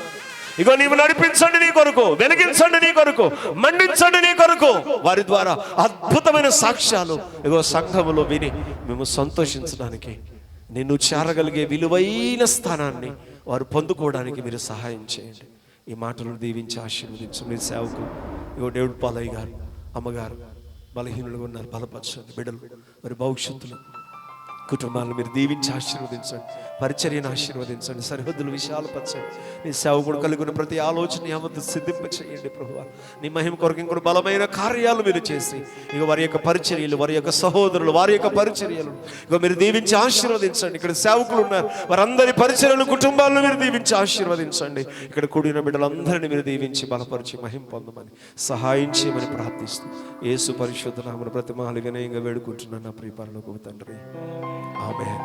ఇగో నీవు నడిపించండి నీ కొరకు, వెలిగించండి నీ కొరకు, మండించండి నీ కొరకు. వారి ద్వారా అద్భుతమైన సాక్ష్యాలు ఇగో సంఘములో విని మేము సంతోషించడానికి, నిన్ను చేరగలిగే విలువైన స్థానాన్ని వారు పొందుకోవడానికి మీరు సహాయం చేయండి. ఈ మాటలను దీవించి ఆశీర్వదించు. మీ సేవకు ఇగో డేవిడ్ పాలయ్య గారు, అమ్మగారు బలహీనులుగా ఉన్నారు, బలపరచండి. బిడ్డలు మరి భవిష్యత్తులో కుటుంబాలను మీరు దీవించి ఆశీర్వదించండి, పరిచర్యను ఆశీర్వదించండి, సరిహద్దులు విశాలపరచండి. నీ సేవకుడు కలిగిన ప్రతి ఆలోచన యావత్తు సిద్ధింప చేయండి ప్రభువా. నీ మహిమ కొరకు ఇంకొక బలమైన కార్యాలు మీరు చేసి ఇక వారి యొక్క పరిచర్యలు, వారి యొక్క సహోదరులు, వారి యొక్క పరిచర్యలు ఇక మీరు దీవించి ఆశీర్వదించండి. ఇక్కడ సేవకులు ఉన్నారు, వారందరి పరిచర్యలు, కుటుంబాలను మీరు దీవించి ఆశీర్వదించండి. ఇక్కడ కూడిన బిడ్డలందరినీ మీరు దీవించి బలపరిచి మహిమ పొందమని సహాయం చేయమని ప్రార్థిస్తూ యేసు పరిశుద్ధ నామమున బ్రతిమాలి వినయంగా వేడుకుంటున్నాను నా ప్రియ పరలోకపు తండ్రి. ఆమేన్.